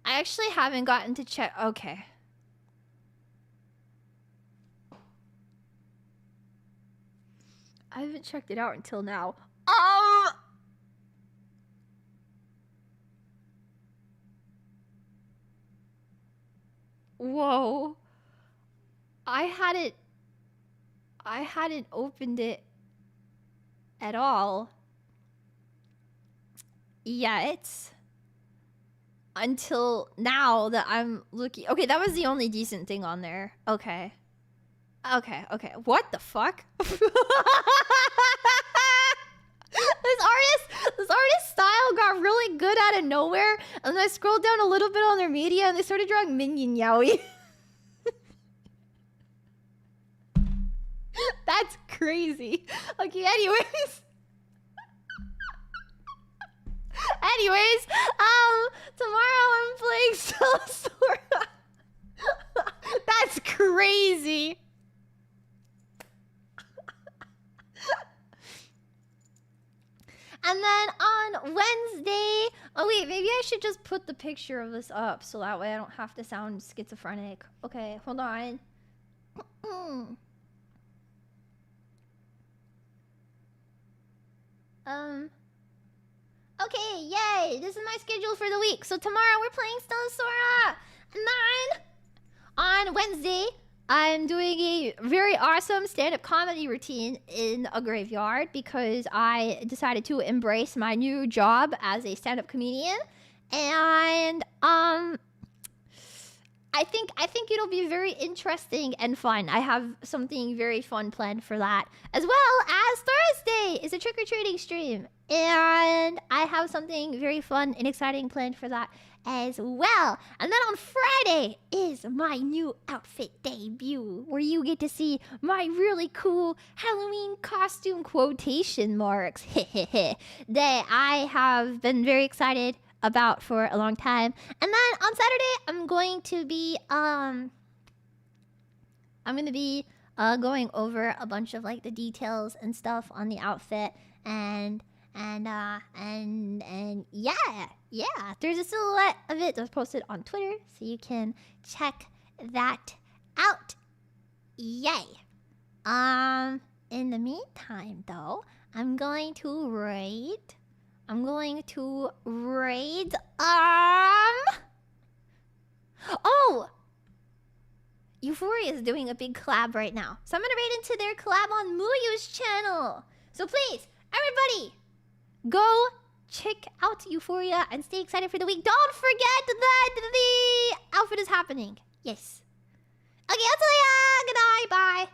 I actually haven't gotten to check. Okay. I haven't checked it out until now. Whoa. I hadn't opened it at all yet until now that I'm looking. Okay, that was the only decent thing on there. Okay. What the fuck? This artist style got really good out of nowhere, and then I scrolled down a little bit on their media and they started drawing Minion Yaoi. That's crazy. Okay, anyways. Tomorrow I'm playing Stella Sora. That's crazy. And then on Wednesday... Oh wait, maybe I should just put the picture of this up so that way I don't have to sound schizophrenic. Okay, hold on. Okay, yay! This is my schedule for the week. So tomorrow we're playing Stella Sora. And then on Wednesday, I'm doing a very awesome stand-up comedy routine in a graveyard because I decided to embrace my new job as a stand-up comedian. And I think it'll be very interesting and fun. I have something very fun planned for that. As well as Thursday is a trick-or-treating stream. And I have something very fun and exciting planned for that as well. And then on Friday is my new outfit debut, where you get to see my really cool Halloween costume quotation marks that I have been very excited about for a long time. And then on Saturday, I'm going to be going over a bunch of like the details and stuff on the outfit and yeah, there's a silhouette of it that's posted on Twitter, so you can check that out. Yay. In the meantime though, I'm going to raid oh, Euphoria is doing a big collab right now, so I'm gonna raid into their collab on Muyu's channel. So please, everybody, go check out Euphoria and stay excited for the week. Don't forget that the outfit is happening. Yes. Okay, I'll tell ya. Good night. Bye.